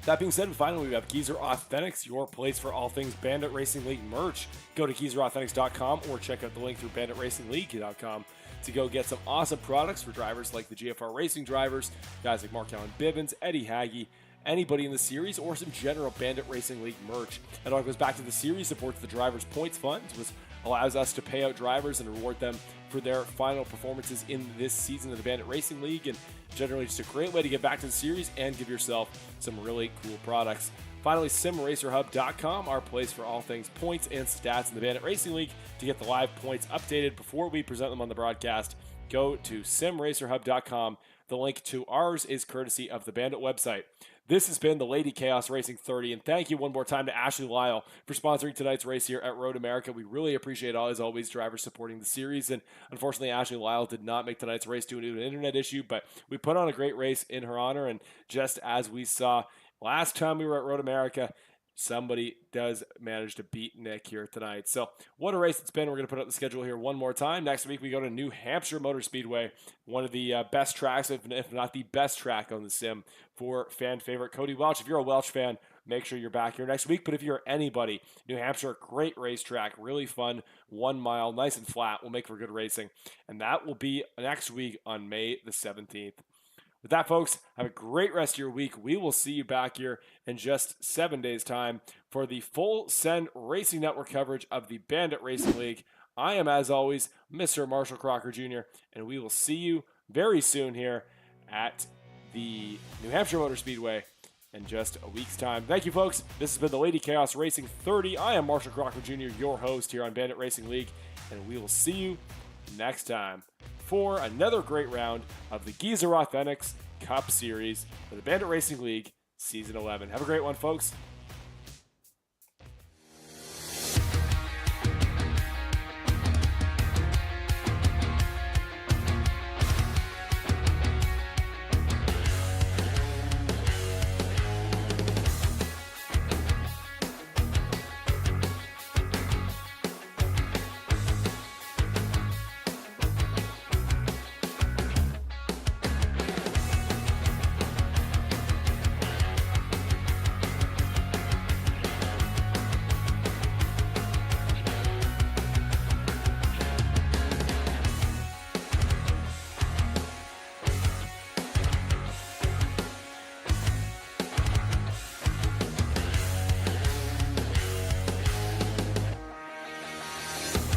That being said, finally, we have Geezer Authentics, your place for all things Bandit Racing League merch. Go to geezerauthentics.com or check out the link through banditracingleague.com to go get some awesome products for drivers like the GFR Racing drivers, guys like Mark Allen Bivens, Eddie Haggy, anybody in the series, or some general Bandit Racing League merch. It all goes back to the series, supports the Drivers' Points Fund, which allows us to pay out drivers and reward them for their final performances in this season of the Bandit Racing League, and generally just a great way to get back to the series and give yourself some really cool products. Finally, simracerhub.com, our place for all things points and stats in the Bandit Racing League. To get the live points updated before we present them on the broadcast, go to simracerhub.com. The link to ours is courtesy of the Bandit website. This has been the Lady Chaos Racing 30, and thank you one more time to Ashley Lyle for sponsoring tonight's race here at Road America. We really appreciate, as always, drivers supporting the series, and unfortunately, Ashley Lyle did not make tonight's race due to an internet issue, but we put on a great race in her honor, and just as we saw last time we were at Road America, somebody does manage to beat Nick here tonight. So what a race it's been. We're going to put up the schedule here one more time. Next week, we go to New Hampshire Motor Speedway, one of the best tracks, if not the best track on the sim for fan favorite Cody Welch. If you're a Welch fan, make sure you're back here next week. But if you're anybody, New Hampshire, great racetrack, really fun, 1 mile, nice and flat, will make for good racing. And that will be next week on May the 17th. With that, folks, have a great rest of your week. We will see you back here in just 7 days' time for the full Send Racing Network coverage of the Bandit Racing League. I am, as always, Mr. Marshall Crocker Jr., and we will see you very soon here at the New Hampshire Motor Speedway in just a week's time. Thank you, folks. This has been the Lady Chaos Racing 30. I am Marshall Crocker Jr., your host here on Bandit Racing League, and we will see you next time for another great round of the Geezer Authentics Cup Series for the Bandit Racing League Season 11. Have a great one, folks.